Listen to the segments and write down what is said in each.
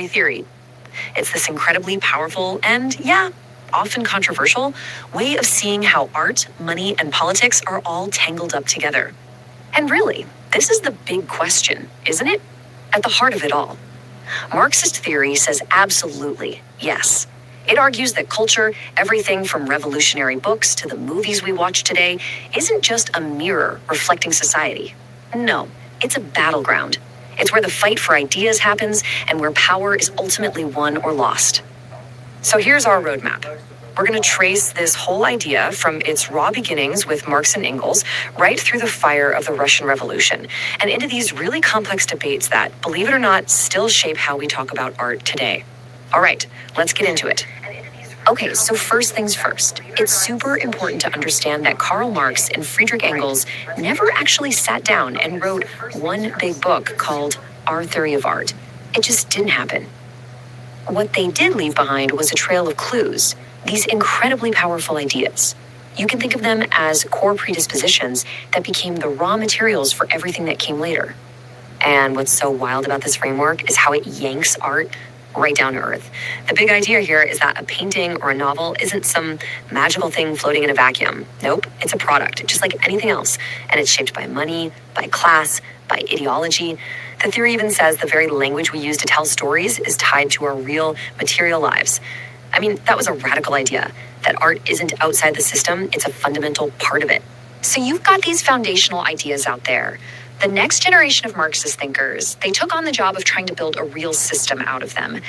theory. It's this incredibly powerful and, yeah, often controversial way of seeing how art, money, and politics are all tangled up together. And really, this is the big question, isn't it? At the heart of it all. Marxist theory says absolutely yes. It argues that culture, everything from revolutionary books to the movies we watch today, isn't just a mirror reflecting society. No, it's a battleground. It's where the fight for ideas happens and where power is ultimately won or lost. So here's our roadmap. We're going to trace this whole idea from its raw beginnings with Marx and Engels right through the fire of the Russian Revolution and into these really complex debates that, believe it or not, still shape how we talk about art today. All right, let's get into it. Okay, so first things first. It's super important to understand that Karl Marx and Friedrich Engels never actually sat down and wrote one big book called Our Theory of Art. It just didn't happen. What they did leave behind was a trail of clues, these incredibly powerful ideas. You can think of them as core predispositions that became the raw materials for everything that came later. And what's so wild about this framework is how it yanks art right down to earth. The big idea here is that a painting or a novel isn't some magical thing floating in a vacuum. Nope, it's a product, just like anything else. And it's shaped by money, by class, by ideology. The theory even says the very language we use to tell stories is tied to our real material lives. I mean, that was a radical idea, that art isn't outside the system, it's a fundamental part of it. So you've got these foundational ideas out there. The next generation of Marxist thinkers, they took on the job of trying to build a real system out of them.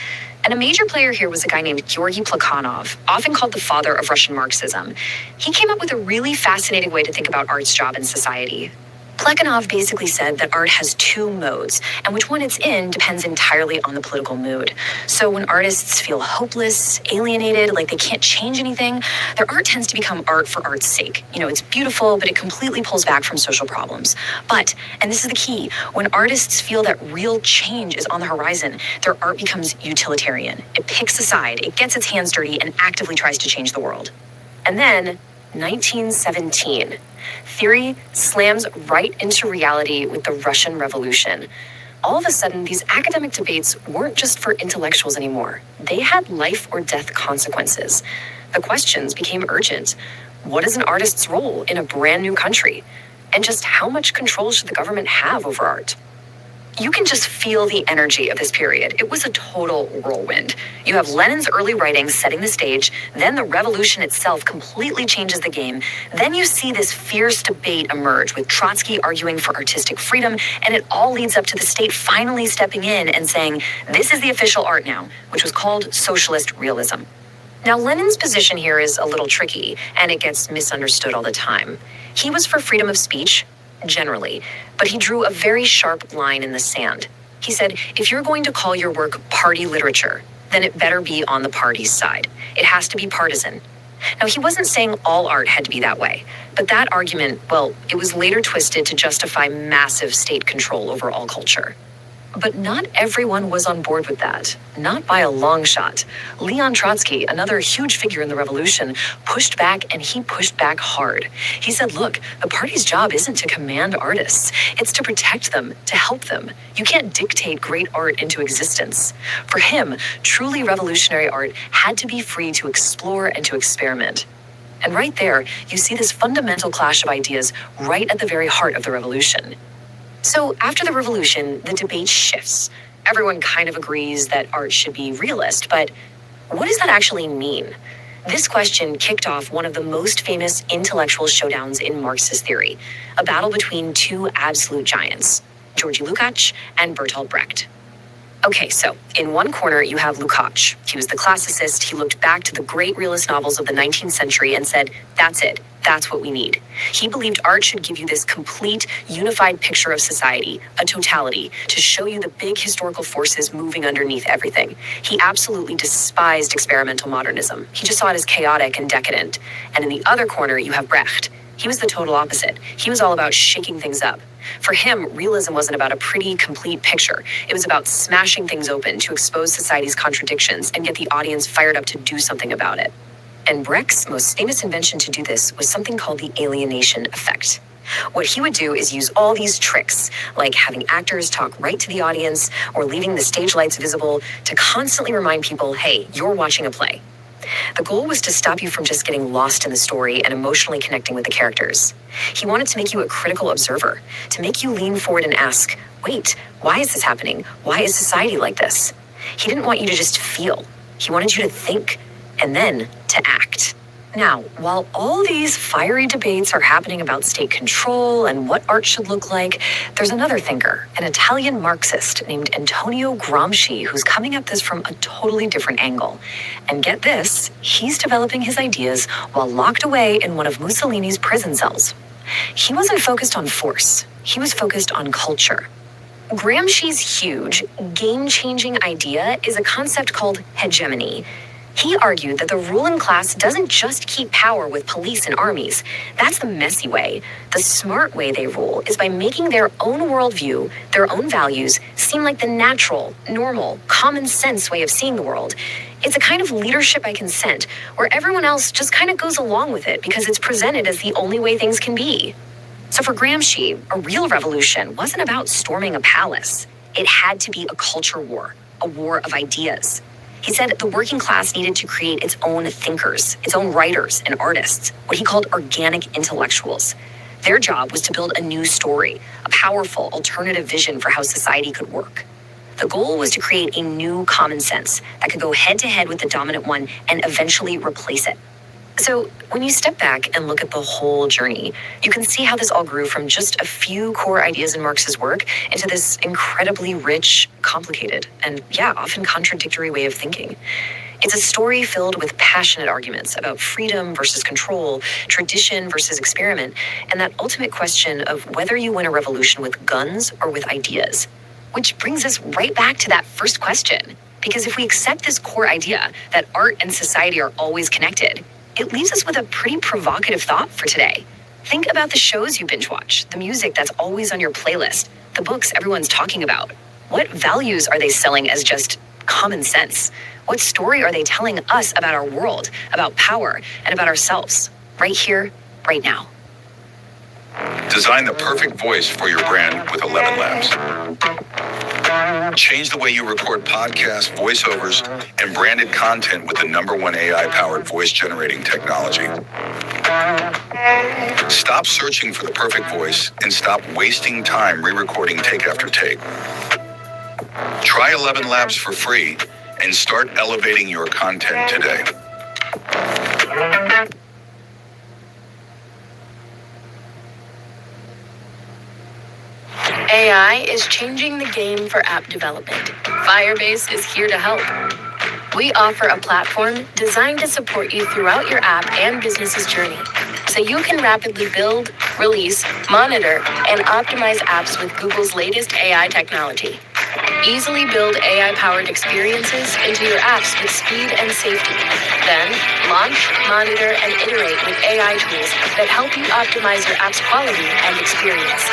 And a major player here was a guy named Georgy Plekhanov, often called the father of Russian Marxism. He came up with a really fascinating way to think about art's job in society. Plekhanov basically said that art has two modes, and which one it's in depends entirely on the political mood. So when artists feel hopeless, alienated, like they can't change anything, their art tends to become art for art's sake. You know, it's beautiful, but it completely pulls back from social problems. But, and this is the key, when artists feel that real change is on the horizon, their art becomes utilitarian. It picks a side, it gets its hands dirty, and actively tries to change the world. And then, 1917. Theory slams right into reality with the Russian Revolution. All of a sudden, these academic debates weren't just for intellectuals anymore. They had life or death consequences. The questions became urgent. What is an artist's role in a brand new country? And just how much control should the government have over art? You can just feel the energy of this period. It was a total whirlwind. You have Lenin's early writings setting the stage, then the revolution itself completely changes the game. Then you see this fierce debate emerge with Trotsky arguing for artistic freedom, and it all leads up to the state finally stepping in and saying, this is the official art now, which was called socialist realism. Now, Lenin's position here is a little tricky, and it gets misunderstood all the time. He was for freedom of speech, generally, but he drew a very sharp line in the sand. He said, if you're going to call your work party literature, then it better be on the party's side. It has to be partisan. Now, he wasn't saying all art had to be that way, but that argument, well, it was later twisted to justify massive state control over all culture. But not everyone was on board with that, not by a long shot. Leon Trotsky, another huge figure in the revolution, pushed back, and he pushed back hard. He said, look, the party's job isn't to command artists, it's to protect them, to help them. You can't dictate great art into existence. For him, truly revolutionary art had to be free to explore and to experiment. And right there, you see this fundamental clash of ideas right at the very heart of the revolution. So after the revolution, the debate shifts. Everyone kind of agrees that art should be realist, but what does that actually mean? This question kicked off one of the most famous intellectual showdowns in Marxist theory, a battle between two absolute giants, Georgy Lukács and Bertolt Brecht. Okay, so in one corner you have Lukács. He was the classicist. He looked back to the great realist novels of the 19th century and said, that's it. That's what we need. He believed art should give you this complete, unified picture of society, a totality, to show you the big historical forces moving underneath everything. He absolutely despised experimental modernism. He just saw it as chaotic and decadent. And in the other corner, you have Brecht. He was the total opposite. He was all about shaking things up. For him, realism wasn't about a pretty, complete picture. It was about smashing things open to expose society's contradictions and get the audience fired up to do something about it. And Brecht's most famous invention to do this was something called the alienation effect. What he would do is use all these tricks, like having actors talk right to the audience or leaving the stage lights visible to constantly remind people, hey, you're watching a play. The goal was to stop you from just getting lost in the story and emotionally connecting with the characters. He wanted to make you a critical observer, to make you lean forward and ask, wait, why is this happening? Why is society like this? He didn't want you to just feel. He wanted you to think and then to act. Now, while all these fiery debates are happening about state control and what art should look like, there's another thinker, an Italian Marxist named Antonio Gramsci, who's coming at this from a totally different angle. And get this, he's developing his ideas while locked away in one of Mussolini's prison cells. He wasn't focused on force, he was focused on culture. Gramsci's huge, game-changing idea is a concept called hegemony. He argued that the ruling class doesn't just keep power with police and armies. That's the messy way. The smart way they rule is by making their own worldview, their own values, seem like the natural, normal, common sense way of seeing the world. It's a kind of leadership by consent, where everyone else just kind of goes along with it because it's presented as the only way things can be. So for Gramsci, a real revolution wasn't about storming a palace. It had to be a culture war, a war of ideas. He said the working class needed to create its own thinkers, its own writers and artists, what he called organic intellectuals. Their job was to build a new story, a powerful alternative vision for how society could work. The goal was to create a new common sense that could go head to head with the dominant one and eventually replace it. So when you step back and look at the whole journey, you can see how this all grew from just a few core ideas in Marx's work into this incredibly rich, complicated, and often contradictory way of thinking. It's a story filled with passionate arguments about freedom versus control, tradition versus experiment, and that ultimate question of whether you win a revolution with guns or with ideas. Which brings us right back to that first question. Because if we accept this core idea that art and society are always connected, it leaves us with a pretty provocative thought for today. Think about the shows you binge watch, the music that's always on your playlist, the books everyone's talking about. What values are they selling as just common sense? What story are they telling us about our world, about power, and about ourselves? Right here, right now. Design the perfect voice for your brand with 11 Labs. Change the way you record podcasts, voiceovers, and branded content with the #1 AI-powered voice-generating technology. Stop searching for the perfect voice and stop wasting time re-recording take after take. Try 11 Labs for free and start elevating your content today. AI is changing the game for app development. Firebase is here to help. We offer a platform designed to support you throughout your app and business's journey, so you can rapidly build, release, monitor, and optimize apps with Google's latest AI technology. Easily build AI-powered experiences into your apps with speed and safety. Then, launch, monitor, and iterate with AI tools that help you optimize your app's quality and experience.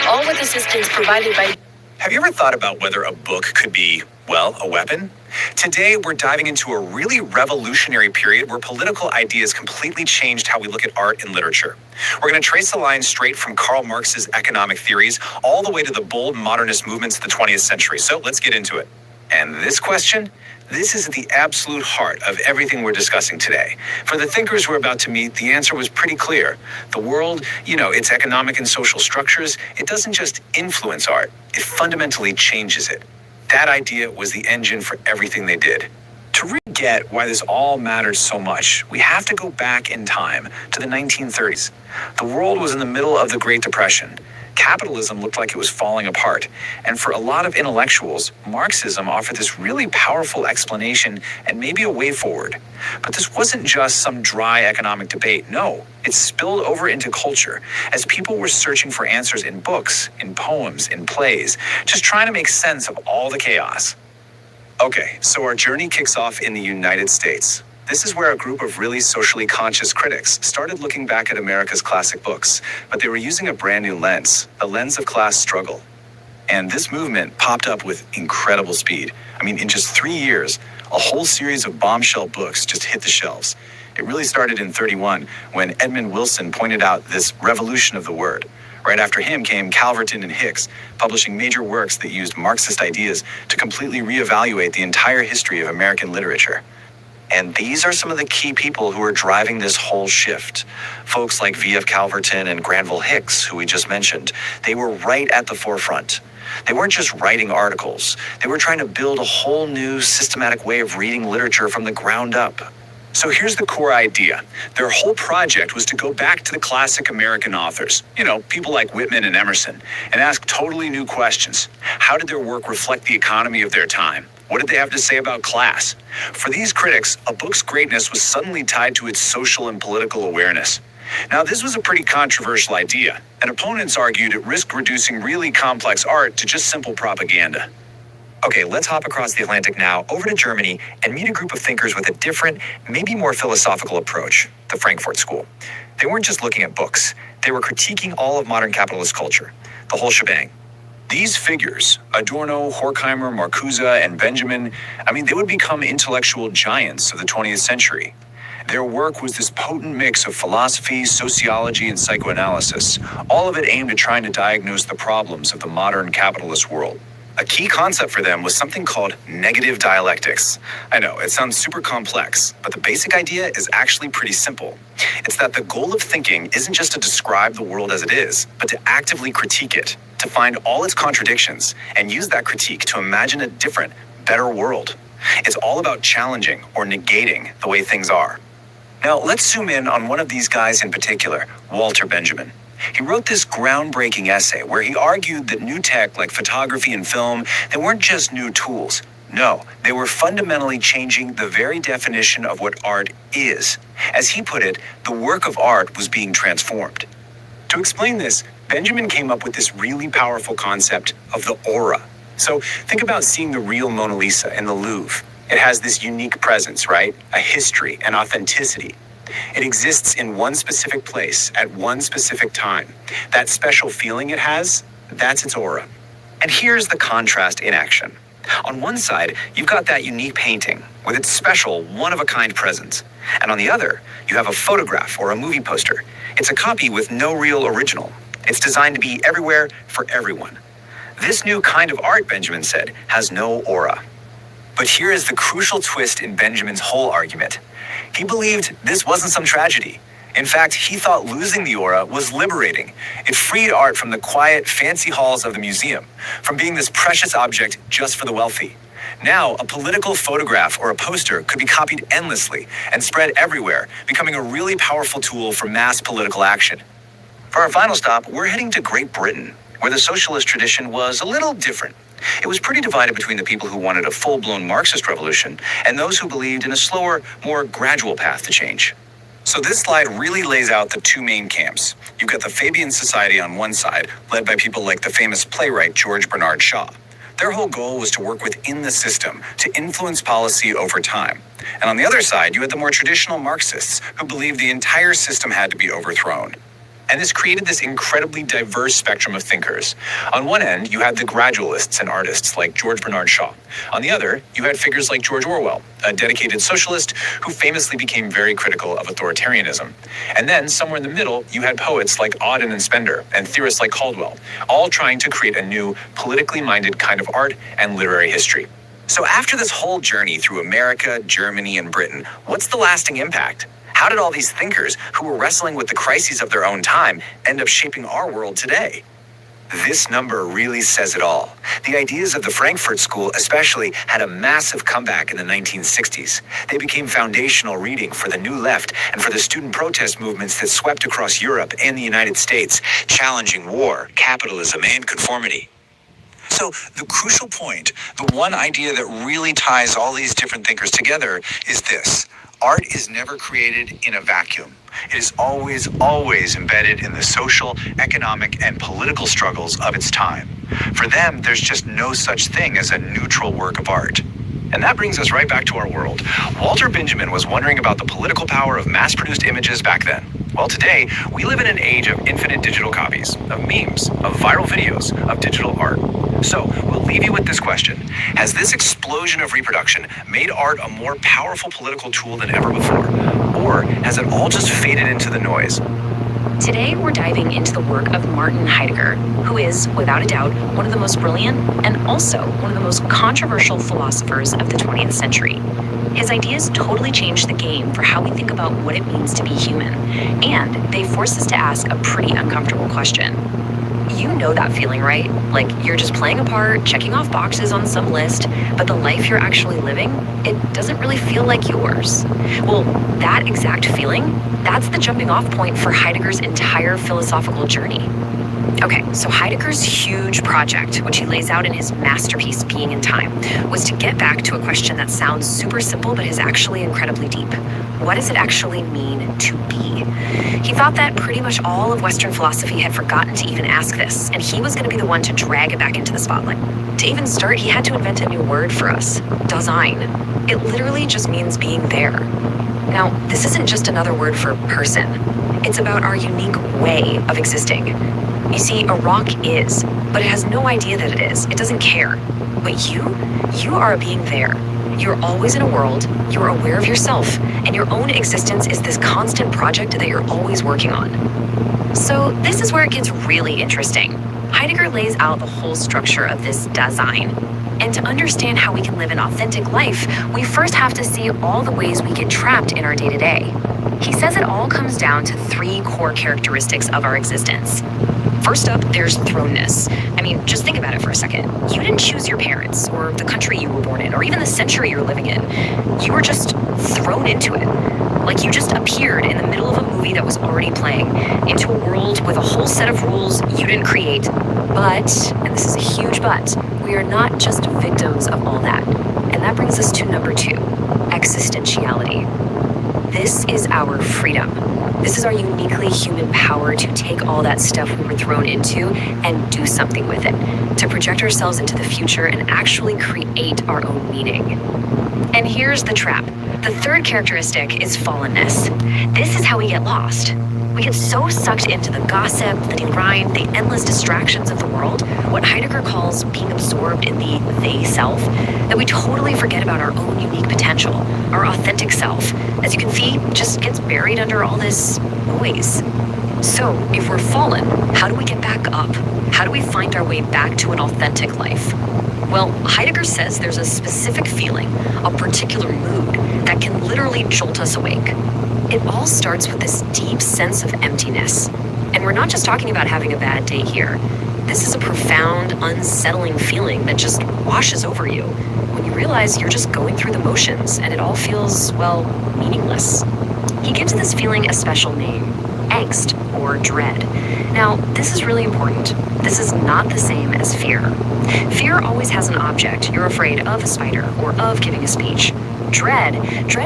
All with assistance provided by... Have you ever thought about whether a book could be, a weapon? Today, we're diving into a really revolutionary period where political ideas completely changed how we look at art and literature. We're going to trace the line straight from Karl Marx's economic theories all the way to the bold modernist movements of the 20th century. So let's get into it. And this question? This is at the absolute heart of everything we're discussing today. For the thinkers we're about to meet, the answer was pretty clear. The world, its economic and social structures, it doesn't just influence art, it fundamentally changes it. That idea was the engine for everything they did. To really get why this all matters so much, we have to go back in time to the 1930s. The world was in the middle of the Great Depression. Capitalism looked like it was falling apart. And for a lot of intellectuals, Marxism offered this really powerful explanation and maybe a way forward. But this wasn't just some dry economic debate. No, it spilled over into culture as people were searching for answers in books, in poems, in plays, just trying to make sense of all the chaos. Okay, so our journey kicks off in the United States. This is where a group of really socially conscious critics started looking back at America's classic books, but they were using a brand new lens, the lens of class struggle. And this movement popped up with incredible speed. I mean, in just 3 years, a whole series of bombshell books just hit the shelves. It really started in 31 when Edmund Wilson pointed out this revolution of the word. Right after him came Calverton and Hicks, publishing major works that used Marxist ideas to completely reevaluate the entire history of American literature. And these are some of the key people who are driving this whole shift. Folks like V.F. Calverton and Granville Hicks, who we just mentioned, they were right at the forefront. They weren't just writing articles. They were trying to build a whole new systematic way of reading literature from the ground up. So here's the core idea. Their whole project was to go back to the classic American authors, people like Whitman and Emerson, and ask totally new questions. How did their work reflect the economy of their time? What did they have to say about class? For these critics, a book's greatness was suddenly tied to its social and political awareness. Now, this was a pretty controversial idea, and opponents argued it risked reducing really complex art to just simple propaganda. Okay, let's hop across the Atlantic now over to Germany and meet a group of thinkers with a different, maybe more philosophical approach, the Frankfurt School. They weren't just looking at books, they were critiquing all of modern capitalist culture, the whole shebang. These figures, Adorno, Horkheimer, Marcuse, and Benjamin, they would become intellectual giants of the 20th century. Their work was this potent mix of philosophy, sociology, and psychoanalysis, all of it aimed at trying to diagnose the problems of the modern capitalist world. A key concept for them was something called negative dialectics. I know, it sounds super complex, but the basic idea is actually pretty simple. It's that the goal of thinking isn't just to describe the world as it is, but to actively critique it, to find all its contradictions, and use that critique to imagine a different, better world. It's all about challenging or negating the way things are. Now, let's zoom in on one of these guys in particular, Walter Benjamin. He wrote this groundbreaking essay where he argued that new tech like photography and film, they weren't just new tools. No, they were fundamentally changing the very definition of what art is. As he put it, the work of art was being transformed. To explain this, Benjamin came up with this really powerful concept of the aura. So think about seeing the real Mona Lisa in the Louvre. It has this unique presence, right? A history, an authenticity. It exists in one specific place at one specific time. That special feeling it has, that's its aura. And here's the contrast in action. On one side, you've got that unique painting with its special, one-of-a-kind presence. And on the other, you have a photograph or a movie poster. It's a copy with no real original. It's designed to be everywhere for everyone. This new kind of art, Benjamin said, has no aura. But here is the crucial twist in Benjamin's whole argument. He believed this wasn't some tragedy. In fact, he thought losing the aura was liberating. It freed art from the quiet, fancy halls of the museum, from being this precious object just for the wealthy. Now, a political photograph or a poster could be copied endlessly and spread everywhere, becoming a really powerful tool for mass political action. For our final stop, we're heading to Great Britain, where the socialist tradition was a little different. It was pretty divided between the people who wanted a full-blown Marxist revolution and those who believed in a slower, more gradual path to change. So this slide really lays out the two main camps. You've got the Fabian Society on one side, led by people like the famous playwright George Bernard Shaw. Their whole goal was to work within the system, to influence policy over time. And on the other side, you had the more traditional Marxists who believed the entire system had to be overthrown. And this created this incredibly diverse spectrum of thinkers. On one end, you had the gradualists and artists like George Bernard Shaw. On the other, you had figures like George Orwell, a dedicated socialist who famously became very critical of authoritarianism. And then, somewhere in the middle, you had poets like Auden and Spender and theorists like Caldwell, all trying to create a new, politically minded kind of art and literary history. So after this whole journey through America, Germany, and Britain, what's the lasting impact? How did all these thinkers who were wrestling with the crises of their own time end up shaping our world today? This number really says it all. The ideas of the Frankfurt School especially had a massive comeback in the 1960s. They became foundational reading for the New Left and for the student protest movements that swept across Europe and the United States, challenging war, capitalism, and conformity. So the crucial point, the one idea that really ties all these different thinkers together is this. Art is never created in a vacuum. It is always embedded in the social, economic, and political struggles of its time. For them, there's just no such thing as a neutral work of art. And that brings us right back to our world. Walter Benjamin was wondering about the political power of mass-produced images back then. Well, today, we live in an age of infinite digital copies, of memes, of viral videos, of digital art. So, we'll leave you with this question. Has this explosion of reproduction made art a more powerful political tool than ever before? Or has it all just faded into the noise? Today, we're diving into the work of Martin Heidegger, who is, without a doubt, one of the most brilliant and also one of the most controversial philosophers of the 20th century. His ideas totally changed the game for how we think about what it means to be human, and they force us to ask a pretty uncomfortable question. You know that feeling, right? Like you're just playing a part, checking off boxes on some list, but the life you're actually living, it doesn't really feel like yours. Well, that exact feeling, that's the jumping off point for Heidegger's entire philosophical journey. Okay, so Heidegger's huge project, which he lays out in his masterpiece, Being in Time, was to get back to a question that sounds super simple but is actually incredibly deep. What does it actually mean to be? He thought that pretty much all of Western philosophy had forgotten to even ask this, and he was going to be the one to drag it back into the spotlight. To even start, he had to invent a new word for us, Dasein. It literally just means being there. Now, this isn't just another word for person. It's about our unique way of existing. You see, a rock is, but it has no idea that it is. It doesn't care. But you are a being there. You're always in a world, you're aware of yourself, and your own existence is this constant project that you're always working on. So this is where it gets really interesting. Heidegger lays out the whole structure of this Dasein. And to understand how we can live an authentic life, we first have to see all the ways we get trapped in our day-to-day. He says it all comes down to 3 core characteristics of our existence. First up, there's thrownness. I mean, just think about it for a second. You didn't choose your parents, or the country you were born in, or even the century you're living in. You were just thrown into it. Like you just appeared in the middle of a movie that was already playing, into a world with a whole set of rules you didn't create. But, and this is a huge but, we are not just victims of all that. And that brings us to number 2, existentiality. This is our freedom. This is our uniquely human power to take all that stuff we were thrown into and do something with it, to project ourselves into the future and actually create our own meaning. And here's the trap. The third characteristic is fallenness. This is how we get lost. We get so sucked into the gossip, the grind, the endless distractions of the world, what Heidegger calls being absorbed in the they self, that we totally forget about our own unique potential, our authentic self. As you can see, just gets buried under all this noise. So, if we're fallen, how do we get back up? How do we find our way back to an authentic life? Well, Heidegger says there's a specific feeling, a particular mood, that can literally jolt us awake. It all starts with this deep sense of emptiness. And we're not just talking about having a bad day here. This is a profound, unsettling feeling that just washes over you when you realize you're just going through the motions and it all feels, well, meaningless. He gives this feeling a special name, angst or dread. Now, this is really important. This is not the same as fear. Fear always has an object. You're afraid of a spider or of giving a speech. Dread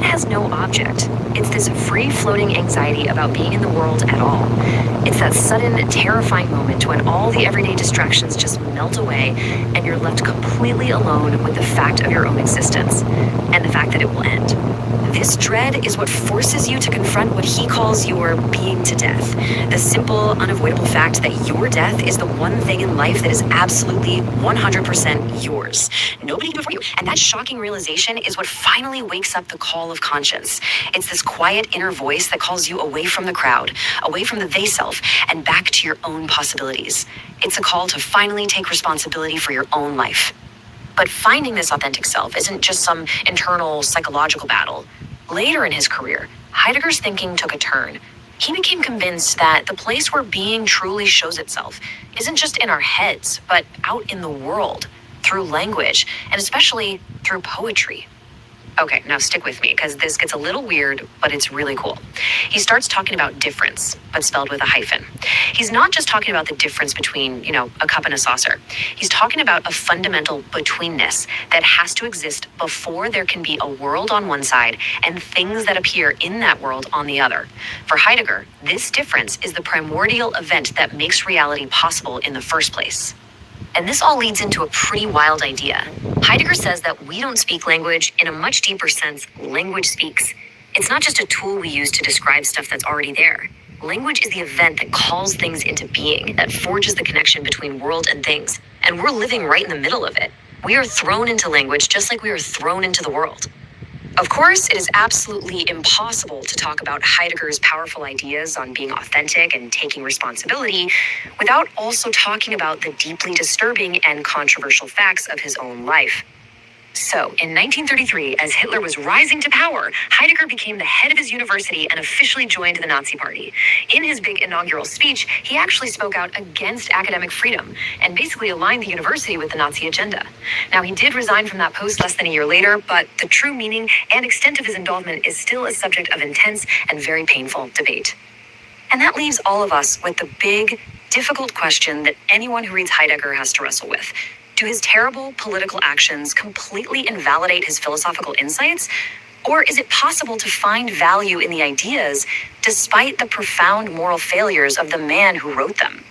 has no object. It's this free-floating anxiety about being in the world at all. It's that sudden, terrifying moment when all the everyday distractions just melt away and you're left completely alone with the fact of your own existence and the fact that it will end. This dread is what forces you to confront what he calls your being to death. The simple, unavoidable fact that your death is the one thing in life that is absolutely 100% yours. Nobody can do it for you. And that shocking realization is what finally wakes up the call of conscience. It's this quiet inner voice that calls you away from the crowd, away from the they self, and back to your own possibilities. It's a call to finally take responsibility for your own life. But finding this authentic self isn't just some internal psychological battle. Later in his career, Heidegger's thinking took a turn. He became convinced that the place where being truly shows itself isn't just in our heads, but out in the world, through language, and especially through poetry. Okay, now stick with me, because this gets a little weird, but it's really cool. He starts talking about difference, but spelled with a hyphen. He's not just talking about the difference between, a cup and a saucer. He's talking about a fundamental betweenness that has to exist before there can be a world on one side and things that appear in that world on the other. For Heidegger, this difference is the primordial event that makes reality possible in the first place. And this all leads into a pretty wild idea. Heidegger says that we don't speak language. In a much deeper sense, language speaks. It's not just a tool we use to describe stuff that's already there. Language is the event that calls things into being, that forges the connection between world and things. And we're living right in the middle of it. We are thrown into language just like we are thrown into the world. Of course, it is absolutely impossible to talk about Heidegger's powerful ideas on being authentic and taking responsibility without also talking about the deeply disturbing and controversial facts of his own life. So, in 1933, as Hitler was rising to power, Heidegger became the head of his university and officially joined the Nazi Party. In his big inaugural speech, he actually spoke out against academic freedom and basically aligned the university with the Nazi agenda. Now, he did resign from that post less than a year later, but the true meaning and extent of his involvement is still a subject of intense and very painful debate. And that leaves all of us with the big, difficult question that anyone who reads Heidegger has to wrestle with. Do his terrible political actions completely invalidate his philosophical insights? Or is it possible to find value in the ideas despite the profound moral failures of the man who wrote them?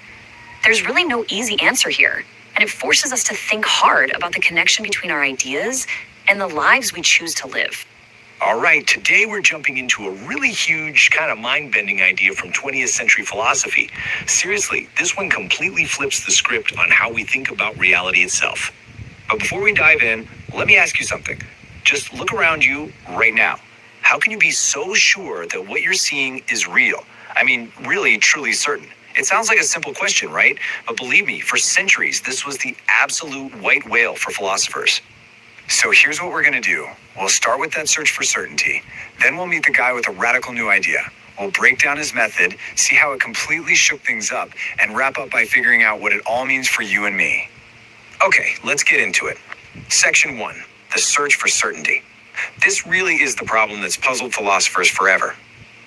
There's really no easy answer here, and it forces us to think hard about the connection between our ideas and the lives we choose to live. All right, today we're jumping into a really huge, kind of mind-bending idea from 20th century philosophy. Seriously, this one completely flips the script on how we think about reality itself. But before we dive in, let me ask you something. Just look around you right now. How can you be so sure that what you're seeing is real? I mean, really, truly certain. It sounds like a simple question, right? But believe me, for centuries, this was the absolute white whale for philosophers. So here's what we're going to do. We'll start with that search for certainty. Then we'll meet the guy with a radical new idea. We'll break down his method, see how it completely shook things up, and wrap up by figuring out what it all means for you and me. Okay, let's get into it. Section 1, the search for certainty. This really is the problem that's puzzled philosophers forever.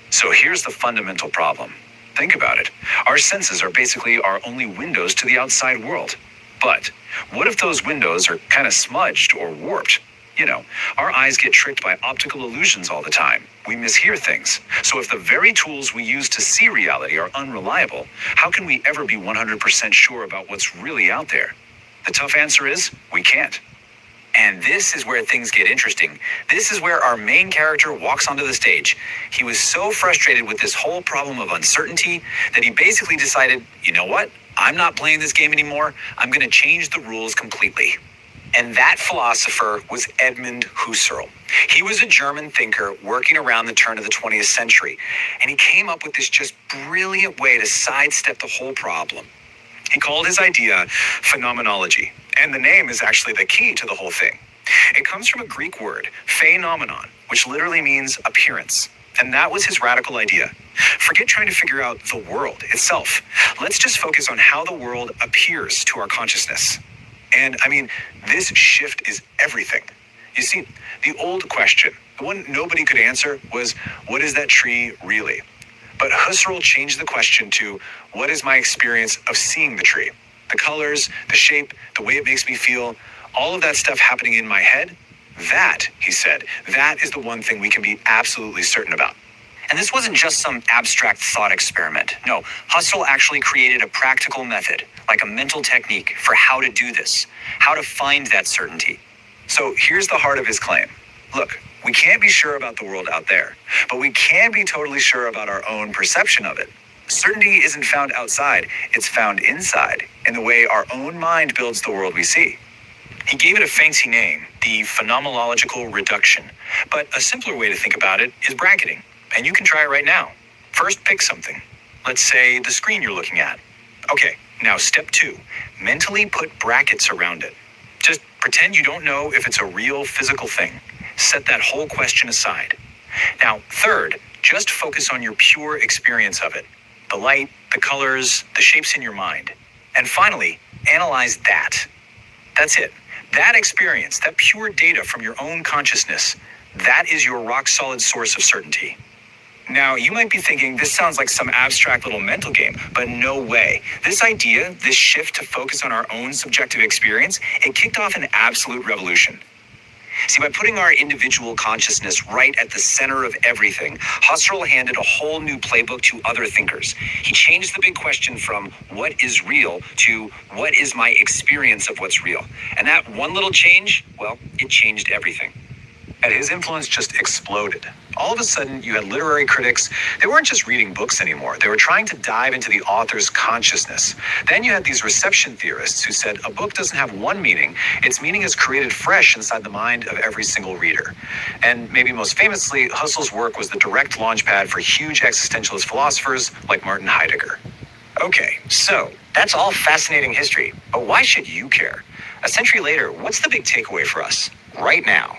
So here's the fundamental problem. Think about it. Our senses are basically our only windows to the outside world. But what if those windows are kind of smudged or warped? You know, our eyes get tricked by optical illusions all the time. We mishear things. So if the very tools we use to see reality are unreliable, how can we ever be 100% sure about what's really out there? The tough answer is, we can't. And this is where things get interesting. This is where our main character walks onto the stage. He was so frustrated with this whole problem of uncertainty that he basically decided, you know what? I'm not playing this game anymore. I'm going to change the rules completely. And that philosopher was Edmund Husserl. He was a German thinker working around the turn of the 20th century. And he came up with this just brilliant way to sidestep the whole problem. He called his idea phenomenology. And the name is actually the key to the whole thing. It comes from a Greek word, phenomenon, which literally means appearance. And that was his radical idea. Forget trying to figure out the world itself. Let's just focus on how the world appears to our consciousness. And I mean, this shift is everything. You see, the old question, the one nobody could answer, was, what is that tree really? But Husserl changed the question to, what is my experience of seeing the tree? The colors, the shape, the way it makes me feel, all of that stuff happening in my head, that, he said, that is the one thing we can be absolutely certain about. And this wasn't just some abstract thought experiment. No, Husserl actually created a practical method, like a mental technique for how to do this, how to find that certainty. So here's the heart of his claim. Look, we can't be sure about the world out there, but we can be totally sure about our own perception of it. Certainty isn't found outside, it's found inside, in the way our own mind builds the world we see. He gave it a fancy name, the phenomenological reduction. But a simpler way to think about it is bracketing. And you can try it right now. First, pick something. Let's say the screen you're looking at. Okay, now step 2, mentally put brackets around it. Just pretend you don't know if it's a real physical thing. Set that whole question aside. Now, third, just focus on your pure experience of it. The light, the colors, the shapes in your mind. And finally, analyze that. That's it. That experience, that pure data from your own consciousness, that is your rock-solid source of certainty. Now, you might be thinking, this sounds like some abstract little mental game, but no way. This idea, this shift to focus on our own subjective experience, it kicked off an absolute revolution. See, by putting our individual consciousness right at the center of everything, Husserl handed a whole new playbook to other thinkers. He changed the big question from what is real to what is my experience of what's real. And that one little change, well, it changed everything. And his influence just exploded. All of a sudden, you had literary critics. They weren't just reading books anymore. They were trying to dive into the author's consciousness. Then you had these reception theorists who said a book doesn't have one meaning. Its meaning is created fresh inside the mind of every single reader. And maybe most famously, Husserl's work was the direct launchpad for huge existentialist philosophers like Martin Heidegger. Okay, so that's all fascinating history. But why should you care? A century later, what's the big takeaway for us right now?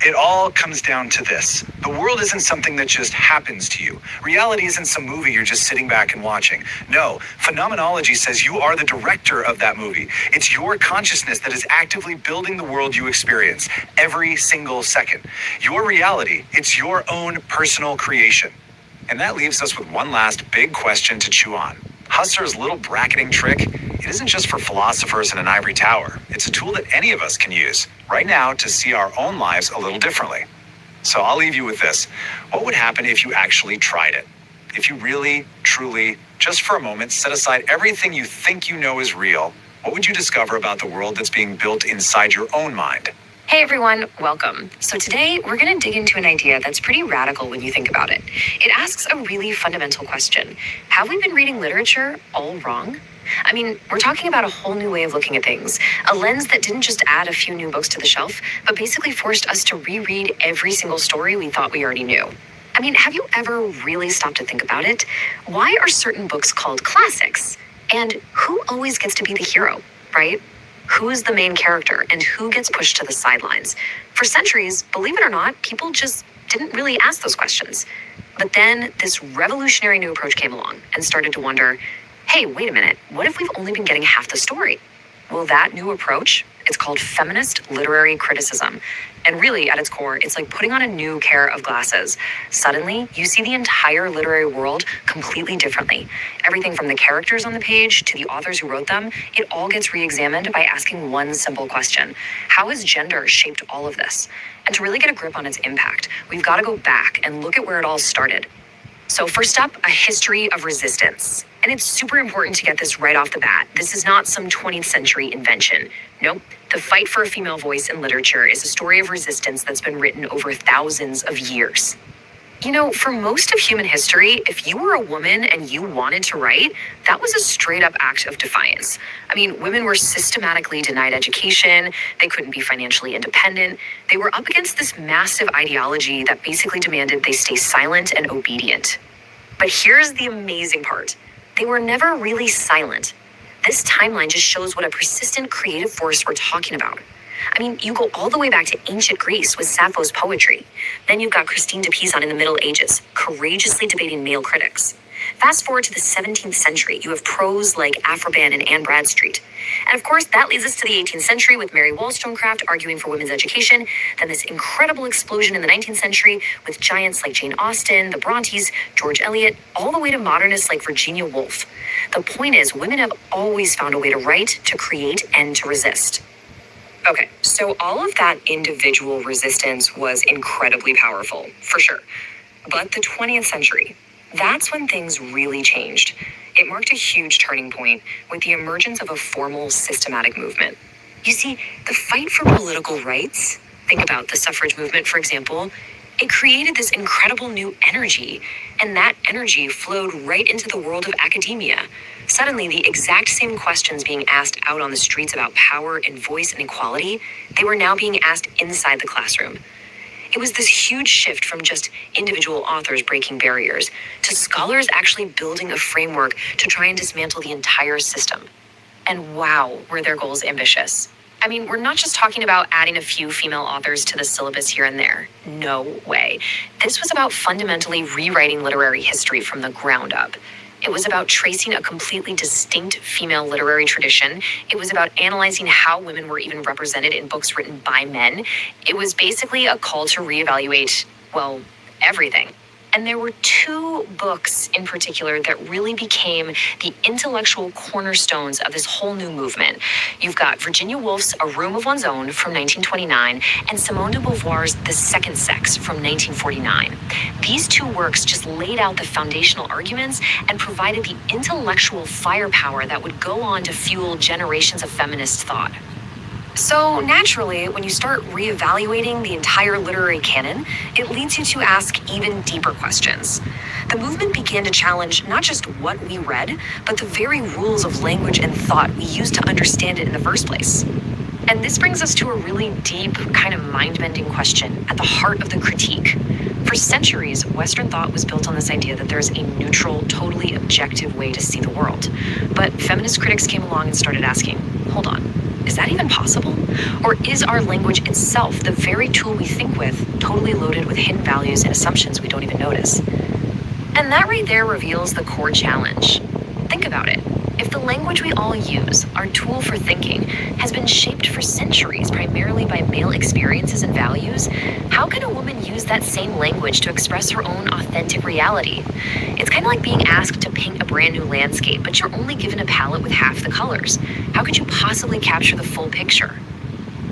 It all comes down to this. The world isn't something that just happens to you. Reality isn't some movie you're just sitting back and watching. No, phenomenology says you are the director of that movie. It's your consciousness that is actively building the world you experience every single second. Your reality, it's your own personal creation. And that leaves us with one last big question to chew on. Husserl's little bracketing trick, it isn't just for philosophers in an ivory tower. It's a tool that any of us can use right now to see our own lives a little differently. So I'll leave you with this. What would happen if you actually tried it? If you really, truly, just for a moment, set aside everything you think you know is real, what would you discover about the world that's being built inside your own mind? Hey everyone, welcome. So today we're going to dig into an idea that's pretty radical when you think about it. It asks a really fundamental question. Have we been reading literature all wrong? I mean, we're talking about a whole new way of looking at things, a lens that didn't just add a few new books to the shelf, but basically forced us to reread every single story we thought we already knew. I mean, have you ever really stopped to think about it? Why are certain books called classics? And who always gets to be the hero, right? Who is the main character and who gets pushed to the sidelines? For centuries, believe it or not, people just didn't really ask those questions. But then this revolutionary new approach came along and started to wonder, hey, wait a minute, what if we've only been getting half the story? Well, that new approach, it's called feminist literary criticism. And really, at its core, it's like putting on a new pair of glasses. Suddenly, you see the entire literary world completely differently. Everything from the characters on the page to the authors who wrote them, it all gets re-examined by asking one simple question. How has gender shaped all of this? And to really get a grip on its impact, we've got to go back and look at where it all started. So first up, a history of resistance. And it's super important to get this right off the bat. This is not some 20th century invention. Nope. The fight for a female voice in literature is a story of resistance that's been written over thousands of years. You know, for most of human history, if you were a woman and you wanted to write, that was a straight up act of defiance. I mean, women were systematically denied education. They couldn't be financially independent. They were up against this massive ideology that basically demanded they stay silent and obedient. But here's the amazing part. They were never really silent. This timeline just shows what a persistent creative force we're talking about. I mean, you go all the way back to ancient Greece with Sappho's poetry. Then you've got Christine de Pizan in the Middle Ages, courageously debating male critics. Fast forward to the 17th century, you have prose like Afroban and Anne Bradstreet. And of course, that leads us to the 18th century with Mary Wollstonecraft arguing for women's education. Then this incredible explosion in the 19th century with giants like Jane Austen, the Brontes, George Eliot, all the way to modernists like Virginia Woolf. The point is, women have always found a way to write, to create, and to resist. Okay, so all of that individual resistance was incredibly powerful, for sure. But the 20th century, that's when things really changed. It marked a huge turning point with the emergence of a formal, systematic movement. You see, the fight for political rights, think about the suffrage movement, for example, it created this incredible new energy, and that energy flowed right into the world of academia. Suddenly, the exact same questions being asked out on the streets about power and voice and equality, they were now being asked inside the classroom. It was this huge shift from just individual authors breaking barriers to scholars actually building a framework to try and dismantle the entire system. And wow, were their goals ambitious. I mean, we're not just talking about adding a few female authors to the syllabus here and there. No way. This was about fundamentally rewriting literary history from the ground up. It was about tracing a completely distinct female literary tradition. It was about analyzing how women were even represented in books written by men. It was basically a call to reevaluate, well, everything. And there were two books in particular that really became the intellectual cornerstones of this whole new movement. You've got Virginia Woolf's A Room of One's Own from 1929 and Simone de Beauvoir's The Second Sex from 1949. These two works just laid out the foundational arguments and provided the intellectual firepower that would go on to fuel generations of feminist thought. So, naturally, when you start reevaluating the entire literary canon, it leads you to ask even deeper questions. The movement began to challenge not just what we read, but the very rules of language and thought we used to understand it in the first place. And this brings us to a really deep, kind of mind bending question at the heart of the critique. For centuries, Western thought was built on this idea that there's a neutral, totally objective way to see the world. But feminist critics came along and started asking, hold on, is that even possible? Or is our language itself, the very tool we think with, totally loaded with hidden values and assumptions we don't even notice? And that right there reveals the core challenge. Think about it. If the language we all use, our tool for thinking, has been shaped for centuries primarily by male experiences and values, how can a woman use that same language to express her own authentic reality? It's kind of like being asked to paint a brand new landscape, but you're only given a palette with half the colors. How could you possibly capture the full picture?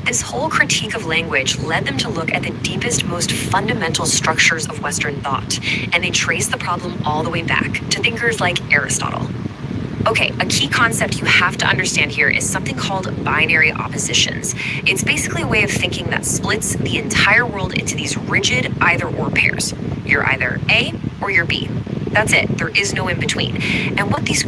This whole critique of language led them to look at the deepest, most fundamental structures of Western thought, and they traced the problem all the way back to thinkers like Aristotle. Okay, a key concept you have to understand here is something called binary oppositions. It's basically a way of thinking that splits the entire world into these rigid either-or pairs. You're either A or you're B. That's it. There is no in between. And what these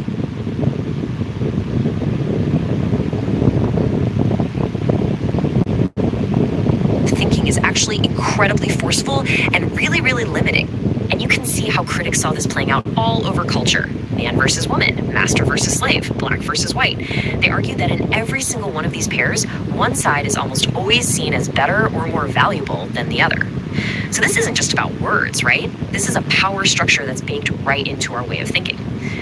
thinking is actually incredibly forceful and really, really limiting. And you can see how critics saw this playing out all over culture. Man versus woman, master versus slave, black versus white. They argued that in every single one of these pairs, one side is almost always seen as better or more valuable than the other. So this isn't just about words, right? This is a power structure that's baked right into our way of thinking.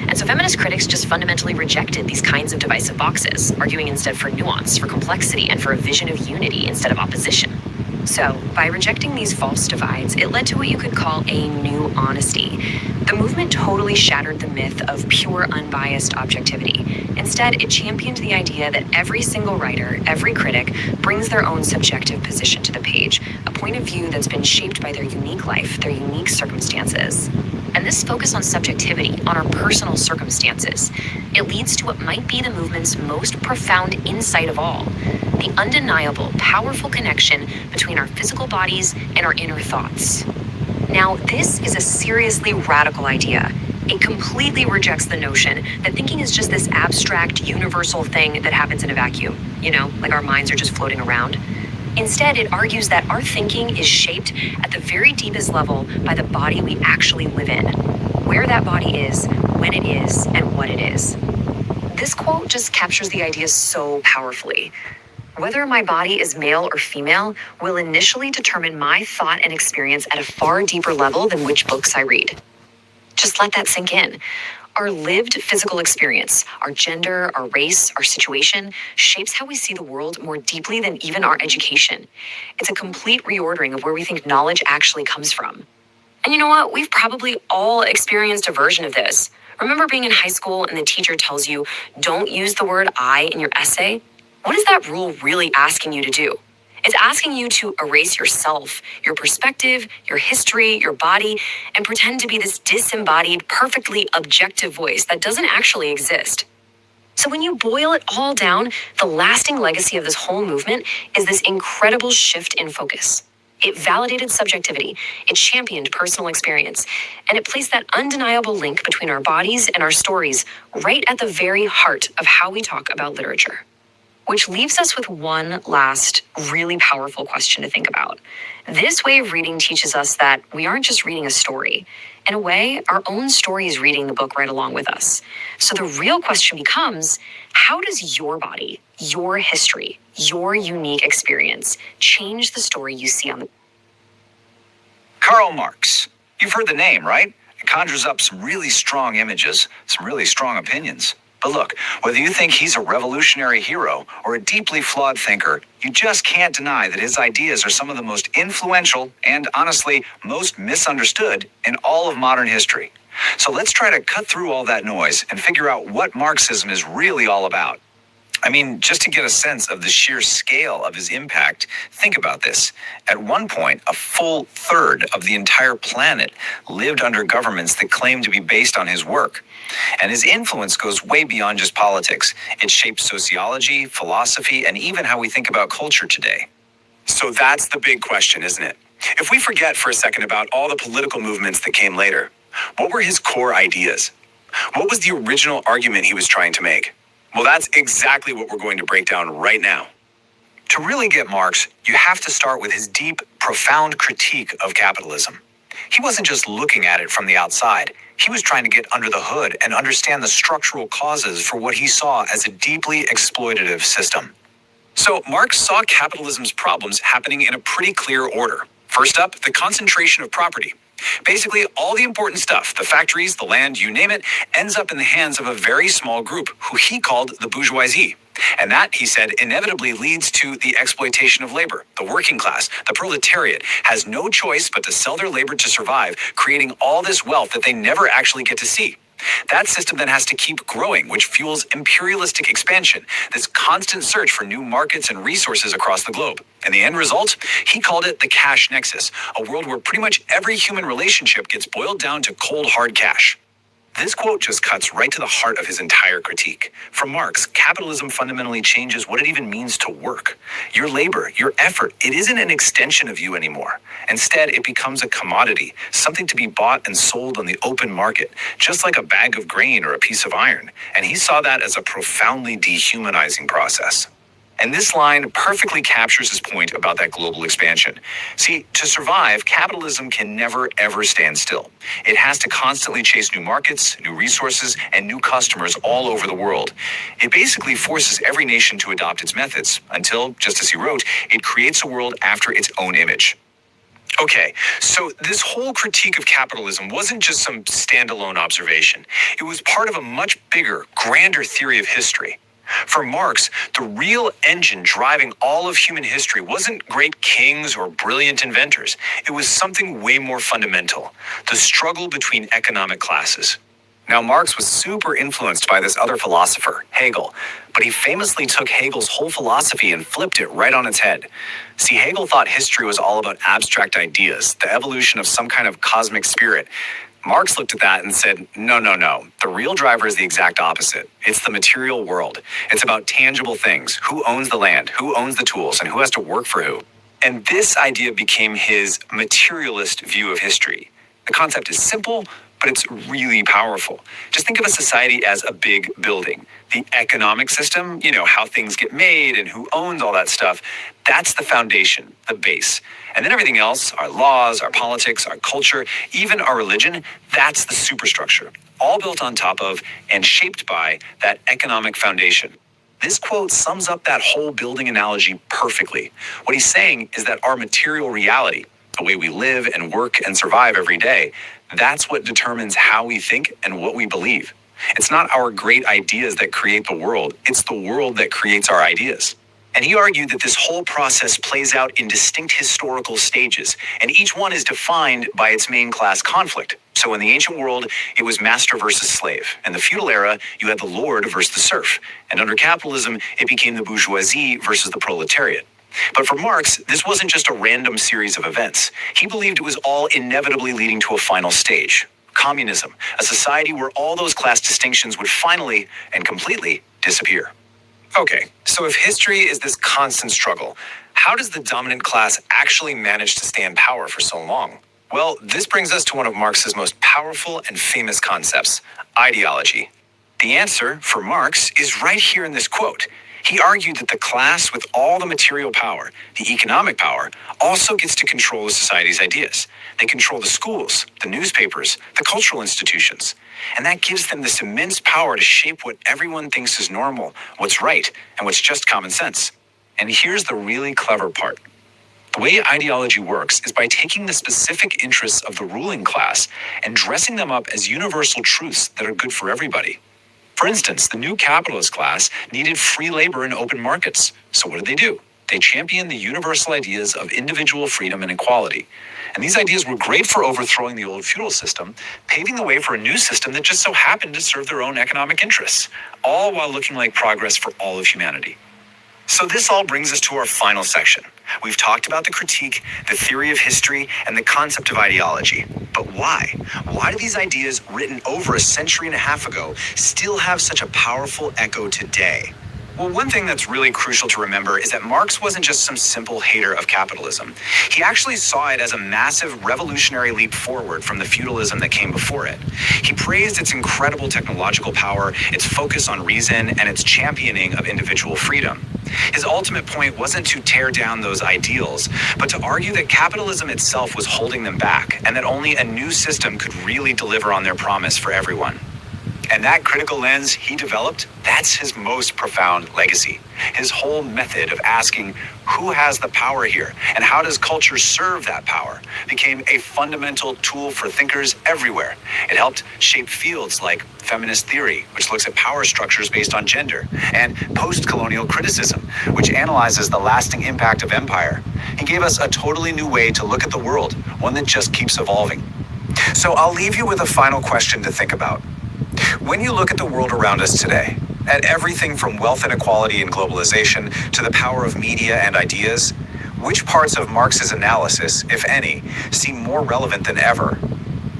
And so feminist critics just fundamentally rejected these kinds of divisive boxes, arguing instead for nuance, for complexity, and for a vision of unity instead of opposition. So, by rejecting these false divides, it led to what you could call a new honesty. The movement totally shattered the myth of pure, unbiased objectivity. Instead, it championed the idea that every single writer, every critic, brings their own subjective position to the page, a point of view that's been shaped by their unique life, their unique circumstances. And this focus on subjectivity, on our personal circumstances, it leads to what might be the movement's most profound insight of all: the undeniable, powerful connection between our physical bodies and our inner thoughts. Now, this is a seriously radical idea. It completely rejects the notion that thinking is just this abstract, universal thing that happens in a vacuum, like our minds are just floating around. Instead, it argues that our thinking is shaped at the very deepest level by the body we actually live in, where that body is, when it is, and what it is. This quote just captures the idea so powerfully. Whether my body is male or female will initially determine my thought and experience at a far deeper level than which books I read. Just let that sink in. Our lived physical experience, our gender, our race, our situation, shapes how we see the world more deeply than even our education. It's a complete reordering of where we think knowledge actually comes from. And you know what? We've probably all experienced a version of this. Remember being in high school and the teacher tells you, don't use the word I in your essay? What is that rule really asking you to do? It's asking you to erase yourself, your perspective, your history, your body, and pretend to be this disembodied, perfectly objective voice that doesn't actually exist. So when you boil it all down, the lasting legacy of this whole movement is this incredible shift in focus. It validated subjectivity, it championed personal experience, and it placed that undeniable link between our bodies and our stories right at the very heart of how we talk about literature. Which leaves us with one last really powerful question to think about. This way of reading teaches us that we aren't just reading a story. In a way, our own story is reading the book right along with us. So the real question becomes, how does your body, your history, your unique experience change the story you see on the Karl Marx. You've heard the name, right? It conjures up some really strong images, some really strong opinions. But look, whether you think he's a revolutionary hero or a deeply flawed thinker, you just can't deny that his ideas are some of the most influential and, honestly, most misunderstood in all of modern history. So let's try to cut through all that noise and figure out what Marxism is really all about. I mean, just to get a sense of the sheer scale of his impact, think about this. At one point, a full third of the entire planet lived under governments that claimed to be based on his work. And his influence goes way beyond just politics. It shapes sociology, philosophy, and even how we think about culture today. So that's the big question, isn't it? If we forget for a second about all the political movements that came later, what were his core ideas? What was the original argument he was trying to make? Well, that's exactly what we're going to break down right now. To really get Marx, you have to start with his deep, profound critique of capitalism. He wasn't just looking at it from the outside. He was trying to get under the hood and understand the structural causes for what he saw as a deeply exploitative system. So Marx saw capitalism's problems happening in a pretty clear order. First up, the concentration of property. Basically, all the important stuff, the factories, the land, you name it, ends up in the hands of a very small group who he called the bourgeoisie. And that, he said, inevitably leads to the exploitation of labor. The working class, the proletariat, has no choice but to sell their labor to survive, creating all this wealth that they never actually get to see. That system then has to keep growing, which fuels imperialistic expansion, this constant search for new markets and resources across the globe. And the end result? He called it the cash nexus, a world where pretty much every human relationship gets boiled down to cold, hard cash. This quote just cuts right to the heart of his entire critique. For Marx, capitalism fundamentally changes what it even means to work. Your labor, your effort, it isn't an extension of you anymore. Instead, it becomes a commodity, something to be bought and sold on the open market, just like a bag of grain or a piece of iron. And he saw that as a profoundly dehumanizing process. And this line perfectly captures his point about that global expansion. See, to survive, capitalism can never, ever stand still. It has to constantly chase new markets, new resources, and new customers all over the world. It basically forces every nation to adopt its methods until, just as he wrote, it creates a world after its own image. Okay, so this whole critique of capitalism wasn't just some standalone observation. It was part of a much bigger, grander theory of history. For Marx, the real engine driving all of human history wasn't great kings or brilliant inventors. It was something way more fundamental, the struggle between economic classes. Now, Marx was super influenced by this other philosopher, Hegel, but he famously took Hegel's whole philosophy and flipped it right on its head. See, Hegel thought history was all about abstract ideas, the evolution of some kind of cosmic spirit. Marx looked at that and said, no. The real driver is the exact opposite. It's the material world. It's about tangible things. Who owns the land? Who owns the tools? And who has to work for who? And this idea became his materialist view of history. The concept is simple, but it's really powerful. Just think of a society as a big building. The economic system, how things get made and who owns all that stuff, that's the foundation, the base. And then everything else, our laws, our politics, our culture, even our religion, that's the superstructure, all built on top of and shaped by that economic foundation. This quote sums up that whole building analogy perfectly. What he's saying is that our material reality, the way we live and work and survive every day, that's what determines how we think and what we believe. It's not our great ideas that create the world, it's the world that creates our ideas. And he argued that this whole process plays out in distinct historical stages, and each one is defined by its main class conflict. So in the ancient world, it was master versus slave. In the feudal era, you had the lord versus the serf. And under capitalism, it became the bourgeoisie versus the proletariat. But for Marx, this wasn't just a random series of events. He believed it was all inevitably leading to a final stage. Communism, a society where all those class distinctions would finally and completely disappear. Okay, so if history is this constant struggle, how does the dominant class actually manage to stay in power for so long? Well, this brings us to one of Marx's most powerful and famous concepts, ideology. The answer, for Marx, is right here in this quote. He argued that the class with all the material power, the economic power, also gets to control the society's ideas. They control the schools, the newspapers, the cultural institutions. And that gives them this immense power to shape what everyone thinks is normal, what's right, and what's just common sense. And here's the really clever part. The way ideology works is by taking the specific interests of the ruling class and dressing them up as universal truths that are good for everybody. For instance, the new capitalist class needed free labor and open markets. So what did? They championed the universal ideas of individual freedom and equality. And these ideas were great for overthrowing the old feudal system, paving the way for a new system that just so happened to serve their own economic interests, all while looking like progress for all of humanity. So this all brings us to our final section. We've talked about the critique, the theory of history, and the concept of ideology. But why? Why do these ideas, written over a century and a half ago, still have such a powerful echo today? Well, one thing that's really crucial to remember is that Marx wasn't just some simple hater of capitalism. He actually saw it as a massive revolutionary leap forward from the feudalism that came before it. He praised its incredible technological power, its focus on reason, and its championing of individual freedom. His ultimate point wasn't to tear down those ideals, but to argue that capitalism itself was holding them back, and that only a new system could really deliver on their promise for everyone. And that critical lens he developed, that's his most profound legacy. His whole method of asking who has the power here and how does culture serve that power became a fundamental tool for thinkers everywhere. It helped shape fields like feminist theory, which looks at power structures based on gender, and post-colonial criticism, which analyzes the lasting impact of empire. He gave us a totally new way to look at the world, one that just keeps evolving. So I'll leave you with a final question to think about. When you look at the world around us today, at everything from wealth inequality and globalization to the power of media and ideas, which parts of Marx's analysis, if any, seem more relevant than ever?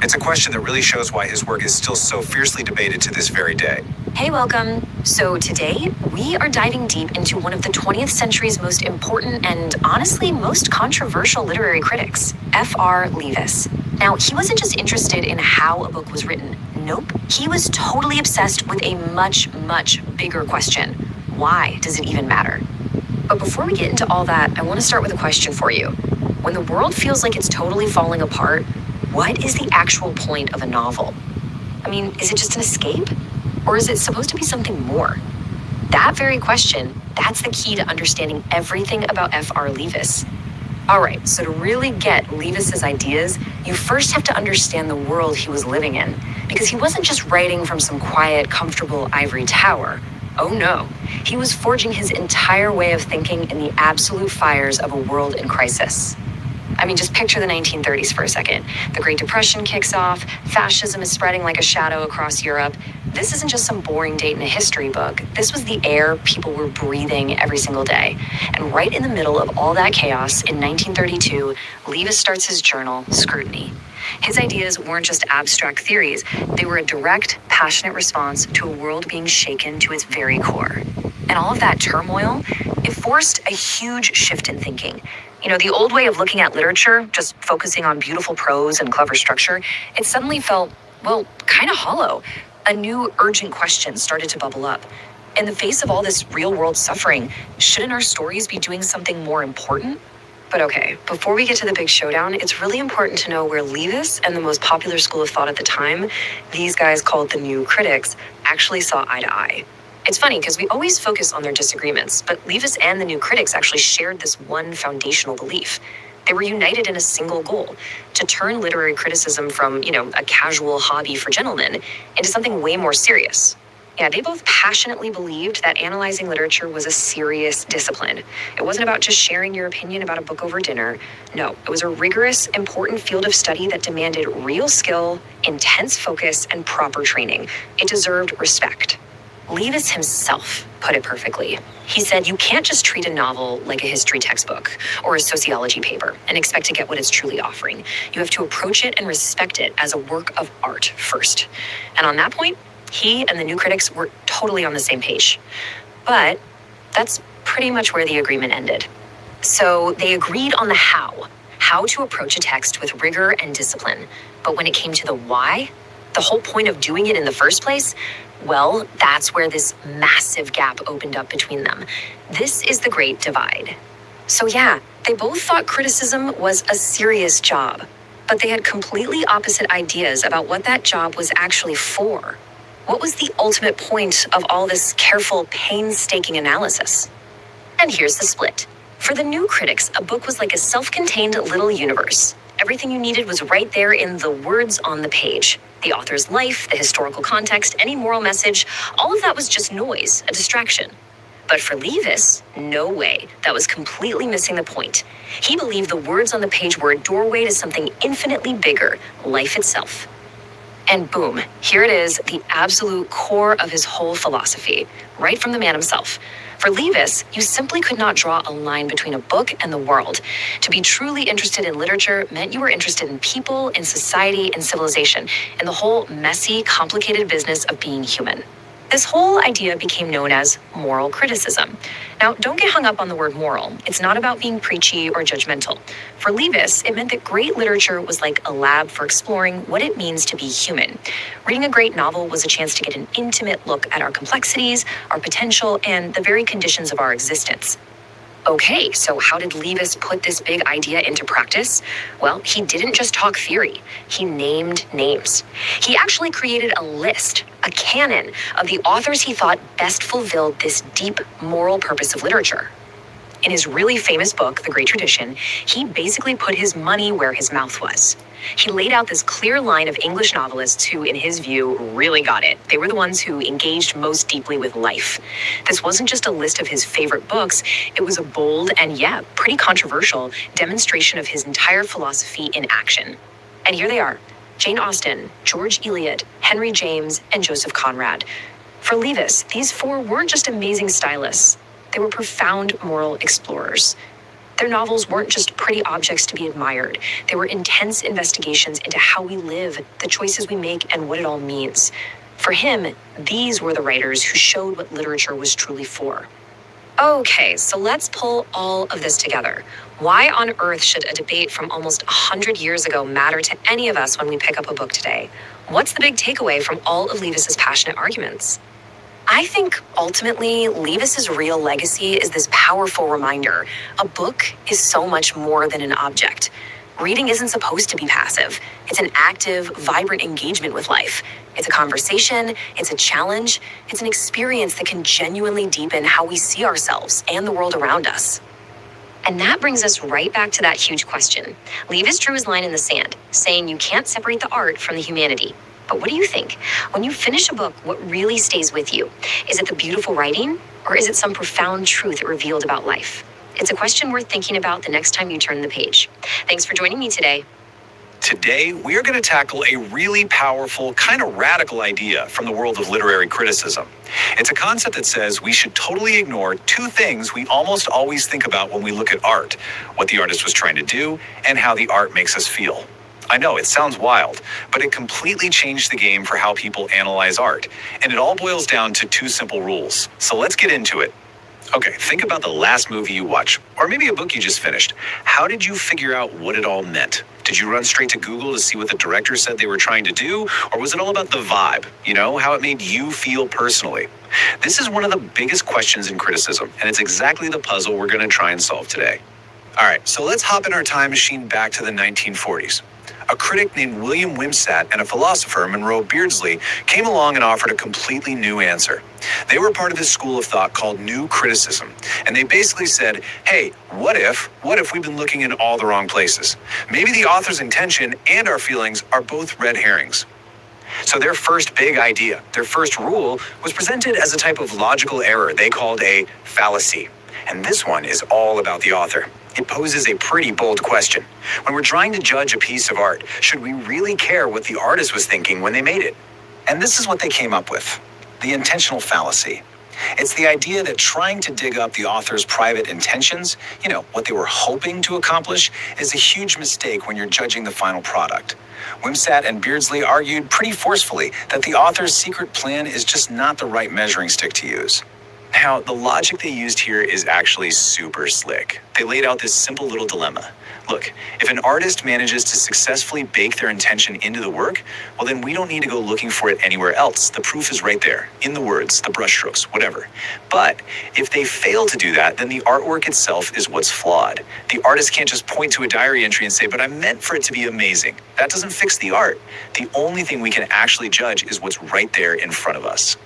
It's a question that really shows why his work is still so fiercely debated to this very day. Hey, welcome. So today, we are diving deep into one of the 20th century's most important and honestly most controversial literary critics, F.R. Leavis. Now, he wasn't just interested in how a book was written. Nope. He was totally obsessed with a much, much bigger question. Why does it even matter? But before we get into all that, I want to start with a question for you. When the world feels like it's totally falling apart, what is the actual point of a novel? I mean, is it just an escape? Or is it supposed to be something more? That very question, that's the key to understanding everything about F.R. Leavis. All right, so to really get Leavis's ideas, you first have to understand the world he was living in, because he wasn't just writing from some quiet, comfortable ivory tower. Oh no, he was forging his entire way of thinking in the absolute fires of a world in crisis. I mean, just picture the 1930s for a second. The Great Depression kicks off, fascism is spreading like a shadow across Europe. This isn't just some boring date in a history book. This was the air people were breathing every single day. And right in the middle of all that chaos, in 1932, Leavis starts his journal, Scrutiny. His ideas weren't just abstract theories. They were a direct, passionate response to a world being shaken to its very core. And all of that turmoil, it forced a huge shift in thinking. You know, the old way of looking at literature, just focusing on beautiful prose and clever structure, it suddenly felt, well, kind of hollow. A new urgent question started to bubble up. In the face of all this real-world suffering, shouldn't our stories be doing something more important? But okay, before we get to the big showdown, it's really important to know where Leavis and the most popular school of thought at the time, these guys called the New Critics, actually saw eye to eye. It's funny because we always focus on their disagreements, but Leavis and the New Critics actually shared this one foundational belief. They were united in a single goal, to turn literary criticism from, a casual hobby for gentlemen into something way more serious. Yeah, they both passionately believed that analyzing literature was a serious discipline. It wasn't about just sharing your opinion about a book over dinner. No, it was a rigorous, important field of study that demanded real skill, intense focus, and proper training. It deserved respect. Leavis himself put it perfectly. He said, you can't just treat a novel like a history textbook or a sociology paper and expect to get what it's truly offering. You have to approach it and respect it as a work of art first. And on that point, he and the New Critics were totally on the same page. But that's pretty much where the agreement ended. So they agreed on the how to approach a text with rigor and discipline. But when it came to the why, the whole point of doing it in the first place, well, that's where this massive gap opened up between them. This is the Great Divide. So yeah, they both thought criticism was a serious job, but they had completely opposite ideas about what that job was actually for. What was the ultimate point of all this careful, painstaking analysis? And here's the split. For the New Critics, a book was like a self-contained little universe. Everything you needed was right there in the words on the page. The author's life, the historical context, any moral message, all of that was just noise, a distraction. But for Leavis, no way. That was completely missing the point. He believed the words on the page were a doorway to something infinitely bigger, life itself. And boom, here it is, the absolute core of his whole philosophy, right from the man himself. For Leavis, you simply could not draw a line between a book and the world. To be truly interested in literature meant you were interested in people, in society, in civilization, in the whole messy, complicated business of being human. This whole idea became known as moral criticism. Now, don't get hung up on the word moral. It's not about being preachy or judgmental. For Leavis, it meant that great literature was like a lab for exploring what it means to be human. Reading a great novel was a chance to get an intimate look at our complexities, our potential, and the very conditions of our existence. Okay, so how did Leavis put this big idea into practice? Well, he didn't just talk theory, he named names. He actually created a list, a canon, of the authors he thought best fulfilled this deep moral purpose of literature. In his really famous book, The Great Tradition, he basically put his money where his mouth was. He laid out this clear line of English novelists who, in his view, really got it. They were the ones who engaged most deeply with life. This wasn't just a list of his favorite books, it was a bold and, yeah, pretty controversial demonstration of his entire philosophy in action. And here they are: Jane Austen, George Eliot, Henry James, and Joseph Conrad. For Leavis, these four weren't just amazing stylists. They were profound moral explorers. Their novels weren't just pretty objects to be admired. They were intense investigations into how we live, the choices we make, and what it all means. For him, these were the writers who showed what literature was truly for. Okay, so let's pull all of this together. Why on earth should a debate from almost 100 years ago matter to any of us when we pick up a book today? What's the big takeaway from all of Leavis's passionate arguments? I think ultimately, Leavis's real legacy is this powerful reminder. A book is so much more than an object. Reading isn't supposed to be passive. It's an active, vibrant engagement with life. It's a conversation, it's a challenge, it's an experience that can genuinely deepen how we see ourselves and the world around us. And that brings us right back to that huge question. Leavis drew his line in the sand, saying you can't separate the art from the humanity. But what do you think? When you finish a book, what really stays with you? Is it the beautiful writing, or is it some profound truth it revealed about life? It's a question worth thinking about the next time you turn the page. Thanks for joining me today. Today, we are going to tackle a really powerful, kind of radical idea from the world of literary criticism. It's a concept that says we should totally ignore two things we almost always think about when we look at art: what the artist was trying to do and how the art makes us feel. I know, it sounds wild, but it completely changed the game for how people analyze art. And it all boils down to two simple rules. So let's get into it. Okay, think about the last movie you watched, or maybe a book you just finished. How did you figure out what it all meant? Did you run straight to Google to see what the director said they were trying to do? Or was it all about the vibe, how it made you feel personally? This is one of the biggest questions in criticism, and it's exactly the puzzle we're going to try and solve today. All right, so let's hop in our time machine back to the 1940s. A critic named William Wimsatt and a philosopher, Monroe Beardsley, came along and offered a completely new answer. They were part of this school of thought called New Criticism, and they basically said, hey, what if we've been looking in all the wrong places? Maybe the author's intention and our feelings are both red herrings. So their first big idea, their first rule, was presented as a type of logical error they called a fallacy. And this one is all about the author. It poses a pretty bold question. When we're trying to judge a piece of art, should we really care what the artist was thinking when they made it? And this is what they came up with: the intentional fallacy. It's the idea that trying to dig up the author's private intentions, what they were hoping to accomplish, is a huge mistake when you're judging the final product. Wimsatt and Beardsley argued pretty forcefully that the author's secret plan is just not the right measuring stick to use. Now, the logic they used here is actually super slick. They laid out this simple little dilemma. Look, if an artist manages to successfully bake their intention into the work, well, then we don't need to go looking for it anywhere else. The proof is right there, in the words, the brushstrokes, whatever. But if they fail to do that, then the artwork itself is what's flawed. The artist can't just point to a diary entry and say, but I meant for it to be amazing. That doesn't fix the art. The only thing we can actually judge is what's right there in front of us.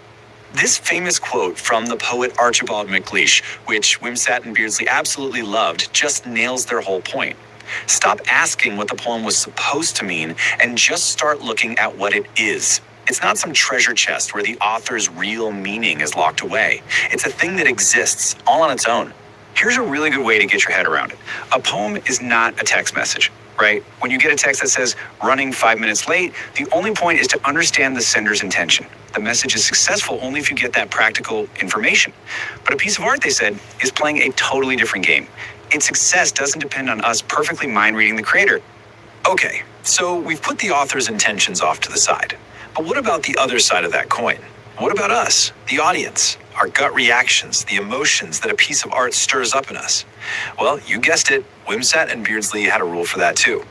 This famous quote from the poet Archibald MacLeish, which Wimsatt and Beardsley absolutely loved, just nails their whole point. Stop asking what the poem was supposed to mean and just start looking at what it is. It's not some treasure chest where the author's real meaning is locked away. It's a thing that exists all on its own. Here's a really good way to get your head around it. A poem is not a text message, right? When you get a text that says running 5 minutes late, the only point is to understand the sender's intention. The message is successful only if you get that practical information. But a piece of art, they said, is playing a totally different game. Its success doesn't depend on us perfectly mind reading the creator. Okay, so we've put the author's intentions off to the side. But what about the other side of that coin? What about us, the audience? Our gut reactions, the emotions that a piece of art stirs up in us? Well, you guessed it, Wimsatt and Beardsley had a rule for that too.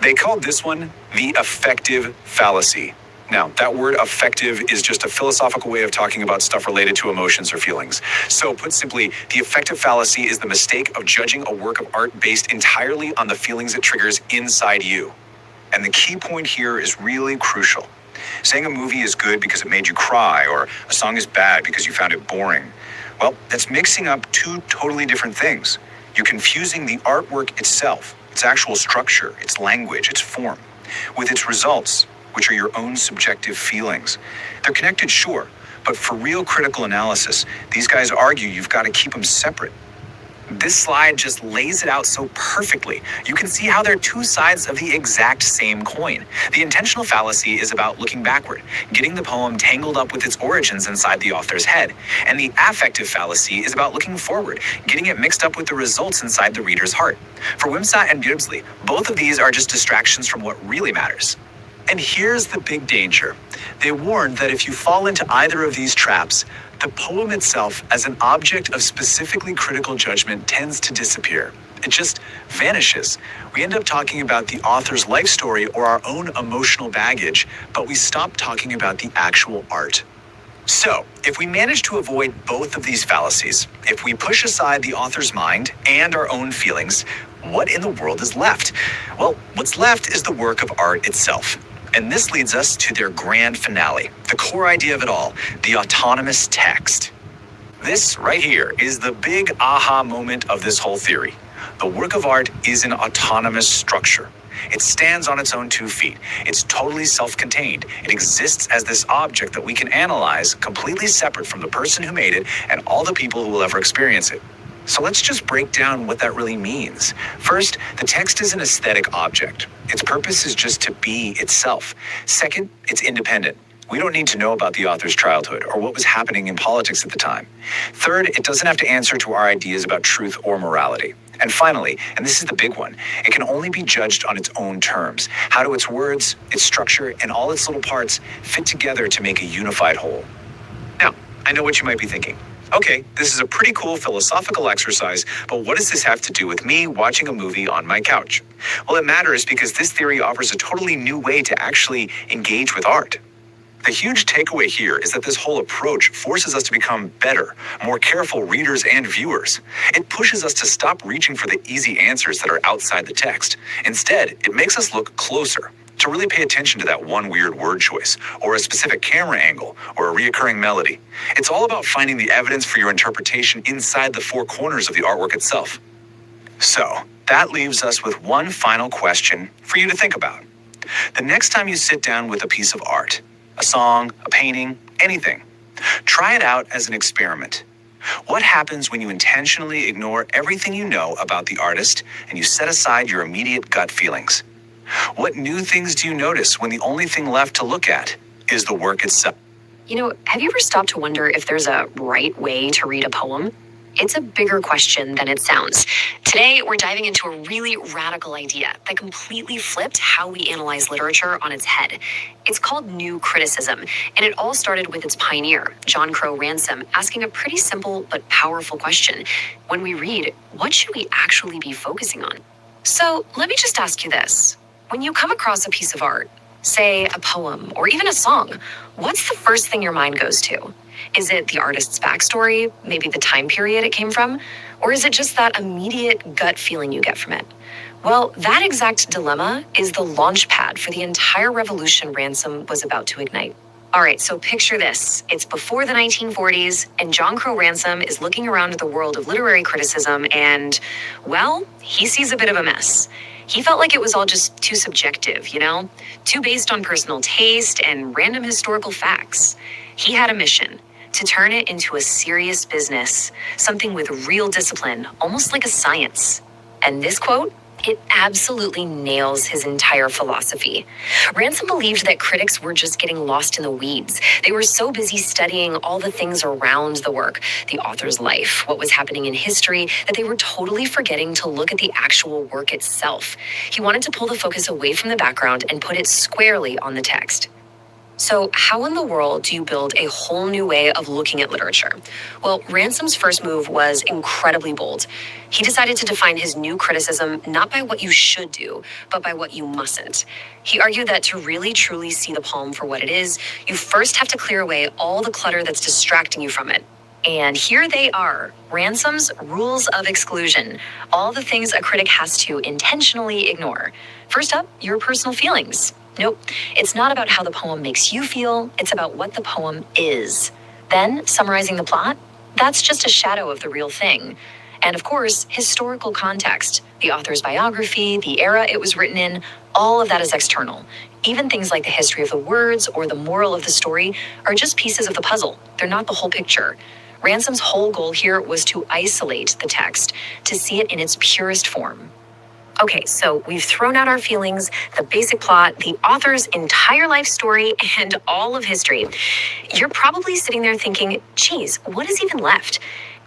They called this one the affective fallacy. Now, that word affective is just a philosophical way of talking about stuff related to emotions or feelings. So, put simply, the affective fallacy is the mistake of judging a work of art based entirely on the feelings it triggers inside you. And the key point here is really crucial. Saying a movie is good because it made you cry, or a song is bad because you found it boring, well, that's mixing up two totally different things. You're confusing the artwork itself, its actual structure, its language, its form, with its results, which are your own subjective feelings. They're connected, sure, but for real critical analysis, these guys argue you've got to keep them separate. This slide just lays it out so perfectly. You can see how they're two sides of the exact same coin. The intentional fallacy is about looking backward, getting the poem tangled up with its origins inside the author's head. And the affective fallacy is about looking forward, getting it mixed up with the results inside the reader's heart. For Wimsatt and Beardsley, both of these are just distractions from what really matters. And here's the big danger. They warned that if you fall into either of these traps, the poem itself as an object of specifically critical judgment tends to disappear. It just vanishes. We end up talking about the author's life story or our own emotional baggage, but we stop talking about the actual art. So, if we manage to avoid both of these fallacies, if we push aside the author's mind and our own feelings, what in the world is left? Well, what's left is the work of art itself. And this leads us to their grand finale, the core idea of it all, the autonomous text. This right here is the big aha moment of this whole theory. The work of art is an autonomous structure. It stands on its own 2 feet. It's totally self-contained. It exists as this object that we can analyze, completely separate from the person who made it and all the people who will ever experience it. So let's just break down what that really means. First, the text is an aesthetic object. Its purpose is just to be itself. Second, it's independent. We don't need to know about the author's childhood or what was happening in politics at the time. Third, it doesn't have to answer to our ideas about truth or morality. And finally, and this is the big one, it can only be judged on its own terms. How do its words, its structure, and all its little parts fit together to make a unified whole? Now, I know what you might be thinking. Okay, this is a pretty cool philosophical exercise, but what does this have to do with me watching a movie on my couch? Well, it matters because this theory offers a totally new way to actually engage with art. The huge takeaway here is that this whole approach forces us to become better, more careful readers and viewers. It pushes us to stop reaching for the easy answers that are outside the text. Instead, it makes us look closer, to really pay attention to that one weird word choice, or a specific camera angle, or a reoccurring melody. It's all about finding the evidence for your interpretation inside the 4 corners of the artwork itself. So, that leaves us with one final question for you to think about. The next time you sit down with a piece of art, a song, a painting, anything, try it out as an experiment. What happens when you intentionally ignore everything you know about the artist and you set aside your immediate gut feelings? What new things do you notice when the only thing left to look at is the work itself? You know, have you ever stopped to wonder if there's a right way to read a poem? It's a bigger question than it sounds. Today, we're diving into a really radical idea that completely flipped how we analyze literature on its head. It's called new criticism, and it all started with its pioneer, John Crowe Ransom, asking a pretty simple but powerful question. When we read, what should we actually be focusing on? So let me just ask you this. When you come across a piece of art, say a poem or even a song, what's the first thing your mind goes to? Is it the artist's backstory, maybe the time period it came from? Or is it just that immediate gut feeling you get from it? Well, that exact dilemma is the launch pad for the entire revolution Ransom was about to ignite. All right, so picture this. It's before the 1940s, and John Crowe Ransom is looking around the world of literary criticism and, well, he sees a bit of a mess. He felt like it was all just too subjective, too based on personal taste and random historical facts. He had a mission to turn it into a serious business, something with real discipline, almost like a science. And this quote, it absolutely nails his entire philosophy. Ransom believed that critics were just getting lost in the weeds. They were so busy studying all the things around the work, the author's life, what was happening in history, that they were totally forgetting to look at the actual work itself. He wanted to pull the focus away from the background and put it squarely on the text. So, how in the world do you build a whole new way of looking at literature? Well, Ransom's first move was incredibly bold. He decided to define his new criticism not by what you should do, but by what you mustn't. He argued that to really truly see the poem for what it is, you first have to clear away all the clutter that's distracting you from it. And here they are, Ransom's rules of exclusion, all the things a critic has to intentionally ignore. First up, your personal feelings. Nope, it's not about how the poem makes you feel, it's about what the poem is. Then, summarizing the plot, that's just a shadow of the real thing. And of course, historical context, the author's biography, the era it was written in, all of that is external. Even things like the history of the words or the moral of the story are just pieces of the puzzle. They're not the whole picture. Ransom's whole goal here was to isolate the text, to see it in its purest form. Okay, so we've thrown out our feelings, the basic plot, the author's entire life story, and all of history. You're probably sitting there thinking, geez, what is even left?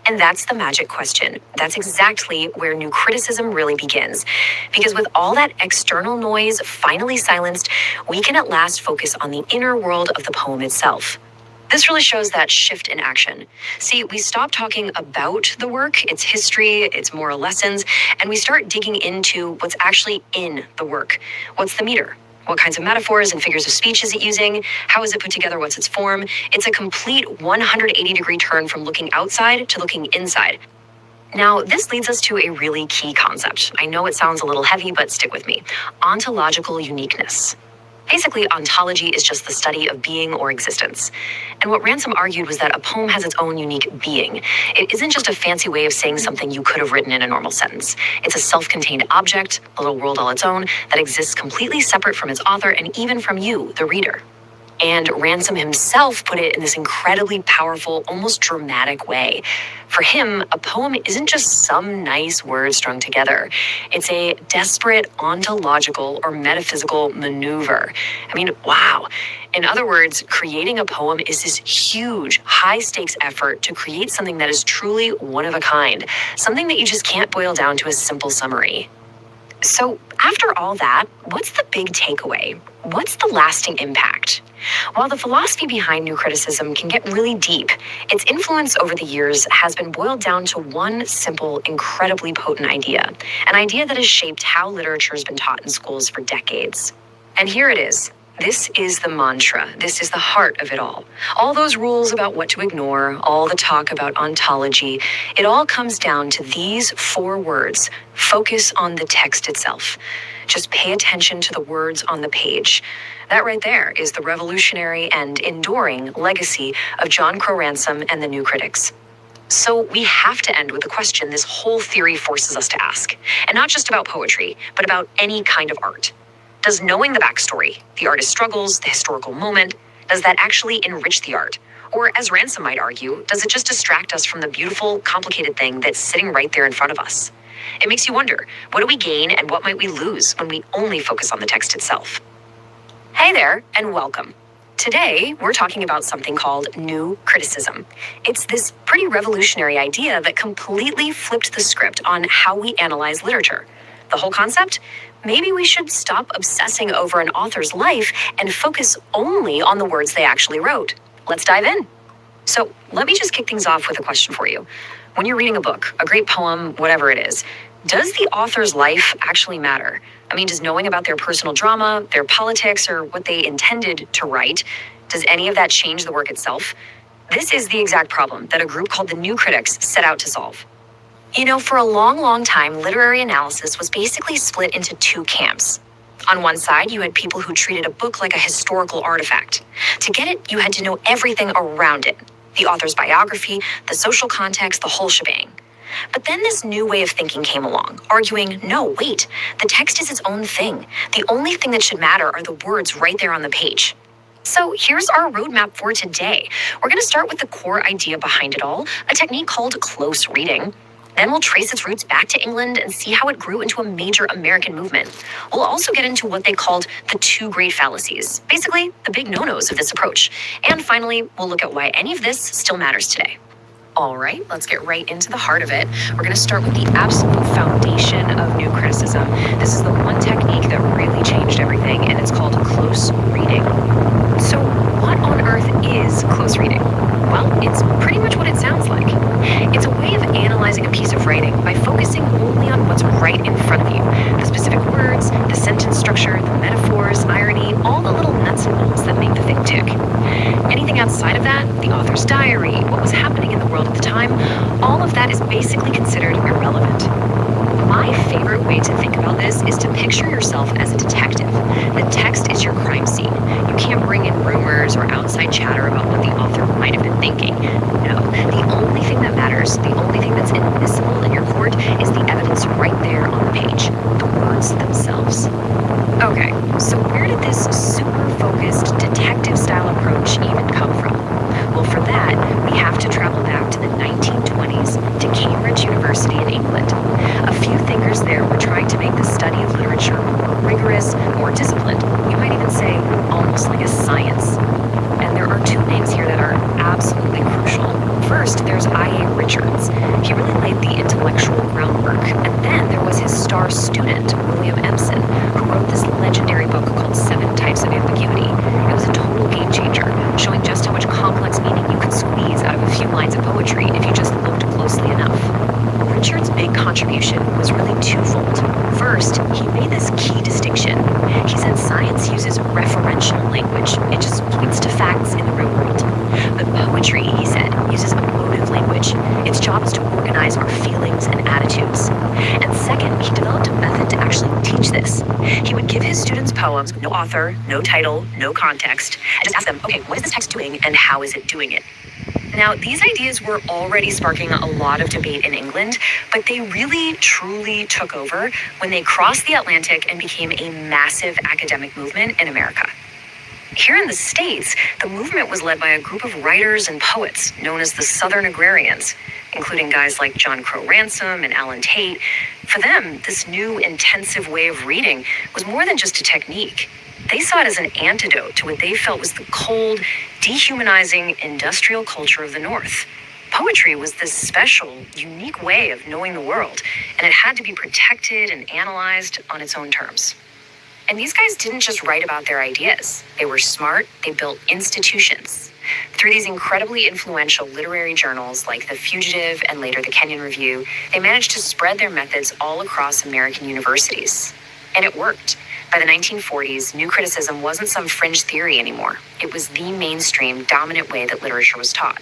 And that's the magic question. That's exactly where new criticism really begins. Because with all that external noise finally silenced, we can at last focus on the inner world of the poem itself. This really shows that shift in action. See, we stop talking about the work, its history, its moral lessons, and we start digging into what's actually in the work. What's the meter? What kinds of metaphors and figures of speech is it using? How is it put together? What's its form? It's a complete 180-degree turn from looking outside to looking inside. Now, this leads us to a really key concept. I know it sounds a little heavy, but stick with me. Ontological uniqueness. Basically, ontology is just the study of being or existence. And what Ransom argued was that a poem has its own unique being. It isn't just a fancy way of saying something you could have written in a normal sentence. It's a self-contained object, a little world all its own, that exists completely separate from its author and even from you, the reader. And Ransom himself put it in this incredibly powerful, almost dramatic way. For him, a poem isn't just some nice words strung together. It's a desperate ontological or metaphysical maneuver. I mean, wow. In other words, creating a poem is this huge, high-stakes effort to create something that is truly one of a kind, something that you just can't boil down to a simple summary. So, after all that, what's the big takeaway? What's the lasting impact? While the philosophy behind new criticism can get really deep, its influence over the years has been boiled down to one simple, incredibly potent idea, an idea that has shaped how literature has been taught in schools for decades. And here it is. This is the mantra. This is the heart of it all. All those rules about what to ignore, all the talk about ontology, it all comes down to these 4 words. Focus on the text itself. Just pay attention to the words on the page. That right there is the revolutionary and enduring legacy of John Crow Ransom and the New Critics. So we have to end with a question this whole theory forces us to ask. And not just about poetry, but about any kind of art. Does knowing the backstory, the artist's struggles, the historical moment, does that actually enrich the art? Or, as Ransom might argue, does it just distract us from the beautiful, complicated thing that's sitting right there in front of us? It makes you wonder, what do we gain and what might we lose when we only focus on the text itself? Hey there, and welcome. Today, we're talking about something called new criticism. It's this pretty revolutionary idea that completely flipped the script on how we analyze literature. The whole concept? Maybe we should stop obsessing over an author's life and focus only on the words they actually wrote. Let's dive in. So let me just kick things off with a question for you. When you're reading a book, a great poem, whatever it is, does the author's life actually matter? I mean, does knowing about their personal drama, their politics, or what they intended to write, does any of that change the work itself? This is the exact problem that a group called the New Critics set out to solve. You know, for a long, long time, literary analysis was basically split into 2 camps. On one side, you had people who treated a book like a historical artifact. To get it, you had to know everything around it. The author's biography, the social context, the whole shebang. But then this new way of thinking came along, arguing, no, wait, the text is its own thing. The only thing that should matter are the words right there on the page. So here's our roadmap for today. We're going to start with the core idea behind it all, a technique called close reading. Then we'll trace its roots back to England and see how it grew into a major American movement. We'll also get into what they called the two great fallacies, basically the big no-nos of this approach. And finally, we'll look at why any of this still matters today. All right, let's get right into the heart of it. We're going to start with the absolute foundation of new criticism. This is the one technique that really changed everything, and it's called close reading. So what on earth is close reading? Well, it's pretty much what it sounds like. It's a way of analyzing a piece of writing by focusing only on what's right in front of you. The specific words, the sentence structure, the metaphors, irony, all the little nuts and bolts that make the thing tick. Anything outside of that, the author's diary, what was happening in the world at the time, all of that is basically considered irrelevant. My favorite way to think about this is to picture yourself as a detective. The text is your crime scene. You can't bring in rumors or outside chatter about what the author might have been thinking. No, the only thing that matters, the only thing that's admissible in your court is the evidence right there on the page, the words themselves. Okay, so where did this super focused detective-style approach even come from? Well, for that, we have to travel back to the 1920s to Cambridge University in England. A few thinkers there were trying to make the study of literature more rigorous, more disciplined. You might even say almost like a science. And there are two names here that are absolutely crucial. First, there's I.A. Richards. He really laid the intellectual groundwork. And then there was his star student, William Empson, who wrote this legendary book called 7 Types of Ambiguity. It was a total game changer, showing just how much complex meaning you could squeeze out of a few lines of poetry if you just looked closely enough. Richard's big contribution was really twofold. First, he made this key distinction. He said science uses referential language. It just points to facts in the real world. But poetry, he said, uses emotive language. Its job is to organize our feelings and attitudes. And second, he developed a method to actually teach this. He would give his students poems, no author, no title, no context, and just ask them, okay, what is this text doing and how is it doing it? Now, these ideas were already sparking a lot of debate in England, but they really, truly took over when they crossed the Atlantic and became a massive academic movement in America. Here in the States, the movement was led by a group of writers and poets known as the Southern Agrarians, including guys like John Crowe Ransom and Alan Tate. For them, this new intensive way of reading was more than just a technique. They saw it as an antidote to what they felt was the cold, dehumanizing industrial culture of the North. Poetry was this special, unique way of knowing the world, and it had to be protected and analyzed on its own terms. And these guys didn't just write about their ideas. They were smart, they built institutions. Through these incredibly influential literary journals like The Fugitive and later the Kenyon Review, they managed to spread their methods all across American universities. And it worked. By the 1940s, new criticism wasn't some fringe theory anymore. It was the mainstream, dominant way that literature was taught.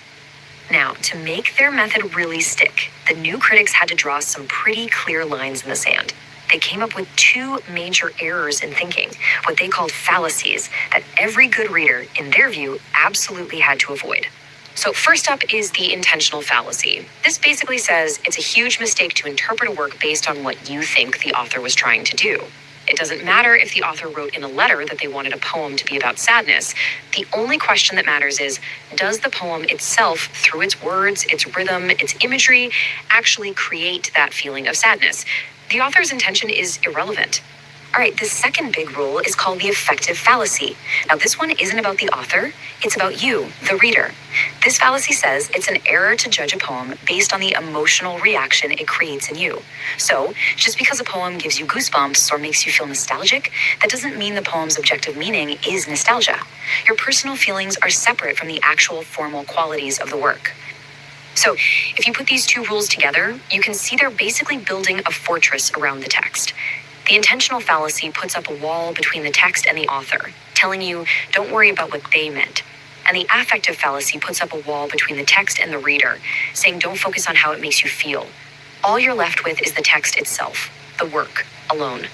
Now, to make their method really stick, the new critics had to draw some pretty clear lines in the sand. They came up with 2 major errors in thinking, what they called fallacies, that every good reader, in their view, absolutely had to avoid. So first up is the intentional fallacy. This basically says it's a huge mistake to interpret a work based on what you think the author was trying to do. It doesn't matter if the author wrote in a letter that they wanted a poem to be about sadness. The only question that matters is, does the poem itself, through its words, its rhythm, its imagery, actually create that feeling of sadness? The author's intention is irrelevant. All right, the second big rule is called the affective fallacy. Now, this one isn't about the author, it's about you, the reader. This fallacy says it's an error to judge a poem based on the emotional reaction it creates in you. So, just because a poem gives you goosebumps or makes you feel nostalgic, that doesn't mean the poem's objective meaning is nostalgia. Your personal feelings are separate from the actual formal qualities of the work. So, if you put these 2 rules together, you can see they're basically building a fortress around the text. The intentional fallacy puts up a wall between the text and the author, telling you, don't worry about what they meant. And the affective fallacy puts up a wall between the text and the reader, saying don't focus on how it makes you feel. All you're left with is the text itself, the work, alone.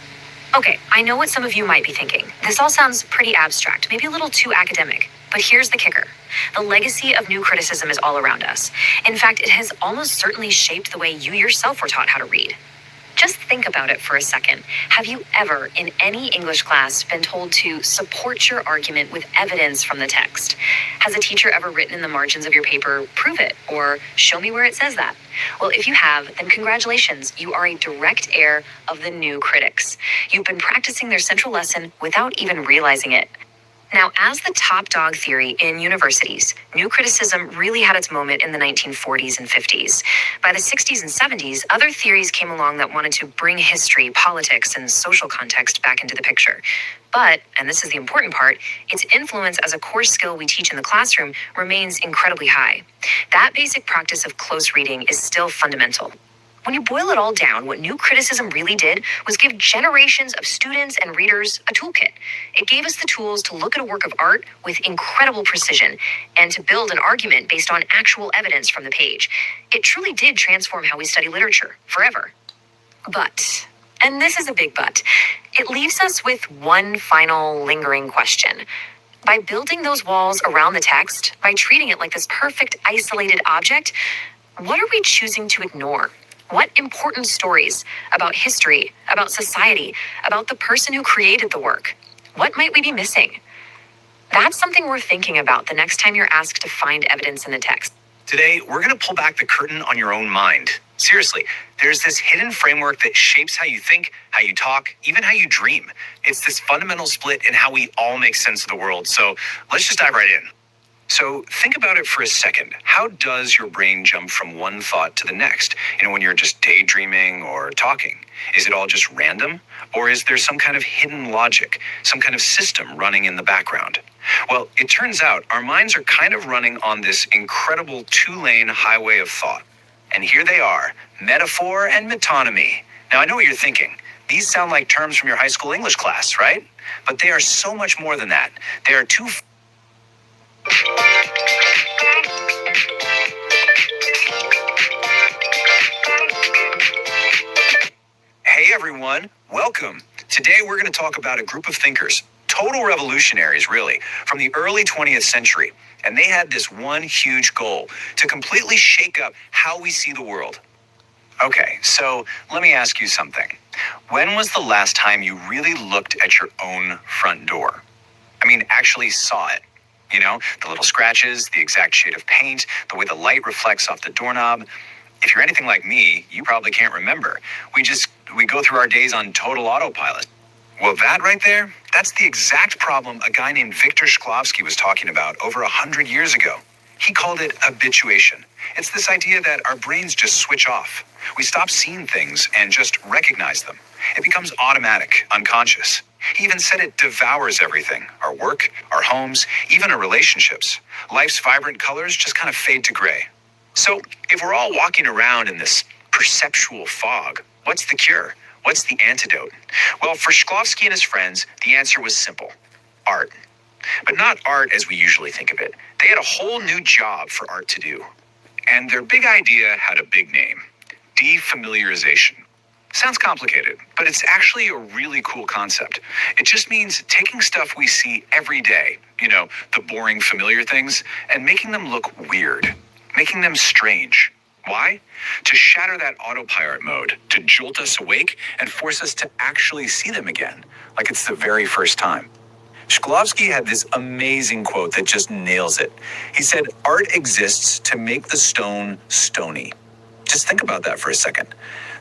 Okay, I know what some of you might be thinking. This all sounds pretty abstract, maybe a little too academic. But here's the kicker. The legacy of new criticism is all around us. In fact, it has almost certainly shaped the way you yourself were taught how to read. Just think about it for a second. Have you ever, in any English class, been told to support your argument with evidence from the text? Has a teacher ever written in the margins of your paper, "Prove it," or "Show me where it says that"? Well, if you have, then congratulations. You are a direct heir of the new critics. You've been practicing their central lesson without even realizing it. Now, as the top dog theory in universities, new criticism really had its moment in the 1940s and 50s. By the 60s and 70s, other theories came along that wanted to bring history, politics, and social context back into the picture. But, and this is the important part, its influence as a core skill we teach in the classroom remains incredibly high. That basic practice of close reading is still fundamental. When you boil it all down, what new criticism really did was give generations of students and readers a toolkit. It gave us the tools to look at a work of art with incredible precision and to build an argument based on actual evidence from the page. It truly did transform how we study literature forever. But, and this is a big but, it leaves us with one final lingering question. By building those walls around the text, by treating it like this perfect isolated object, what are we choosing to ignore? What important stories about history, about society, about the person who created the work? What might we be missing? That's something worth thinking about the next time you're asked to find evidence in the text. Today, we're going to pull back the curtain on your own mind. Seriously, there's this hidden framework that shapes how you think, how you talk, even how you dream. It's this fundamental split in how we all make sense of the world. So let's just dive right in. So think about it for a second. How does your brain jump from one thought to the next? When you're just daydreaming or talking? Is it all just random? Or is there some kind of hidden logic, some kind of system running in the background? Well, it turns out our minds are kind of running on this incredible two-lane highway of thought. And here they are, metaphor and metonymy. Now, I know what you're thinking. These sound like terms from your high school English class, right? But they are so much more than that. They are two Hey everyone, welcome. Today we're going to talk about a group of thinkers, total revolutionaries really, from the early 20th century. And they had this one huge goal, to completely shake up how we see the world. Okay, so let me ask you something. When was the last time you really looked at your own front door? I mean, actually saw it. The little scratches, the exact shade of paint, the way the light reflects off the doorknob. If you're anything like me, you probably can't remember. We go through our days on total autopilot. Well, that right there, that's the exact problem a guy named Victor Shklovsky was talking about over 100 years ago. He called it habituation. It's this idea that our brains just switch off. We stop seeing things and just recognize them. It becomes automatic, unconscious. He even said it devours everything, our work, our homes, even our relationships. Life's vibrant colors just kind of fade to gray. So if we're all walking around in this perceptual fog, what's the cure? What's the antidote? Well, for Shklovsky and his friends, the answer was simple: art. But not art as we usually think of it. They had a whole new job for art to do. And their big idea had a big name: defamiliarization. Sounds complicated, but it's actually a really cool concept. It just means taking stuff we see every day, the boring familiar things, and making them look weird, making them strange. Why? To shatter that autopilot mode, to jolt us awake and force us to actually see them again, like it's the very first time. Shklovsky had this amazing quote that just nails it. He said, "Art exists to make the stone stony." Just think about that for a second.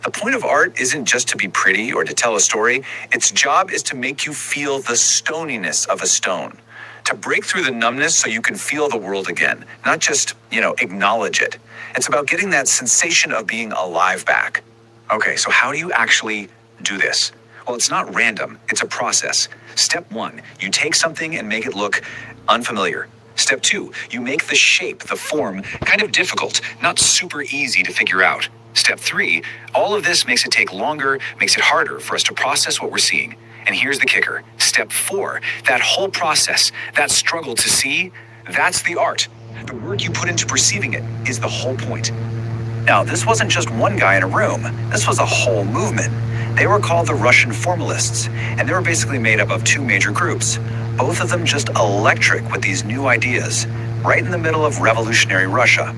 The point of art isn't just to be pretty or to tell a story. Its job is to make you feel the stoniness of a stone, to break through the numbness so you can feel the world again, not just, acknowledge it. It's about getting that sensation of being alive back. Okay, so how do you actually do this? Well, it's not random. It's a process. Step 1, you take something and make it look unfamiliar. Step 2, you make the shape, the form, kind of difficult, not super easy to figure out. Step 3, all of this makes it take longer, makes it harder for us to process what we're seeing. And here's the kicker. Step 4, that whole process, that struggle to see, that's the art. The work you put into perceiving it is the whole point. Now, this wasn't just one guy in a room. This was a whole movement. They were called the Russian formalists, and they were basically made up of two major groups: both of them just electric with these new ideas, right in the middle of revolutionary Russia.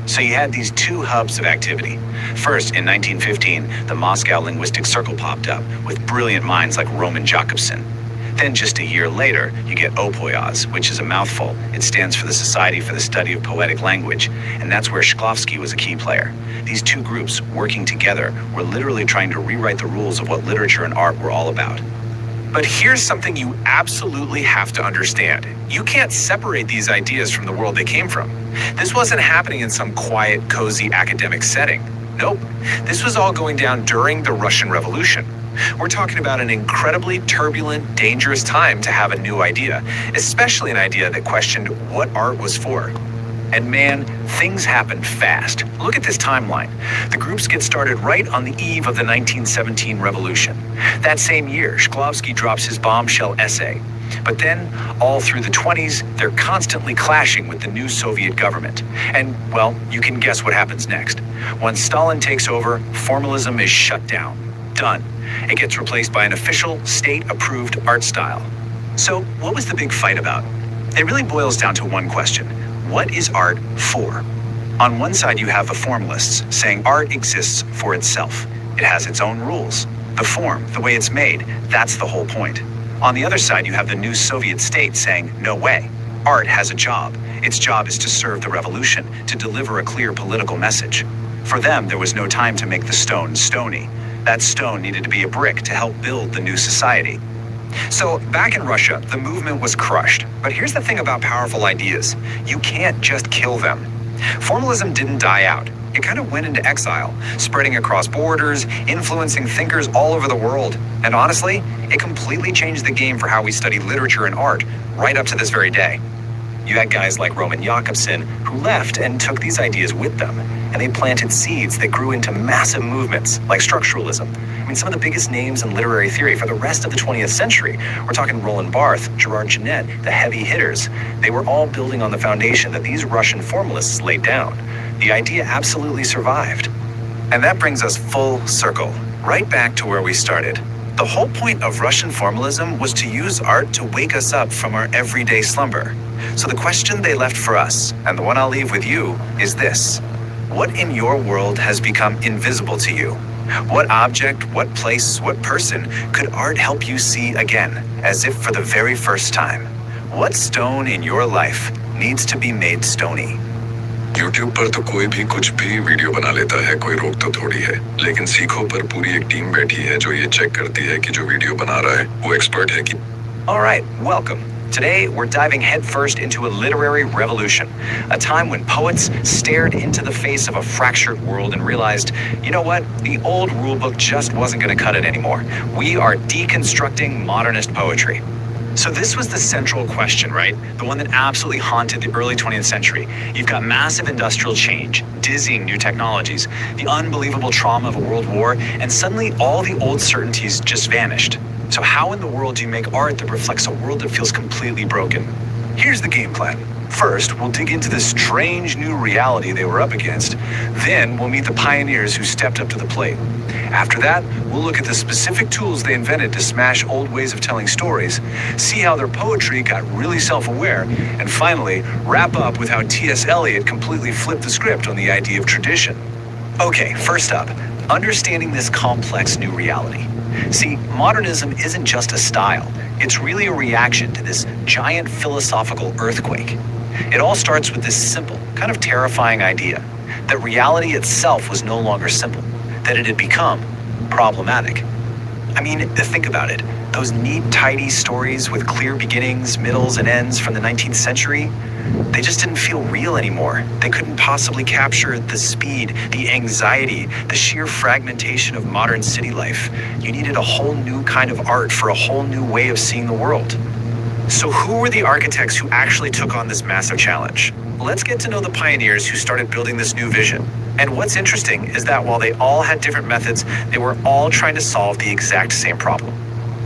So you had these two hubs of activity. First, in 1915, the Moscow Linguistic Circle popped up with brilliant minds like Roman Jakobson. Then just a year later, you get Opoyaz, which is a mouthful. It stands for the Society for the Study of Poetic Language, and that's where Shklovsky was a key player. These two groups, working together, were literally trying to rewrite the rules of what literature and art were all about. But here's something you absolutely have to understand. You can't separate these ideas from the world they came from. This wasn't happening in some quiet, cozy academic setting. Nope. This was all going down during the Russian Revolution. We're talking about an incredibly turbulent, dangerous time to have a new idea, especially an idea that questioned what art was for. And man, things happened fast. Look at this timeline. The groups get started right on the eve of the 1917 revolution. That same year, Shklovsky drops his bombshell essay. But then, all through the 20s, they're constantly clashing with the new Soviet government. And, well, you can guess what happens next. Once Stalin takes over, formalism is shut down. Done. It gets replaced by an official, state-approved art style. So, what was the big fight about? It really boils down to one question. What is art for? On one side, you have the formalists saying art exists for itself. It has its own rules. The form, the way it's made, that's the whole point. On the other side, you have the new Soviet state saying, no way. Art has a job. Its job is to serve the revolution, to deliver a clear political message. For them, there was no time to make the stone stony. That stone needed to be a brick to help build the new society. So back in Russia, the movement was crushed. But here's the thing about powerful ideas. You can't just kill them. Formalism didn't die out. It kind of went into exile, spreading across borders, influencing thinkers all over the world. And honestly, it completely changed the game for how we study literature and art, right up to this very day. You had guys like Roman Jakobson who left and took these ideas with them, and they planted seeds that grew into massive movements like structuralism. I mean, some of the biggest names in literary theory for the rest of the 20th century, we're talking Roland Barthes, Gerard Genette, the heavy hitters. They were all building on the foundation that these Russian formalists laid down. The idea absolutely survived. And that brings us full circle, right back to where we started. The whole point of Russian formalism was to use art to wake us up from our everyday slumber. So the question they left for us, and the one I'll leave with you, is this. What in your world has become invisible to you? What object, what place, what person could art help you see again, as if for the very first time? What stone in your life needs to be made stony? YouTube पर तो कोई भी कुछ भी video बना लेता है, कोई रोक तो थोड़ी है। लेकिन सीखो पर पूरी एक टीम बैठी है जो ये चेक करती है कि जो वीडियो बना रहा है वो एक्सपर्ट है कि। All right, welcome. Today, we're diving headfirst into a literary revolution, a time when poets stared into the face of a fractured world and realized, you know what, the old rulebook just wasn't going to cut it anymore. We are deconstructing modernist poetry. So this was the central question, right? The one that absolutely haunted the early 20th century. You've got massive industrial change, dizzying new technologies, the unbelievable trauma of a world war, and suddenly all the old certainties just vanished. So how in the world do you make art that reflects a world that feels completely broken? Here's the game plan. First, we'll dig into this strange new reality they were up against. Then we'll meet the pioneers who stepped up to the plate. After that, we'll look at the specific tools they invented to smash old ways of telling stories, see how their poetry got really self-aware, and finally, wrap up with how T.S. Eliot completely flipped the script on the idea of tradition. Okay, first up, understanding this complex new reality. See, modernism isn't just a style. It's really a reaction to this giant philosophical earthquake. It all starts with this simple, kind of terrifying idea that reality itself was no longer simple, that it had become problematic. I mean, think about it. Those neat, tidy stories with clear beginnings, middles, and ends from the 19th century, they just didn't feel real anymore. They couldn't possibly capture the speed, the anxiety, the sheer fragmentation of modern city life. You needed a whole new kind of art for a whole new way of seeing the world. So who were the architects who actually took on this massive challenge? Let's get to know the pioneers who started building this new vision. And what's interesting is that while they all had different methods, they were all trying to solve the exact same problem.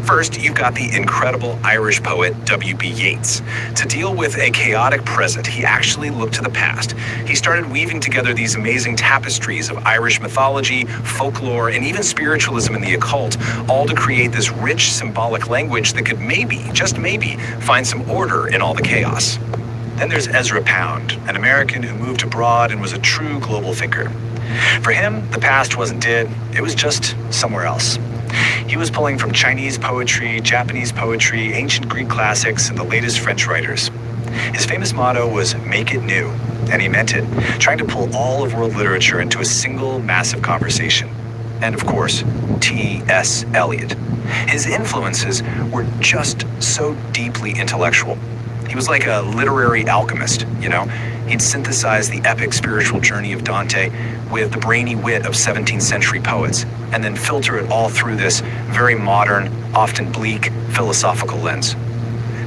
First, you've got the incredible Irish poet W.B. Yeats. To deal with a chaotic present, he actually looked to the past. He started weaving together these amazing tapestries of Irish mythology, folklore, and even spiritualism and the occult, all to create this rich symbolic language that could maybe, just maybe, find some order in all the chaos. Then there's Ezra Pound, an American who moved abroad and was a true global thinker. For him, the past wasn't dead, it was just somewhere else. He was pulling from Chinese poetry, Japanese poetry, ancient Greek classics, and the latest French writers. His famous motto was "Make it new," and he meant it, trying to pull all of world literature into a single massive conversation. And of course, T.S. Eliot. His influences were just so deeply intellectual. He was like a literary alchemist, you know? He'd synthesize the epic spiritual journey of Dante with the brainy wit of 17th century poets, and then filter it all through this very modern, often bleak, philosophical lens.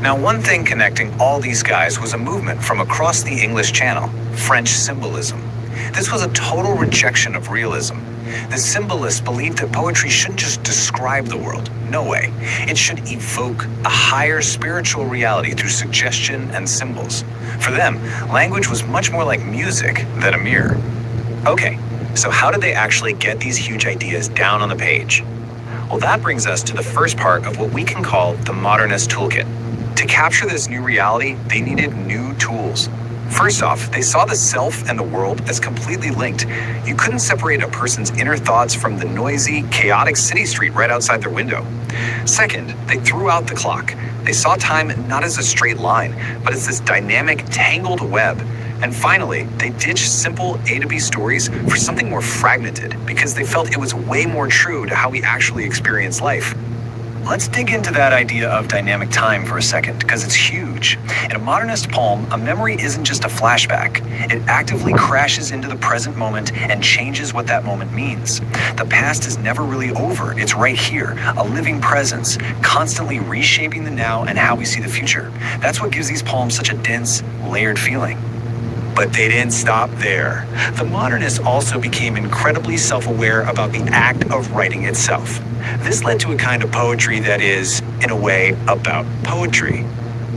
Now, one thing connecting all these guys was a movement from across the English Channel, French symbolism. This was a total rejection of realism. The symbolists believed that poetry shouldn't just describe the world. No way. It should evoke a higher spiritual reality through suggestion and symbols. For them, language was much more like music than a mirror. Okay, so how did they actually get these huge ideas down on the page? Well, that brings us to the first part of what we can call the modernist toolkit. To capture this new reality, they needed new tools. First off, they saw the self and the world as completely linked. You couldn't separate a person's inner thoughts from the noisy, chaotic city street right outside their window. Second, they threw out the clock. They saw time not as a straight line, but as this dynamic, tangled web. And finally, they ditched simple A to B stories for something more fragmented because they felt it was way more true to how we actually experience life. Let's dig into that idea of dynamic time for a second, because it's huge. In a modernist poem, a memory isn't just a flashback. It actively crashes into the present moment and changes what that moment means. The past is never really over. It's right here, a living presence, constantly reshaping the now and how we see the future. That's what gives these poems such a dense, layered feeling. But they didn't stop there. The modernists also became incredibly self-aware about the act of writing itself. This led to a kind of poetry that is, in a way, about poetry.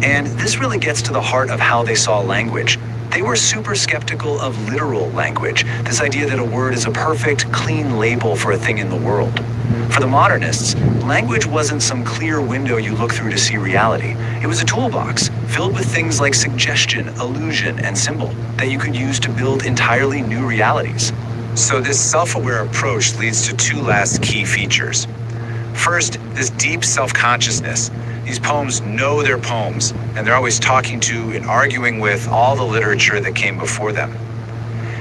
And this really gets to the heart of how they saw language. They were super skeptical of literal language, this idea that a word is a perfect, clean label for a thing in the world. For the modernists, language wasn't some clear window you look through to see reality. It was a toolbox filled with things like suggestion, illusion, and symbol that you could use to build entirely new realities. So this self-aware approach leads to two last key features. First, this deep self-consciousness. These poems know their poems, and they're always talking to and arguing with all the literature that came before them.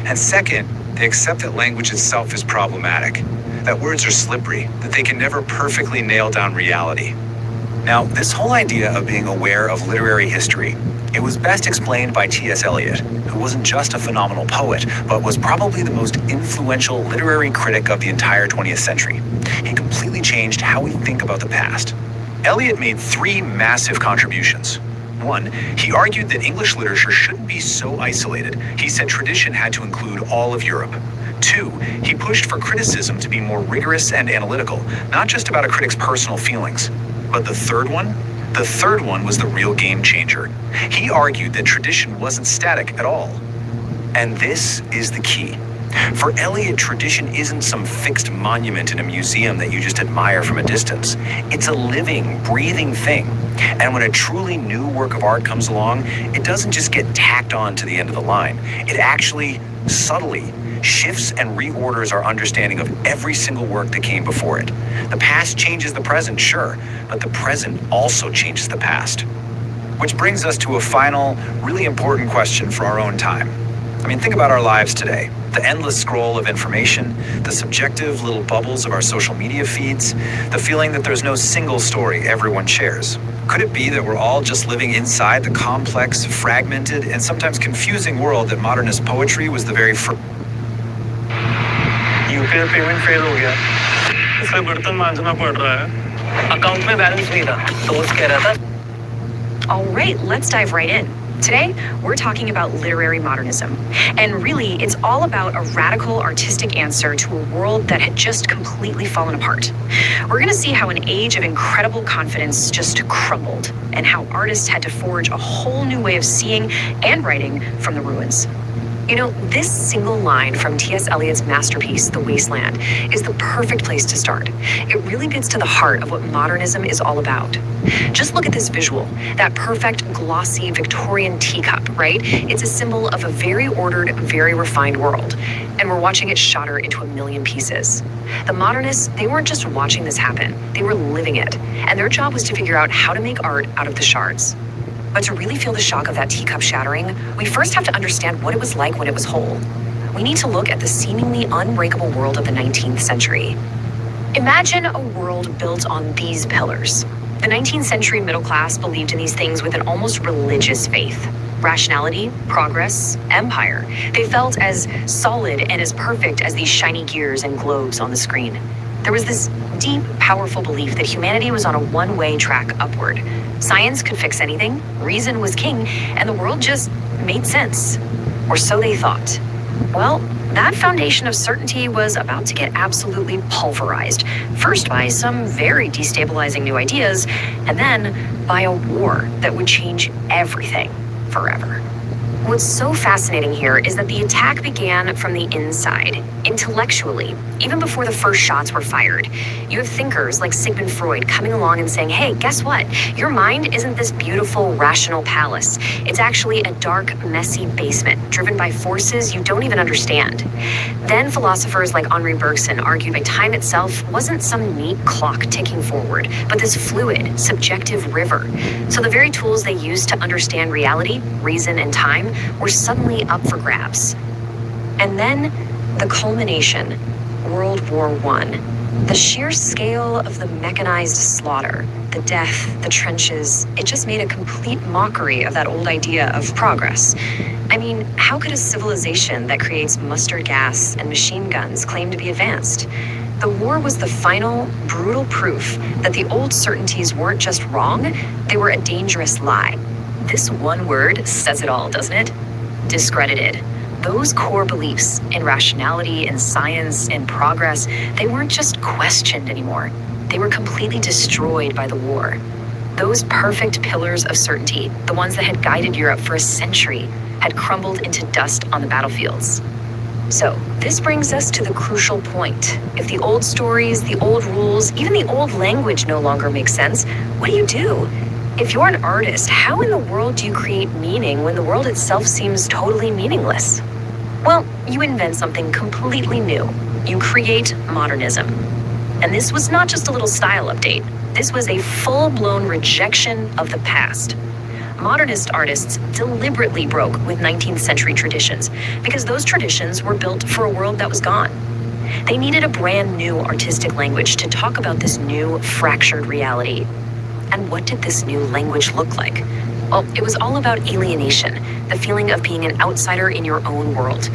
And second, they accept that language itself is problematic, that words are slippery, that they can never perfectly nail down reality. Now, this whole idea of being aware of literary history, it was best explained by T.S. Eliot, who wasn't just a phenomenal poet, but was probably the most influential literary critic of the entire 20th century. He completely changed how we think about the past. Eliot made three massive contributions. One, he argued that English literature shouldn't be so isolated. He said tradition had to include all of Europe. Two, he pushed for criticism to be more rigorous and analytical, not just about a critic's personal feelings. But the third one? The third one was the real game changer. He argued that tradition wasn't static at all. And this is the key. For Eliot, tradition isn't some fixed monument in a museum that you just admire from a distance. It's a living, breathing thing. And when a truly new work of art comes along, it doesn't just get tacked on to the end of the line. It actually, subtly, shifts and reorders our understanding of every single work that came before it. The past changes the present, sure, but the present also changes the past. Which brings us to a final, really important question for our own time. I mean, think about our lives today. The endless scroll of information, the subjective little bubbles of our social media feeds, the feeling that there's no single story everyone shares. Could it be that we're all just living inside the complex, fragmented, and sometimes confusing world that modernist poetry was the very first? UPI payment fail हो गया, इसलिए बर्तन मांजना पड़ रहा है। Account में balance नहीं था, तो बस कह रहा था। All right, let's dive right in. Today, we're talking about literary modernism. And really, it's all about a radical artistic answer to a world that had just completely fallen apart. We're going to see how an age of incredible confidence just crumbled, and how artists had to forge a whole new way of seeing and writing from the ruins. You know, this single line from T.S. Eliot's masterpiece, The Wasteland, is the perfect place to start. It really gets to the heart of what modernism is all about. Just look at this visual, that perfect, glossy Victorian teacup, right? It's a symbol of a very ordered, very refined world, and we're watching it shatter into a million pieces. The modernists, they weren't just watching this happen, they were living it, and their job was to figure out how to make art out of the shards. But to really feel the shock of that teacup shattering, we first have to understand what it was like when it was whole. We need to look at the seemingly unbreakable world of the 19th century. Imagine a world built on these pillars. The 19th century middle class believed in these things with an almost religious faith. Rationality, progress, empire. They felt as solid and as perfect as these shiny gears and globes on the screen. There was this deep, powerful belief that humanity was on a one-way track upward. Science could fix anything, reason was king, and the world just made sense. Or so they thought. Well, that foundation of certainty was about to get absolutely pulverized. First by some very destabilizing new ideas, and then by a war that would change everything forever. What's so fascinating here is that the attack began from the inside, intellectually, even before the first shots were fired. You have thinkers like Sigmund Freud coming along and saying, hey, guess what? Your mind isn't this beautiful, rational palace. It's actually a dark, messy basement driven by forces you don't even understand. Then philosophers like Henri Bergson argued that time itself wasn't some neat clock ticking forward, but this fluid, subjective river. So the very tools they used to understand reality, reason, and time were suddenly up for grabs. And then the culmination, World War I. The sheer scale of the mechanized slaughter, the death, the trenches, it just made a complete mockery of that old idea of progress. I mean, how could a civilization that creates mustard gas and machine guns claim to be advanced? The war was the final, brutal proof that the old certainties weren't just wrong, they were a dangerous lie. This one word says it all, doesn't it? Discredited. Those core beliefs in rationality, in science, in progress, they weren't just questioned anymore. They were completely destroyed by the war. Those perfect pillars of certainty, the ones that had guided Europe for a century, had crumbled into dust on the battlefields. So, this brings us to the crucial point. If the old stories, the old rules, even the old language no longer make sense, what do you do? If you're an artist, how in the world do you create meaning when the world itself seems totally meaningless? Well, you invent something completely new. You create modernism. And this was not just a little style update. This was a full-blown rejection of the past. Modernist artists deliberately broke with 19th century traditions because those traditions were built for a world that was gone. They needed a brand new artistic language to talk about this new fractured reality. And what did this new language look like? Well, it was all about alienation, the feeling of being an outsider in your own world.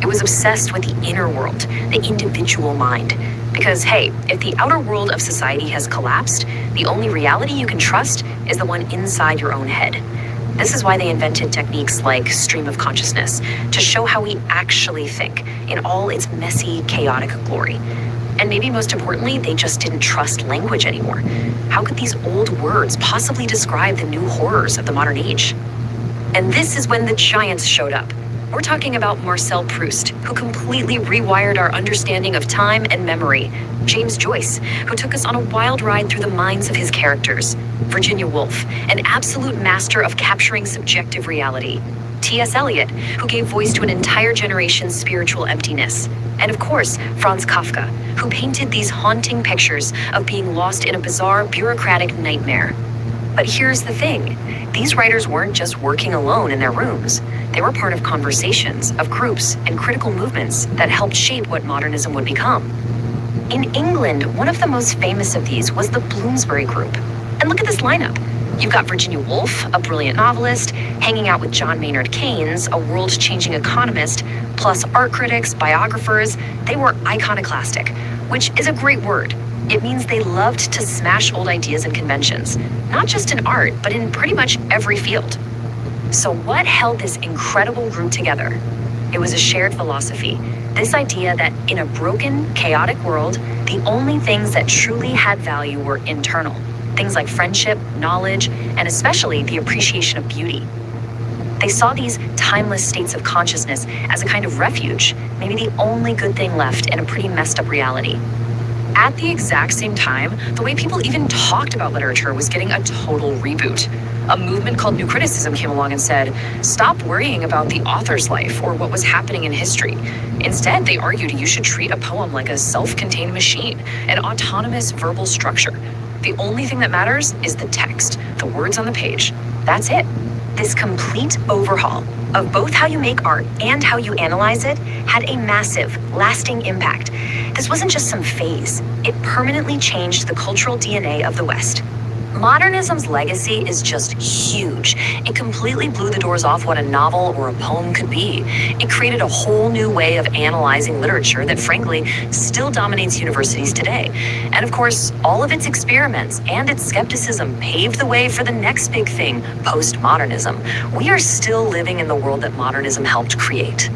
It was obsessed with the inner world, the individual mind. Because, hey, if the outer world of society has collapsed, the only reality you can trust is the one inside your own head. This is why they invented techniques like stream of consciousness, to show how we actually think in all its messy, chaotic glory. And maybe most importantly, they just didn't trust language anymore. How could these old words possibly describe the new horrors of the modern age? And this is when the giants showed up. We're talking about Marcel Proust, who completely rewired our understanding of time and memory. James Joyce, who took us on a wild ride through the minds of his characters. Virginia Woolf, an absolute master of capturing subjective reality. T.S. Eliot, who gave voice to an entire generation's spiritual emptiness. And of course, Franz Kafka, who painted these haunting pictures of being lost in a bizarre, bureaucratic nightmare. But here's the thing. These writers weren't just working alone in their rooms. They were part of conversations, of groups, and critical movements that helped shape what modernism would become. In England, one of the most famous of these was the Bloomsbury Group. And look at this lineup. You've got Virginia Woolf, a brilliant novelist, hanging out with John Maynard Keynes, a world-changing economist, plus art critics, biographers. They were iconoclastic, which is a great word. It means they loved to smash old ideas and conventions, not just in art, but in pretty much every field. So, what held this incredible group together? It was a shared philosophy. This idea that in a broken, chaotic world, the only things that truly had value were internal. Things like friendship, knowledge, and especially the appreciation of beauty. They saw these timeless states of consciousness as a kind of refuge, maybe the only good thing left in a pretty messed up reality. At the exact same time, the way people even talked about literature was getting a total reboot. A movement called New Criticism came along and said, stop worrying about the author's life or what was happening in history. Instead, they argued you should treat a poem like a self-contained machine, an autonomous verbal structure. The only thing that matters is the text, the words on the page. That's it. This complete overhaul of both how you make art and how you analyze it had a massive, lasting impact. This wasn't just some phase. It permanently changed the cultural DNA of the West. Modernism's legacy is just huge. It completely blew the doors off what a novel or a poem could be. It created a whole new way of analyzing literature that, frankly, still dominates universities today. And of course, all of its experiments and its skepticism paved the way for the next big thing, postmodernism. We are still living in the world that modernism helped create.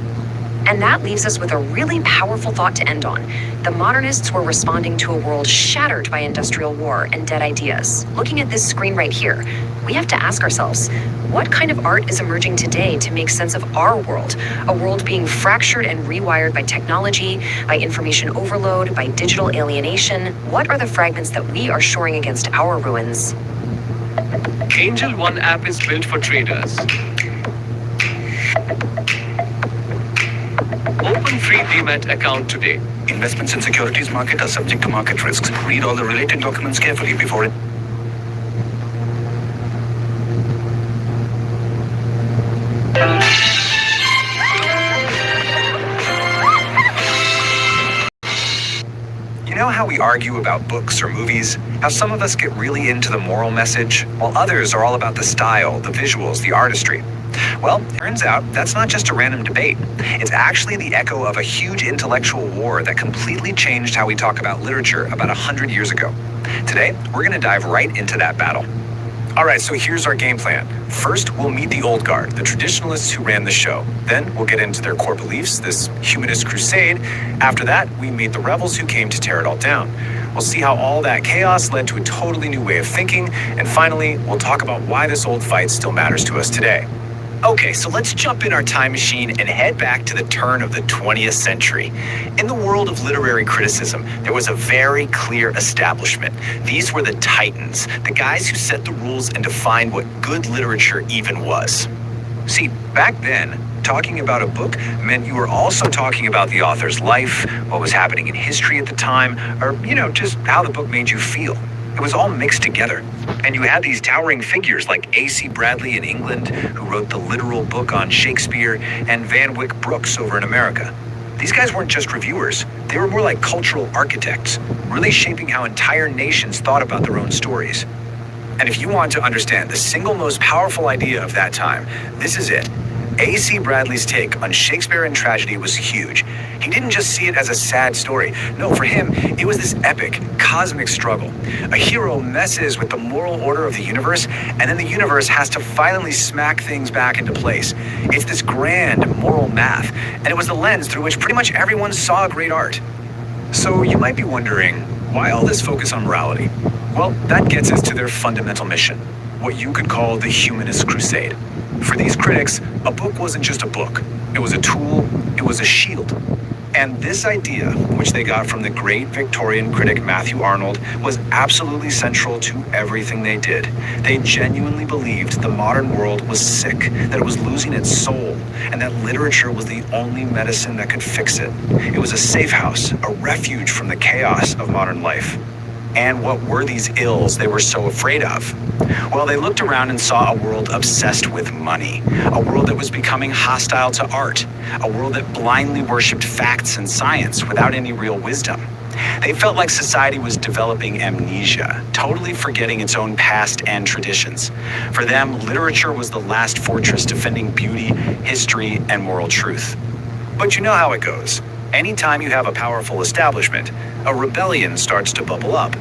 And that leaves us with a really powerful thought to end on. The modernists were responding to a world shattered by industrial war and dead ideas. Looking at this screen right here, we have to ask ourselves, what kind of art is emerging today to make sense of our world? A world being fractured and rewired by technology, by information overload, by digital alienation. What are the fragments that we are shoring against our ruins? Angel One app is built for traders. Open free Demat account today. Investments in securities market are subject to market risks. Read all the related documents carefully before it. You know how we argue about books or movies? How some of us get really into the moral message, while others are all about the style, the visuals, the artistry? Well, turns out that's not just a random debate. It's actually the echo of a huge intellectual war that completely changed how we talk about literature about 100 years ago. Today, we're going to dive right into that battle. All right, so here's our game plan. First, we'll meet the old guard, the traditionalists who ran the show. Then we'll get into their core beliefs, this humanist crusade. After that, we meet the rebels who came to tear it all down. We'll see how all that chaos led to a totally new way of thinking. And finally, we'll talk about why this old fight still matters to us today. Okay, so let's jump in our time machine and head back to the turn of the 20th century. In the world of literary criticism, there was a very clear establishment. These were the titans, the guys who set the rules and defined what good literature even was. See, back then, talking about a book meant you were also talking about the author's life, what was happening in history at the time, or, just how the book made you feel. It was all mixed together. And you had these towering figures like A.C. Bradley in England, who wrote the literal book on Shakespeare, and Van Wyck Brooks over in America. These guys weren't just reviewers. They were more like cultural architects, really shaping how entire nations thought about their own stories. And if you want to understand the single most powerful idea of that time, this is it. A.C. Bradley's take on Shakespeare and tragedy was huge. He didn't just see it as a sad story. No, for him, it was this epic, cosmic struggle. A hero messes with the moral order of the universe, and then the universe has to finally smack things back into place. It's this grand moral math, and it was the lens through which pretty much everyone saw great art. So you might be wondering, why all this focus on morality? Well, that gets us to their fundamental mission, what you could call the humanist crusade. For these critics, a book wasn't just a book. It was a tool, it was a shield. And this idea, which they got from the great Victorian critic Matthew Arnold, was absolutely central to everything they did. They genuinely believed the modern world was sick, that it was losing its soul, and that literature was the only medicine that could fix it. It was a safe house, a refuge from the chaos of modern life. And what were these ills they were so afraid of? Well, they looked around and saw a world obsessed with money, a world that was becoming hostile to art, a world that blindly worshipped facts and science without any real wisdom. They felt like society was developing amnesia, totally forgetting its own past and traditions. For them, literature was the last fortress defending beauty, history, and moral truth. But you know how it goes. Anytime you have a powerful establishment, a rebellion starts to bubble up.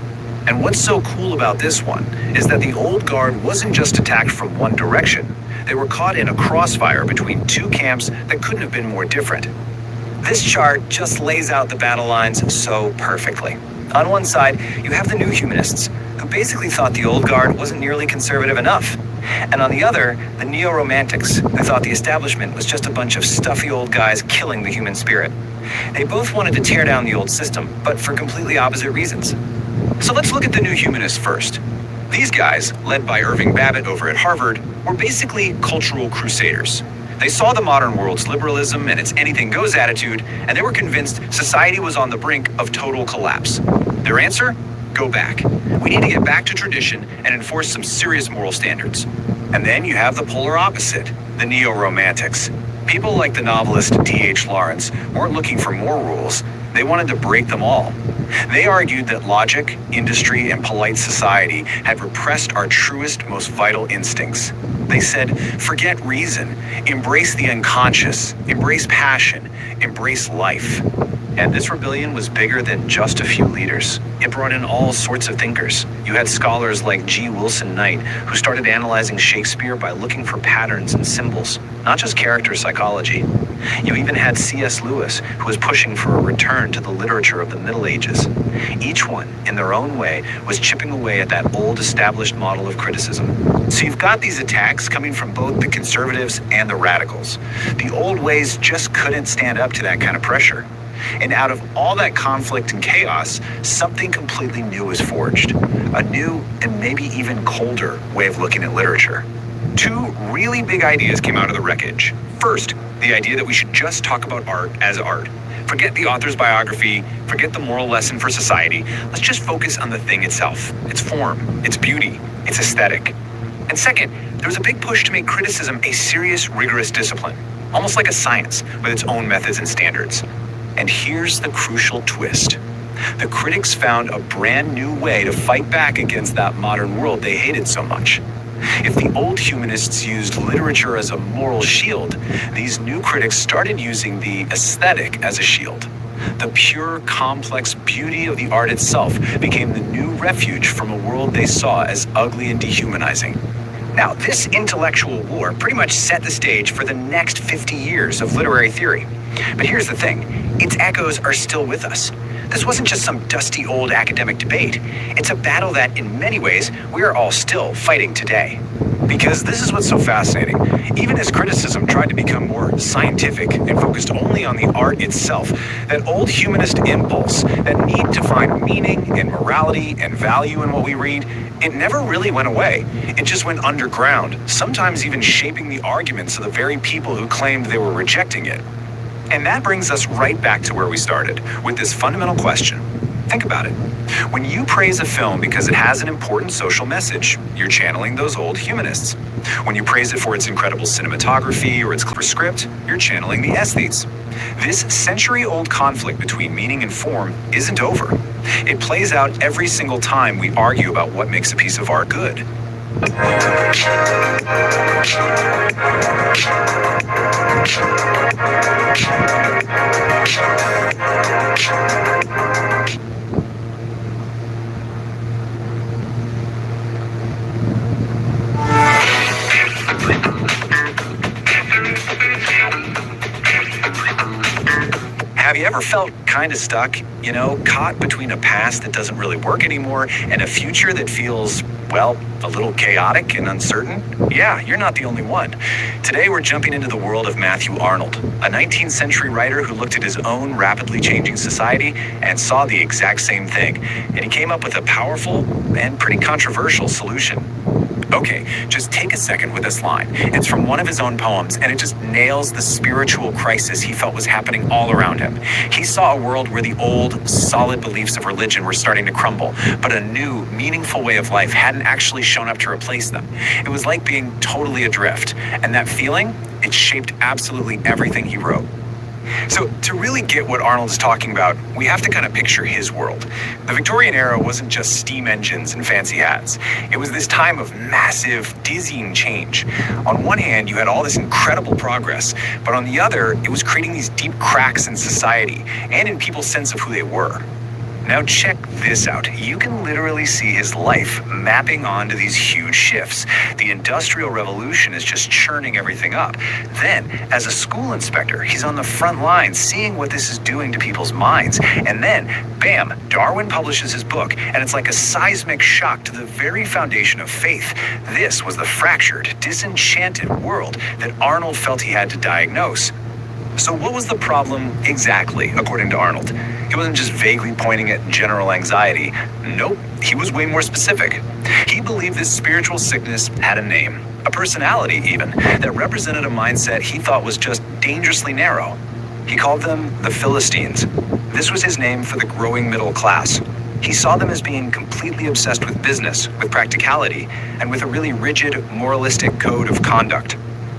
And what's so cool about this one is that the old guard wasn't just attacked from one direction. They were caught in a crossfire between two camps that couldn't have been more different. This chart just lays out the battle lines so perfectly. On one side, you have the new humanists, who basically thought the old guard wasn't nearly conservative enough. And on the other, the neo-romantics, who thought the establishment was just a bunch of stuffy old guys killing the human spirit. They both wanted to tear down the old system, but for completely opposite reasons. So let's look at the new humanists first. These guys, led by Irving Babbitt over at Harvard, were basically cultural crusaders. They saw the modern world's liberalism and its anything-goes attitude, and they were convinced society was on the brink of total collapse. Their answer? Go back. We need to get back to tradition and enforce some serious moral standards. And then you have the polar opposite, the neo-romantics. People like the novelist D.H. Lawrence weren't looking for more rules. They wanted to break them all. They argued that logic, industry, and polite society had repressed our truest, most vital instincts. They said, forget reason, embrace the unconscious, embrace passion, embrace life. And this rebellion was bigger than just a few leaders. It brought in all sorts of thinkers. You had scholars like G. Wilson Knight, who started analyzing Shakespeare by looking for patterns and symbols, not just character psychology. You even had C.S. Lewis, who was pushing for a return to the literature of the Middle Ages. Each one, in their own way, was chipping away at that old established model of criticism. So you've got these attacks coming from both the conservatives and the radicals. The old ways just couldn't stand up to that kind of pressure. And out of all that conflict and chaos, something completely new was forged. A new and maybe even colder way of looking at literature. Two really big ideas came out of the wreckage. First, the idea that we should just talk about art as art. Forget the author's biography, forget the moral lesson for society. Let's just focus on the thing itself, its form, its beauty, its aesthetic. And second, there was a big push to make criticism a serious, rigorous discipline, almost like a science with its own methods and standards. And here's the crucial twist. The critics found a brand new way to fight back against that modern world they hated so much. If the old humanists used literature as a moral shield, these new critics started using the aesthetic as a shield. The pure, complex beauty of the art itself became the new refuge from a world they saw as ugly and dehumanizing. Now, this intellectual war pretty much set the stage for the next 50 years of literary theory. But here's the thing, its echoes are still with us. This wasn't just some dusty old academic debate. It's a battle that, in many ways, we are all still fighting today. Because this is what's so fascinating. Even as criticism tried to become more scientific and focused only on the art itself, that old humanist impulse, that need to find meaning and morality and value in what we read, it never really went away. It just went underground, sometimes even shaping the arguments of the very people who claimed they were rejecting it. And that brings us right back to where we started, with this fundamental question. Think about it. When you praise a film because it has an important social message, you're channeling those old humanists. When you praise it for its incredible cinematography or its clever script, you're channeling the aesthetes. This century-old conflict between meaning and form isn't over. It plays out every single time we argue about what makes a piece of art good. Have you ever felt kind of stuck, caught between a past that doesn't really work anymore and a future that feels, well, a little chaotic and uncertain? Yeah, you're not the only one. Today we're jumping into the world of Matthew Arnold, a 19th century writer who looked at his own rapidly changing society and saw the exact same thing. And he came up with a powerful and pretty controversial solution. Okay, just take a second with this line. It's from one of his own poems, and it just nails the spiritual crisis he felt was happening all around him. He saw a world where the old, solid beliefs of religion were starting to crumble, but a new, meaningful way of life hadn't actually shown up to replace them. It was like being totally adrift, and that feeling, it shaped absolutely everything he wrote. So to really get what Arnold is talking about, we have to kind of picture his world. The Victorian era wasn't just steam engines and fancy hats. It was this time of massive, dizzying change. On one hand, you had all this incredible progress, but on the other, it was creating these deep cracks in society and in people's sense of who they were. Now check this out. You can literally see his life mapping onto these huge shifts. The Industrial Revolution is just churning everything up. Then, as a school inspector, he's on the front lines seeing what this is doing to people's minds. And then, bam, Darwin publishes his book, and it's like a seismic shock to the very foundation of faith. This was the fractured, disenchanted world that Arnold felt he had to diagnose. So what was the problem exactly, according to Arnold? He wasn't just vaguely pointing at general anxiety. Nope, he was way more specific. He believed this spiritual sickness had a name, a personality even, that represented a mindset he thought was just dangerously narrow. He called them the Philistines. This was his name for the growing middle class. He saw them as being completely obsessed with business, with practicality, and with a really rigid, moralistic code of conduct.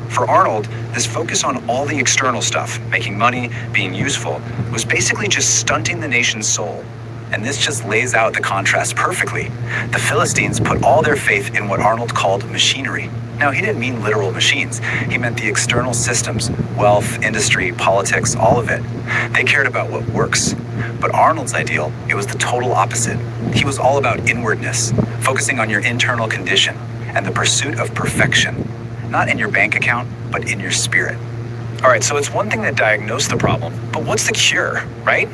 For Arnold, this focus on all the external stuff, making money, being useful, was basically just stunting the nation's soul. And this just lays out the contrast perfectly. The Philistines put all their faith in what Arnold called machinery. Now, he didn't mean literal machines. He meant the external systems, wealth, industry, politics, all of it. They cared about what works. But Arnold's ideal, it was the total opposite. He was all about inwardness, focusing on your internal condition and the pursuit of perfection. Not in your bank account, but in your spirit. All right, so it's one thing to diagnose the problem, but what's the cure, right?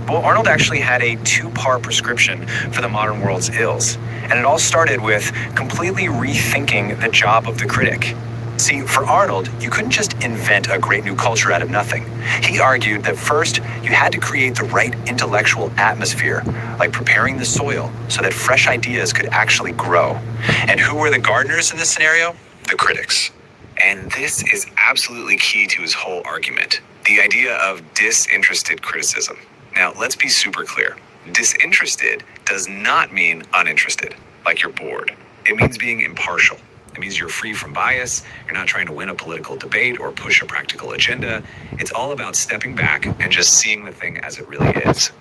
Well, Arnold actually had a two-part prescription for the modern world's ills. And it all started with completely rethinking the job of the critic. See, for Arnold, you couldn't just invent a great new culture out of nothing. He argued that first, you had to create the right intellectual atmosphere, like preparing the soil so that fresh ideas could actually grow. And who were the gardeners in this scenario? The critics. And this is absolutely key to his whole argument, the idea of disinterested criticism. Now, let's be super clear. Disinterested does not mean uninterested, like you're bored. It means being impartial. It means you're free from bias, you're not trying to win a political debate or push a practical agenda. It's all about stepping back and just seeing the thing as it really is.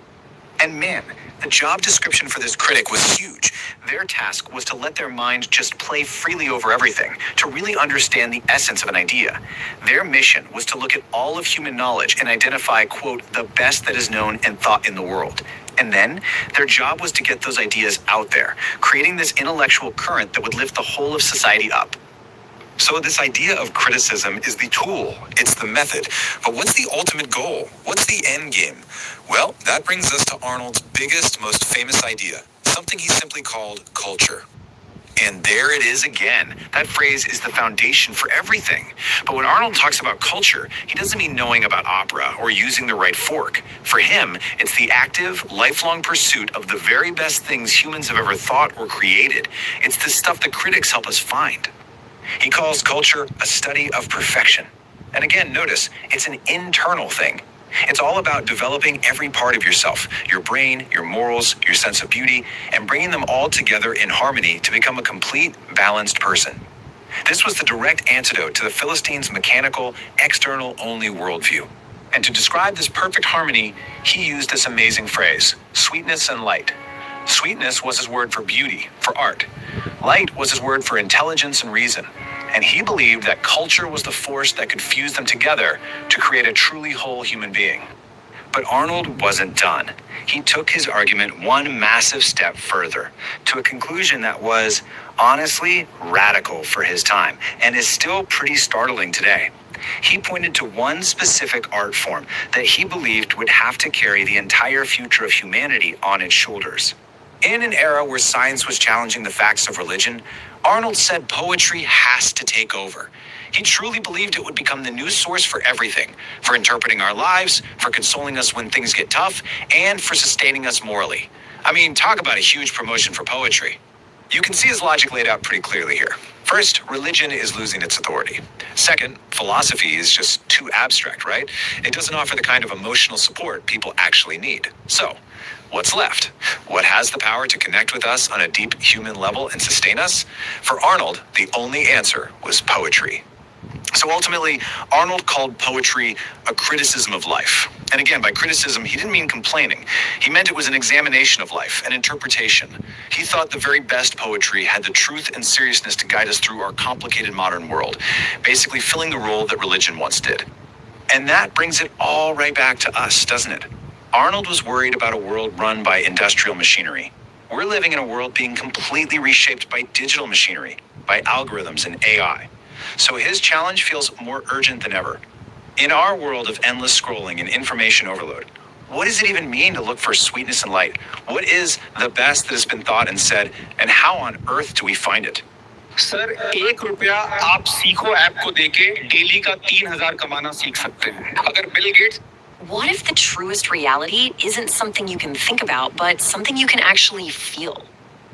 And man, the job description for this critic was huge. Their task was to let their mind just play freely over everything, to really understand the essence of an idea. Their mission was to look at all of human knowledge and identify, quote, the best that is known and thought in the world. And then their job was to get those ideas out there, creating this intellectual current that would lift the whole of society up. So this idea of criticism is the tool, it's the method. But what's the ultimate goal? What's the end game? Well, that brings us to Arnold's biggest, most famous idea, something he simply called culture. And there it is again. That phrase is the foundation for everything. But when Arnold talks about culture, he doesn't mean knowing about opera or using the right fork. For him, it's the active, lifelong pursuit of the very best things humans have ever thought or created. It's the stuff the critics help us find. He calls culture a study of perfection. And again, notice, it's an internal thing. It's all about developing every part of yourself, your brain, your morals, your sense of beauty, and bringing them all together in harmony to become a complete, balanced person. This was the direct antidote to the Philistines' mechanical, external-only worldview. And to describe this perfect harmony, he used this amazing phrase, sweetness and light. Sweetness was his word for beauty, for art. Light was his word for intelligence and reason. And he believed that culture was the force that could fuse them together to create a truly whole human being. But Arnold wasn't done. He took his argument one massive step further, to a conclusion that was, honestly, radical for his time, and is still pretty startling today. He pointed to one specific art form that he believed would have to carry the entire future of humanity on its shoulders. In an era where science was challenging the facts of religion, Arnold said poetry has to take over. He truly believed it would become the new source for everything, for interpreting our lives, for consoling us when things get tough, and for sustaining us morally. I mean, talk about a huge promotion for poetry. You can see his logic laid out pretty clearly here. First, religion is losing its authority. Second, philosophy is just too abstract, right? It doesn't offer the kind of emotional support people actually need. So, what's left? What has the power to connect with us on a deep human level and sustain us? For Arnold, the only answer was poetry. So ultimately, Arnold called poetry a criticism of life. And again, by criticism, he didn't mean complaining. He meant it was an examination of life, an interpretation. He thought the very best poetry had the truth and seriousness to guide us through our complicated modern world, basically filling the role that religion once did. And that brings it all right back to us, doesn't it? Arnold was worried about a world run by industrial machinery. We're living in a world being completely reshaped by digital machinery, by algorithms and AI. So his challenge feels more urgent than ever. In our world of endless scrolling and information overload, what does it even mean to look for sweetness and light? What is the best that has been thought and said, and how on earth do we find it? Sir 1 रुपया आप सीखो app को देके daily का 3,000 कमाना सीख सकते हैं अगर Bill Gates What if the truest reality isn't something you can think about, but something you can actually feel?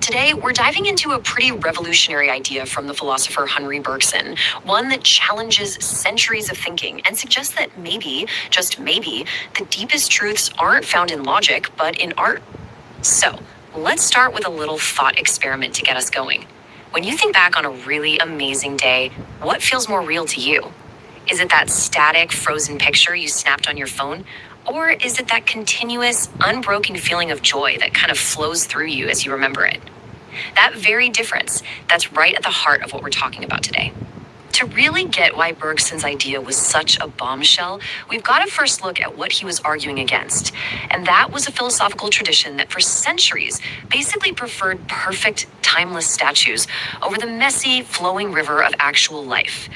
Today, we're diving into a pretty revolutionary idea from the philosopher Henry Bergson, one that challenges centuries of thinking and suggests that maybe, just maybe, the deepest truths aren't found in logic, but in art. So, let's start with a little thought experiment to get us going. When you think back on a really amazing day, what feels more real to you? Is it that static, frozen picture you snapped on your phone? Or is it that continuous, unbroken feeling of joy that kind of flows through you as you remember it? That very difference, that's right at the heart of what we're talking about today. To really get why Bergson's idea was such a bombshell, we've got to first look at what he was arguing against. And that was a philosophical tradition that for centuries basically preferred perfect, timeless statues over the messy, flowing river of actual life.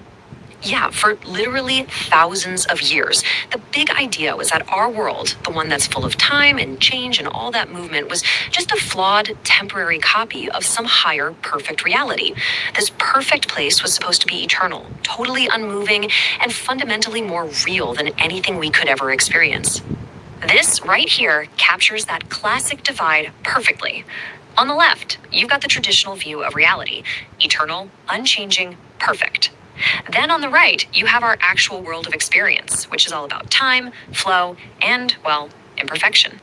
Yeah, for literally thousands of years, the big idea was that our world, the one that's full of time and change and all that movement, was just a flawed, temporary copy of some higher, perfect reality. This perfect place was supposed to be eternal, totally unmoving, and fundamentally more real than anything we could ever experience. This right here captures that classic divide perfectly. On the left, you've got the traditional view of reality, eternal, unchanging, perfect. Then on the right, you have our actual world of experience, which is all about time, flow, and, well, imperfection.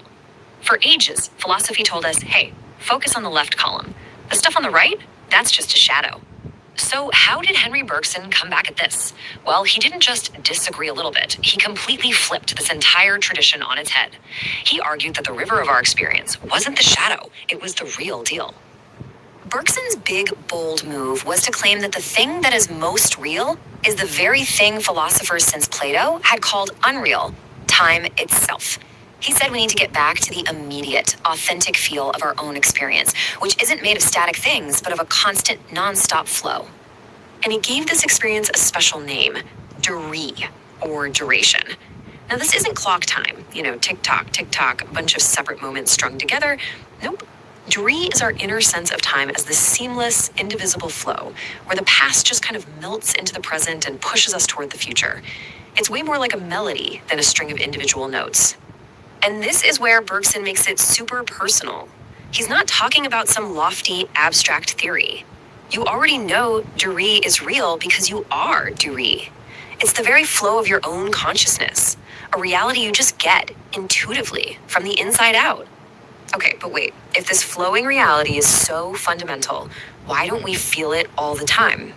For ages, philosophy told us, hey, focus on the left column. The stuff on the right, that's just a shadow. So how did Henry Bergson come back at this? Well, he didn't just disagree a little bit. He completely flipped this entire tradition on its head. He argued that the river of our experience wasn't the shadow, it was the real deal. Bergson's big, bold move was to claim that the thing that is most real is the very thing philosophers since Plato had called unreal, time itself. He said we need to get back to the immediate, authentic feel of our own experience, which isn't made of static things, but of a constant, non-stop flow. And he gave this experience a special name, duree, or duration. Now, this isn't clock time, tick-tock, tick-tock, a bunch of separate moments strung together. Nope. Duree is our inner sense of time as the seamless, indivisible flow, where the past just kind of melts into the present and pushes us toward the future. It's way more like a melody than a string of individual notes. And this is where Bergson makes it super personal. He's not talking about some lofty, abstract theory. You already know duree is real because you are duree. It's the very flow of your own consciousness, a reality you just get intuitively from the inside out. Okay, but wait, if this flowing reality is so fundamental, why don't we feel it all the time?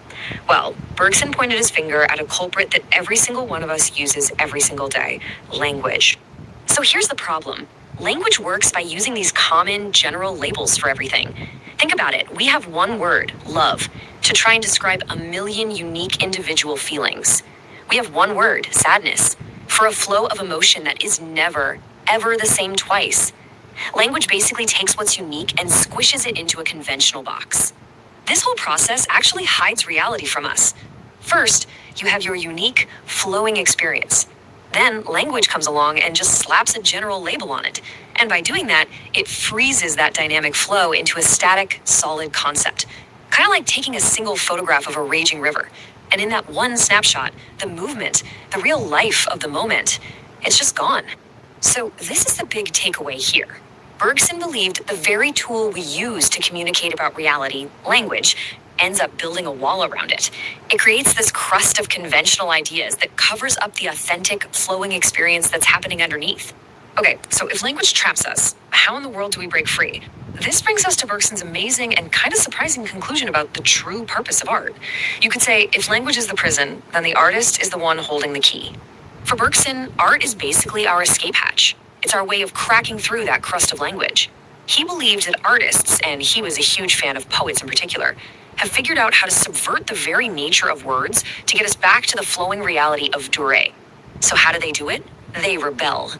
Well, Bergson pointed his finger at a culprit that every single one of us uses every single day, language. So here's the problem. Language works by using these common, general labels for everything. Think about it. We have one word, love, to try and describe a million unique individual feelings. We have one word, sadness, for a flow of emotion that is never, ever the same twice. Language basically takes what's unique and squishes it into a conventional box. This whole process actually hides reality from us. First, you have your unique, flowing experience. Then language comes along and just slaps a general label on it. And by doing that, it freezes that dynamic flow into a static, solid concept. Kind of like taking a single photograph of a raging river. And in that one snapshot, the movement, the real life of the moment, it's just gone. So this is the big takeaway here. Bergson believed the very tool we use to communicate about reality, language, ends up building a wall around it. It creates this crust of conventional ideas that covers up the authentic, flowing experience that's happening underneath. Okay, so if language traps us, how in the world do we break free? This brings us to Bergson's amazing and kind of surprising conclusion about the true purpose of art. You could say, if language is the prison, then the artist is the one holding the key. For Bergson, art is basically our escape hatch. It's our way of cracking through that crust of language. He believed that artists, and he was a huge fan of poets in particular, have figured out how to subvert the very nature of words to get us back to the flowing reality of duree. So how do they do it? They rebel.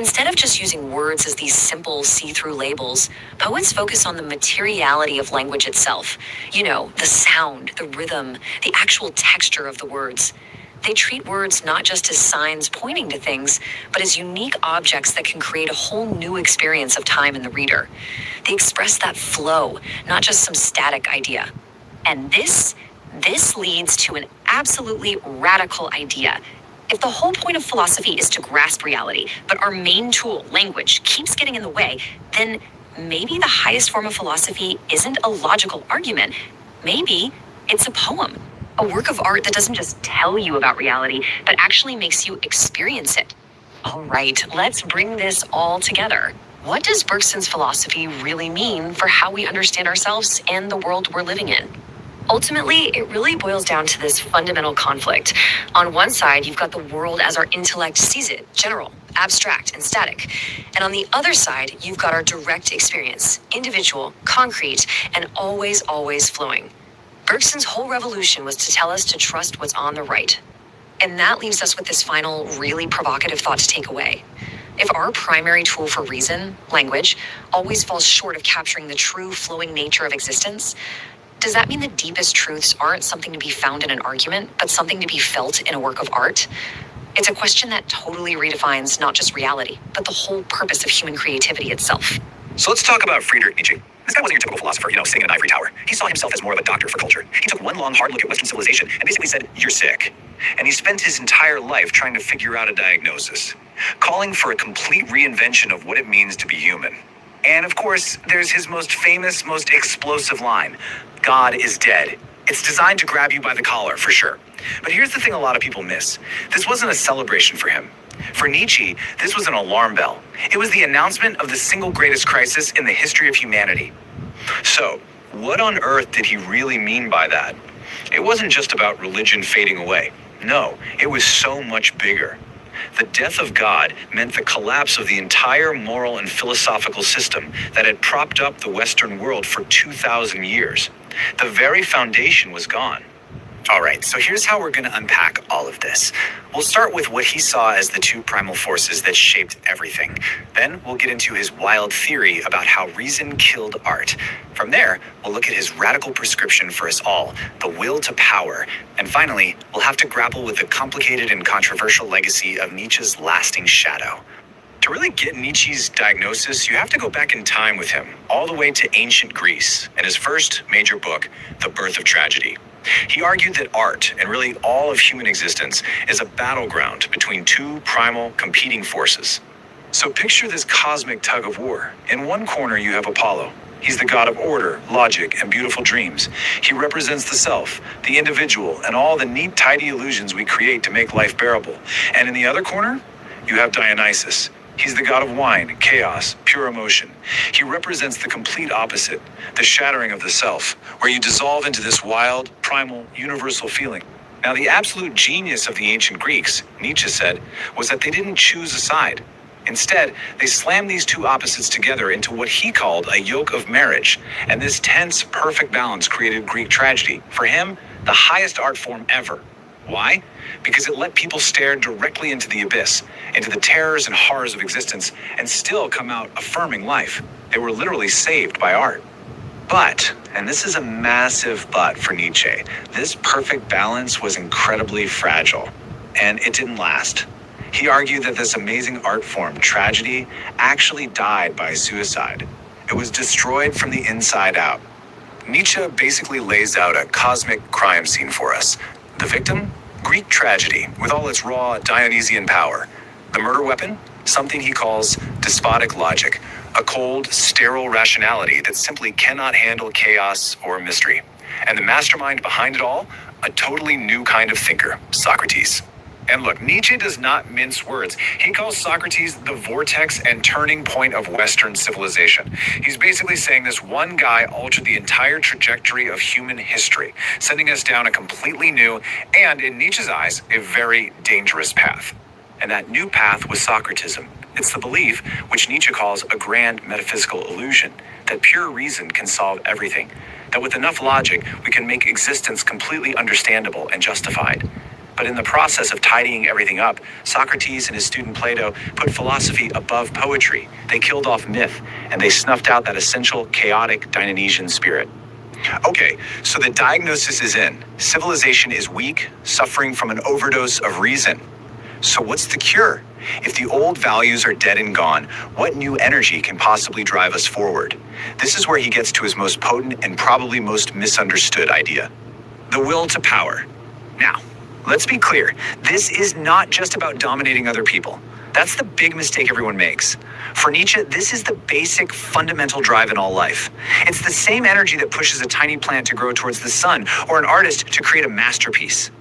Instead of just using words as these simple, see-through labels, poets focus on the materiality of language itself. You know, the sound, the rhythm, the actual texture of the words. They treat words not just as signs pointing to things, but as unique objects that can create a whole new experience of time in the reader. They express that flow, not just some static idea. And this leads to an absolutely radical idea. If the whole point of philosophy is to grasp reality, but our main tool, language, keeps getting in the way, then maybe the highest form of philosophy isn't a logical argument. Maybe it's a poem. A work of art that doesn't just tell you about reality, but actually makes you experience it. All right, let's bring this all together. What does Bergson's philosophy really mean for how we understand ourselves and the world we're living in? Ultimately, it really boils down to this fundamental conflict. On one side, you've got the world as our intellect sees it, general, abstract, and static. And on the other side, you've got our direct experience, individual, concrete, and always, always flowing. Bergson's whole revolution was to tell us to trust what's on the right. And that leaves us with this final, really provocative thought to take away. If our primary tool for reason, language, always falls short of capturing the true flowing nature of existence, does that mean the deepest truths aren't something to be found in an argument, but something to be felt in a work of art? It's a question that totally redefines not just reality, but the whole purpose of human creativity itself. So let's talk about Friedrich Nietzsche. This guy wasn't your typical philosopher, sitting in an ivory tower. He saw himself as more of a doctor for culture. He took one long, hard look at Western civilization and basically said, "You're sick." And he spent his entire life trying to figure out a diagnosis, calling for a complete reinvention of what it means to be human. And of course, there's his most famous, most explosive line, "God is dead." It's designed to grab you by the collar, for sure. But here's the thing a lot of people miss. This wasn't a celebration for him. For Nietzsche, this was an alarm bell. It was the announcement of the single greatest crisis in the history of humanity. So, what on earth did he really mean by that? It wasn't just about religion fading away. No, it was so much bigger. The death of God meant the collapse of the entire moral and philosophical system that had propped up the Western world for 2,000 years. The very foundation was gone. All right, so here's how we're going to unpack all of this. We'll start with what he saw as the two primal forces that shaped everything. Then we'll get into his wild theory about how reason killed art. From there, we'll look at his radical prescription for us all, the will to power. And finally, we'll have to grapple with the complicated and controversial legacy of Nietzsche's lasting shadow. To really get Nietzsche's diagnosis, you have to go back in time with him, all the way to ancient Greece, and his first major book, The Birth of Tragedy. He argued that art, and really all of human existence, is a battleground between two primal competing forces. So picture this cosmic tug of war. In one corner you have Apollo. He's the god of order, logic, and beautiful dreams. He represents the self, the individual, and all the neat, tidy illusions we create to make life bearable. And in the other corner, you have Dionysus. He's the god of wine, chaos, pure emotion. He represents the complete opposite, the shattering of the self, where you dissolve into this wild, primal, universal feeling. Now, the absolute genius of the ancient Greeks, Nietzsche said, was that they didn't choose a side. Instead, they slammed these two opposites together into what he called a yoke of marriage. And this tense, perfect balance created Greek tragedy. For him, the highest art form ever. Why? Because it let people stare directly into the abyss, into the terrors and horrors of existence, and still come out affirming life. They were literally saved by art. But, and this is a massive but for Nietzsche, this perfect balance was incredibly fragile, and it didn't last. He argued that this amazing art form, tragedy, actually died by suicide. It was destroyed from the inside out. Nietzsche basically lays out a cosmic crime scene for us. The victim? Greek tragedy, with all its raw Dionysian power. The murder weapon? Something he calls despotic logic, a cold, sterile rationality that simply cannot handle chaos or mystery. And the mastermind behind it all? A totally new kind of thinker, Socrates. And look, Nietzsche does not mince words. He calls Socrates the vortex and turning point of Western civilization. He's basically saying this one guy altered the entire trajectory of human history, sending us down a completely new, and in Nietzsche's eyes, a very dangerous path. And that new path was Socratism. It's the belief, which Nietzsche calls a grand metaphysical illusion, that pure reason can solve everything, that with enough logic, we can make existence completely understandable and justified. But in the process of tidying everything up, Socrates and his student Plato put philosophy above poetry. They killed off myth, and they snuffed out that essential, chaotic Dionysian spirit. Okay, so the diagnosis is in. Civilization is weak, suffering from an overdose of reason. So what's the cure? If the old values are dead and gone, what new energy can possibly drive us forward? This is where he gets to his most potent and probably most misunderstood idea. The will to power. Now, let's be clear. This is not just about dominating other people. That's the big mistake everyone makes. For Nietzsche, this is the basic fundamental drive in all life. It's the same energy that pushes a tiny plant to grow towards the sun, or an artist to create a masterpiece.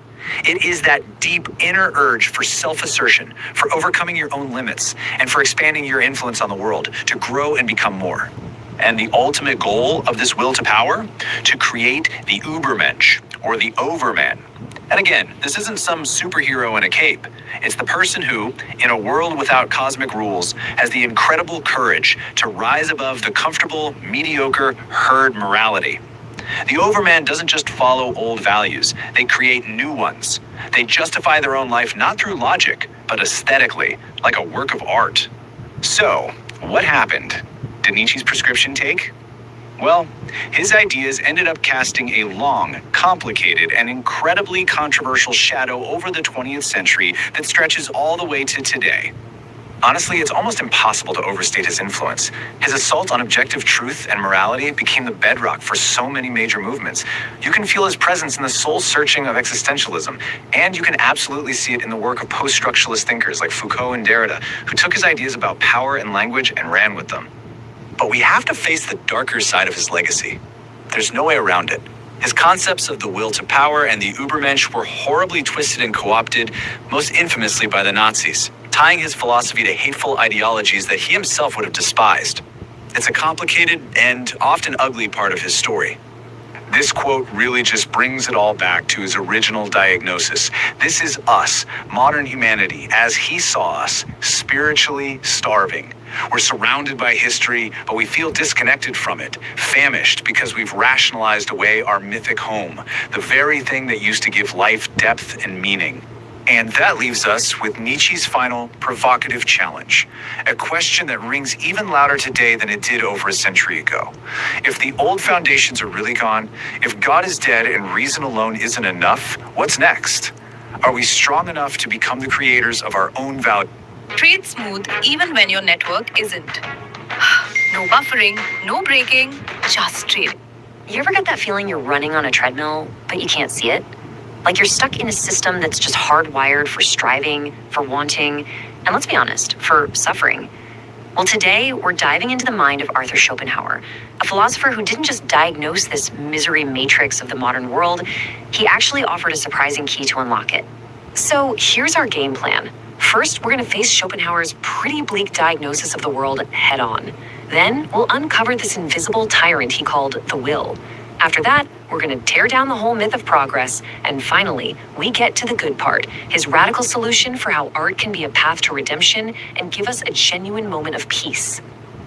It is that deep inner urge for self-assertion, for overcoming your own limits, and for expanding your influence on the world, to grow and become more. And the ultimate goal of this will to power? To create the Übermensch, or the Overman. And again, this isn't some superhero in a cape. It's the person who, in a world without cosmic rules, has the incredible courage to rise above the comfortable, mediocre herd morality. The Overman doesn't just follow old values, they create new ones. They justify their own life not through logic, but aesthetically, like a work of art. So, what happened? Did Nietzsche's prescription take? Well, his ideas ended up casting a long, complicated, and incredibly controversial shadow over the 20th century that stretches all the way to today. Honestly, it's almost impossible to overstate his influence. His assault on objective truth and morality became the bedrock for so many major movements. You can feel his presence in the soul-searching of existentialism, and you can absolutely see it in the work of post-structuralist thinkers like Foucault and Derrida, who took his ideas about power and language and ran with them. But we have to face the darker side of his legacy. There's no way around it. His concepts of the will to power and the Übermensch were horribly twisted and co-opted, most infamously by the Nazis, tying his philosophy to hateful ideologies that he himself would have despised. It's a complicated and often ugly part of his story. This quote really just brings it all back to his original diagnosis. This is us, modern humanity, as he saw us, spiritually starving. We're surrounded by history, but we feel disconnected from it, famished because we've rationalized away our mythic home, the very thing that used to give life depth and meaning. And that leaves us with Nietzsche's final provocative challenge, a question that rings even louder today than it did over a century ago. If the old foundations are really gone, if God is dead and reason alone isn't enough, what's next? Are we strong enough to become the creators of our own value? Trade smooth even when your network isn't. No buffering, no braking, just trading. You ever get that feeling you're running on a treadmill, but you can't see it? Like you're stuck in a system that's just hardwired for striving, for wanting, and let's be honest, for suffering. Well, today we're diving into the mind of Arthur Schopenhauer, a philosopher who didn't just diagnose this misery matrix of the modern world, he actually offered a surprising key to unlock it. So here's our game plan. First, we're going to face Schopenhauer's pretty bleak diagnosis of the world head on. Then we'll uncover this invisible tyrant he called the will. After that, we're going to tear down the whole myth of progress. And finally, we get to the good part, his radical solution for how art can be a path to redemption and give us a genuine moment of peace.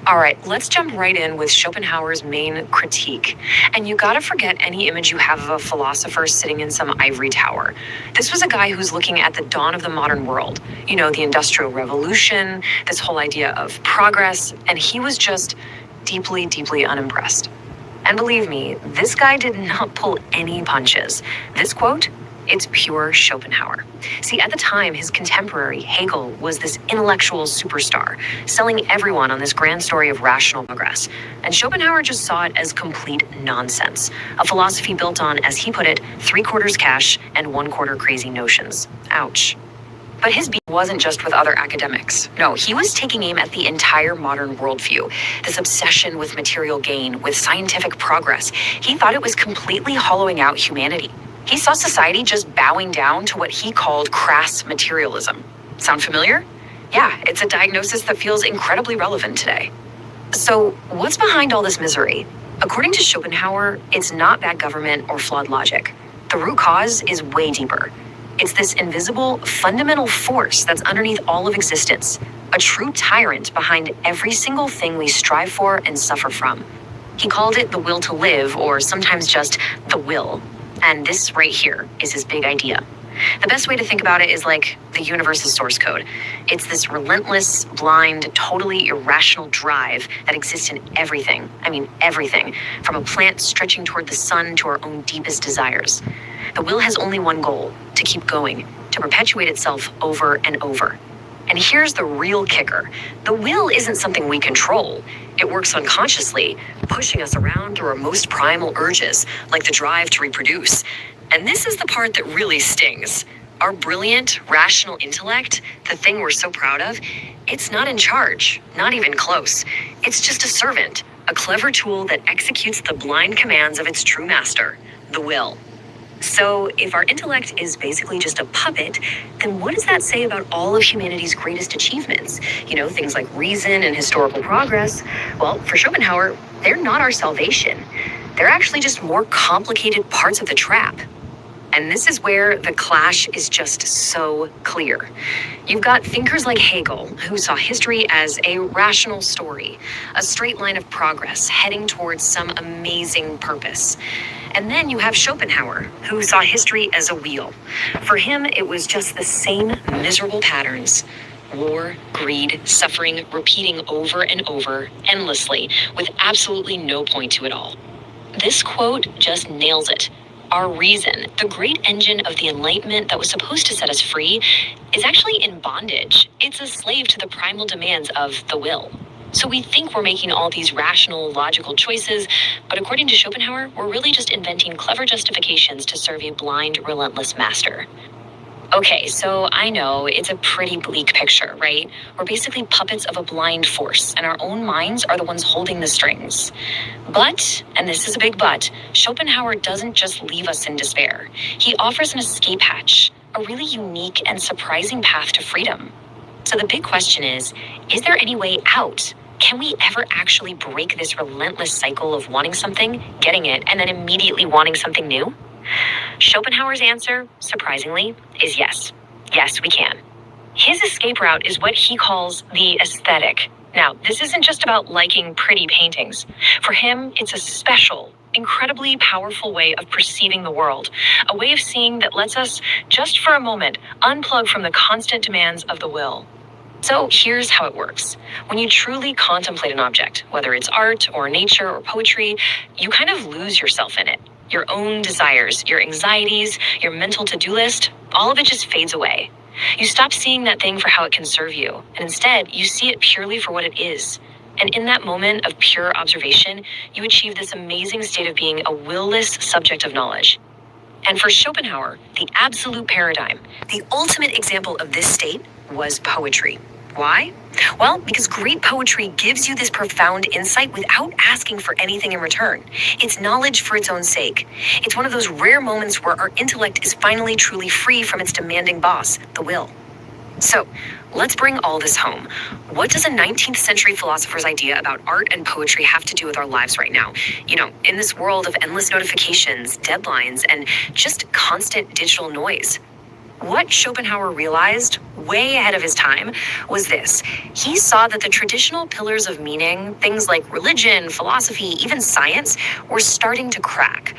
All right, let's jump right in with Schopenhauer's main critique. And you gotta forget any image you have of a philosopher sitting in some ivory tower. This was a guy who's looking at the dawn of the modern world. You know, the Industrial Revolution, this whole idea of progress, and he was just deeply, deeply unimpressed. And believe me, this guy did not pull any punches. This quote, it's pure Schopenhauer. See, at the time, his contemporary, Hegel, was this intellectual superstar, selling everyone on this grand story of rational progress. And Schopenhauer just saw it as complete nonsense, a philosophy built on, as he put it, 3/4 cash and 1/4 crazy notions. Ouch. But his beef wasn't just with other academics. No, he was taking aim at the entire modern worldview, this obsession with material gain, with scientific progress. He thought it was completely hollowing out humanity. He saw society just bowing down to what he called crass materialism. Sound familiar? Yeah, it's a diagnosis that feels incredibly relevant today. So, what's behind all this misery? According to Schopenhauer, it's not bad government or flawed logic. The root cause is way deeper. It's this invisible, fundamental force that's underneath all of existence, a true tyrant behind every single thing we strive for and suffer from. He called it the will to live, or sometimes just the will. And this right here is his big idea. The best way to think about it is like the universe's source code. It's this relentless, blind, totally irrational drive that exists in everything. I mean, everything. From a plant stretching toward the sun to our own deepest desires. The will has only one goal: to keep going, to perpetuate itself over and over. And here's the real kicker. The will isn't something we control. It works unconsciously, pushing us around through our most primal urges, like the drive to reproduce. And this is the part that really stings. Our brilliant, rational intellect, the thing we're so proud of, it's not in charge, not even close. It's just a servant, a clever tool that executes the blind commands of its true master, the will. So if our intellect is basically just a puppet, then what does that say about all of humanity's greatest achievements? You know, things like reason and historical progress. Well, for Schopenhauer, they're not our salvation. They're actually just more complicated parts of the trap. And this is where the clash is just so clear. You've got thinkers like Hegel, who saw history as a rational story, a straight line of progress heading towards some amazing purpose. And then you have Schopenhauer, who saw history as a wheel. For him, it was just the same miserable patterns. War, greed, suffering, repeating over and over, endlessly, with absolutely no point to it all. This quote just nails it. Our reason, the great engine of the Enlightenment that was supposed to set us free, is actually in bondage. It's a slave to the primal demands of the will. So we think we're making all these rational, logical choices, but according to Schopenhauer, we're really just inventing clever justifications to serve a blind, relentless master. Okay, so I know it's a pretty bleak picture, right? We're basically puppets of a blind force, and our own minds are the ones holding the strings. But, and this is a big but, Schopenhauer doesn't just leave us in despair. He offers an escape hatch, a really unique and surprising path to freedom. So the big question is there any way out? Can we ever actually break this relentless cycle of wanting something, getting it, and then immediately wanting something new? Schopenhauer's answer, surprisingly, is yes. Yes, we can. His escape route is what he calls the aesthetic. Now, this isn't just about liking pretty paintings. For him, it's a special, incredibly powerful way of perceiving the world, a way of seeing that lets us, just for a moment, unplug from the constant demands of the will. So here's how it works. When you truly contemplate an object, whether it's art or nature or poetry, you kind of lose yourself in it. Your own desires, your anxieties, your mental to-do list, all of it just fades away. You stop seeing that thing for how it can serve you, and instead you see it purely for what it is. And in that moment of pure observation, you achieve this amazing state of being a will-less subject of knowledge. And for Schopenhauer, the absolute paradigm, the ultimate example of this state was poetry. Why? Well, because great poetry gives you this profound insight without asking for anything in return. It's knowledge for its own sake. It's one of those rare moments where our intellect is finally truly free from its demanding boss, the will. So, let's bring all this home. What does a 19th century philosopher's idea about art and poetry have to do with our lives right now? You know, in this world of endless notifications, deadlines, and just constant digital noise. What Schopenhauer realized, way ahead of his time, was this. He saw that the traditional pillars of meaning, things like religion, philosophy, even science, were starting to crack.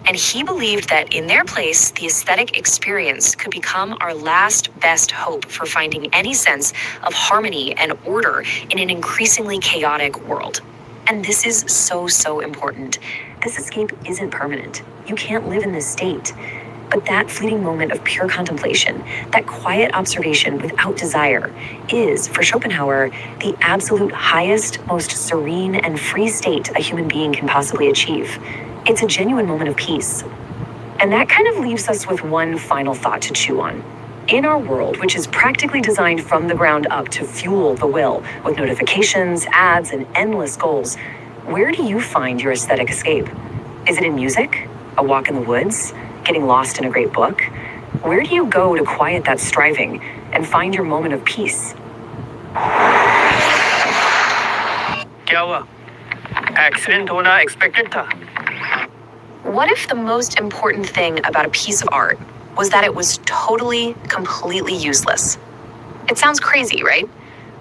And he believed that in their place, the aesthetic experience could become our last best hope for finding any sense of harmony and order in an increasingly chaotic world. And this is so important. This escape isn't permanent. You can't live in this state. But that fleeting moment of pure contemplation, that quiet observation without desire, is, for Schopenhauer, the absolute highest, most serene and free state a human being can possibly achieve. It's a genuine moment of peace. And that kind of leaves us with one final thought to chew on. In our world, which is practically designed from the ground up to fuel the will, with notifications, ads, and endless goals, where do you find your aesthetic escape? Is it in music? A walk in the woods? Getting lost in a great book? Where do you go to quiet that striving and find your moment of peace? क्या हुआ? Accident होना expected था. What if the most important thing about a piece of art was that it was totally, completely useless? It sounds crazy, right?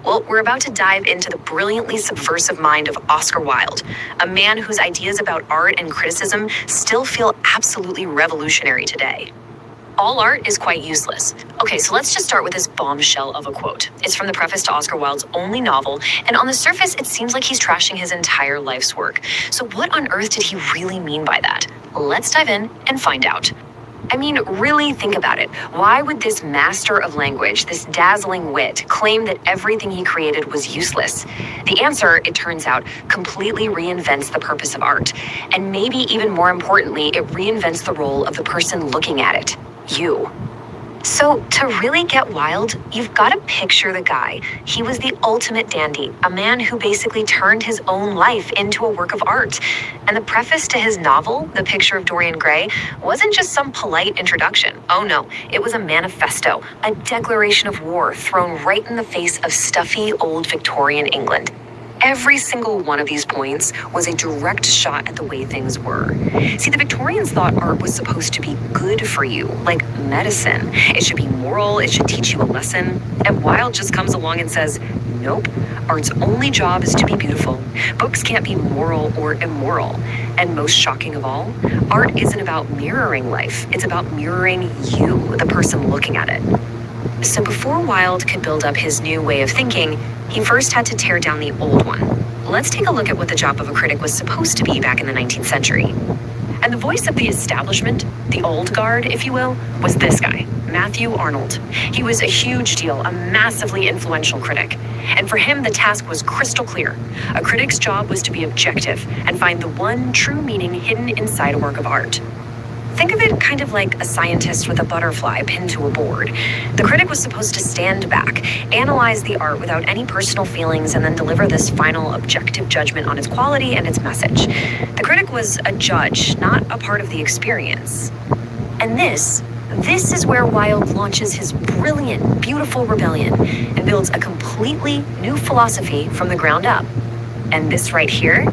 Well, we're about to dive into the brilliantly subversive mind of Oscar Wilde, a man whose ideas about art and criticism still feel absolutely revolutionary today. All art is quite useless. Okay, so let's just start with this bombshell of a quote. It's from the preface to Oscar Wilde's only novel, and on the surface, it seems like he's trashing his entire life's work. So what on earth did he really mean by that? Let's dive in and find out. I mean, really think about it. Why would this master of language, this dazzling wit, claim that everything he created was useless? The answer, it turns out, completely reinvents the purpose of art. And maybe even more importantly, it reinvents the role of the person looking at it. You. So, to really get wild, you've got to picture the guy. He was the ultimate dandy, a man who basically turned his own life into a work of art. And the preface to his novel, The Picture of Dorian Gray, wasn't just some polite introduction. Oh no, it was a manifesto, a declaration of war thrown right in the face of stuffy old Victorian England. Every single one of these points was a direct shot at the way things were. See, the Victorians thought art was supposed to be good for you, like medicine. It should be moral, it should teach you a lesson. And Wilde just comes along and says, nope, art's only job is to be beautiful. Books can't be moral or immoral. And most shocking of all, art isn't about mirroring life. It's about mirroring you, the person looking at it. So before Wilde could build up his new way of thinking, he first had to tear down the old one. Let's take a look at what the job of a critic was supposed to be back in the 19th century. And the voice of the establishment, the old guard, if you will, was this guy, Matthew Arnold. He was a huge deal, a massively influential critic. And for him, the task was crystal clear. A critic's job was to be objective and find the one true meaning hidden inside a work of art. Think of it kind of like a scientist with a butterfly pinned to a board. The critic was supposed to stand back, analyze the art without any personal feelings, and then deliver this final objective judgment on its quality and its message. The critic was a judge, not a part of the experience. And this is where Wilde launches his brilliant, beautiful rebellion and builds a completely new philosophy from the ground up. And this right here,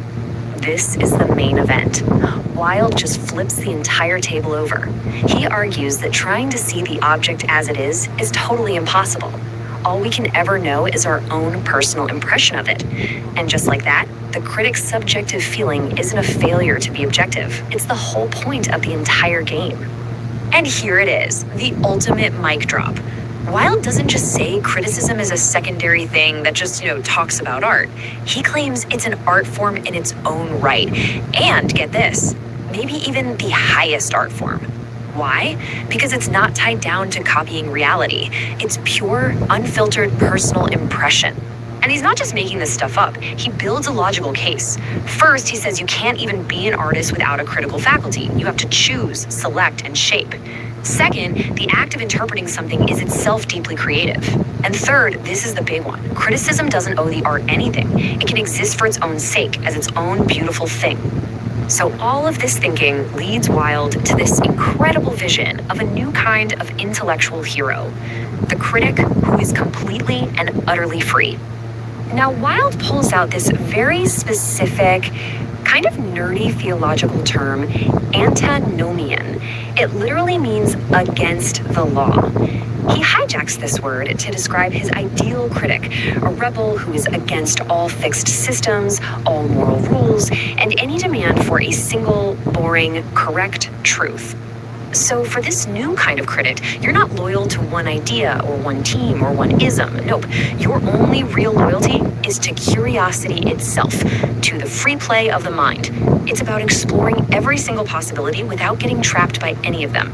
this is the main event. Wilde just flips the entire table over. He argues that trying to see the object as it is totally impossible. All we can ever know is our own personal impression of it. And just like that, the critic's subjective feeling isn't a failure to be objective. It's the whole point of the entire game. And here it is, the ultimate mic drop. Wilde doesn't just say criticism is a secondary thing that just, talks about art. He claims it's an art form in its own right. And get this, maybe even the highest art form. Why? Because it's not tied down to copying reality. It's pure, unfiltered personal impression. And he's not just making this stuff up. He builds a logical case. First, he says you can't even be an artist without a critical faculty. You have to choose, select, and shape. Second, the act of interpreting something is itself deeply creative. And third, this is the big one. Criticism doesn't owe the art anything. It can exist for its own sake, as its own beautiful thing. So all of this thinking leads Wilde to this incredible vision of a new kind of intellectual hero, the critic who is completely and utterly free. Now, Wilde pulls out this very specific, kind of nerdy theological term, antinomian. It literally means against the law. He hijacks this word to describe his ideal critic, a rebel who is against all fixed systems, all moral rules, and any demand for a single, boring, correct truth. So for this new kind of critic, you're not loyal to one idea or one team or one ism. Nope. Your only real loyalty is to curiosity itself, to the free play of the mind. It's about exploring every single possibility without getting trapped by any of them.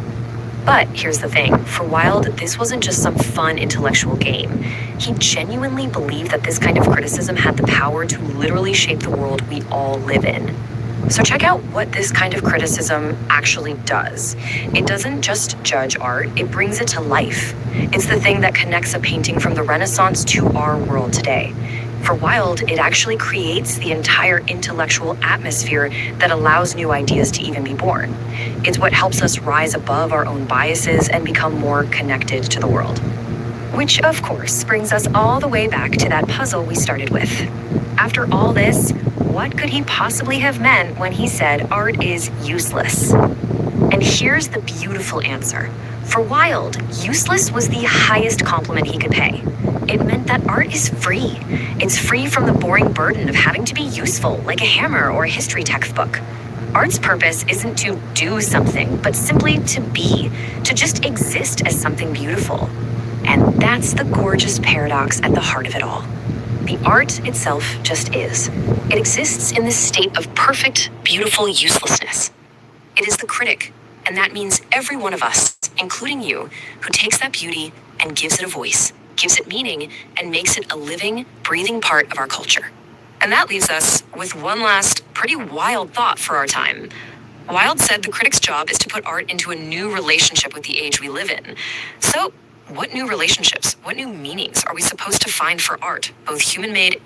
But here's the thing, for Wilde, this wasn't just some fun intellectual game. He genuinely believed that this kind of criticism had the power to literally shape the world we all live in. So check out what this kind of criticism actually does. It doesn't just judge art, it brings it to life. It's the thing that connects a painting from the Renaissance to our world today. For Wilde, it actually creates the entire intellectual atmosphere that allows new ideas to even be born. It's what helps us rise above our own biases and become more connected to the world. Which, of course, brings us all the way back to that puzzle we started with. After all this, what could he possibly have meant when he said art is useless? And here's the beautiful answer. For Wilde, useless was the highest compliment he could pay. It meant that art is free. It's free from the boring burden of having to be useful, like a hammer or a history textbook. Art's purpose isn't to do something, but simply to be, to just exist as something beautiful. And that's the gorgeous paradox at the heart of it all. The art itself just is. It exists in this state of perfect, beautiful uselessness. It is the critic, and that means every one of us, including you, who takes that beauty and gives it a voice, gives it meaning, and makes it a living, breathing part of our culture. And that leaves us with one last pretty wild thought for our time. Wilde said the critic's job is to put art into a new relationship with the age we live in. So, what new relationships, what new meanings are we supposed to find for art, both human-made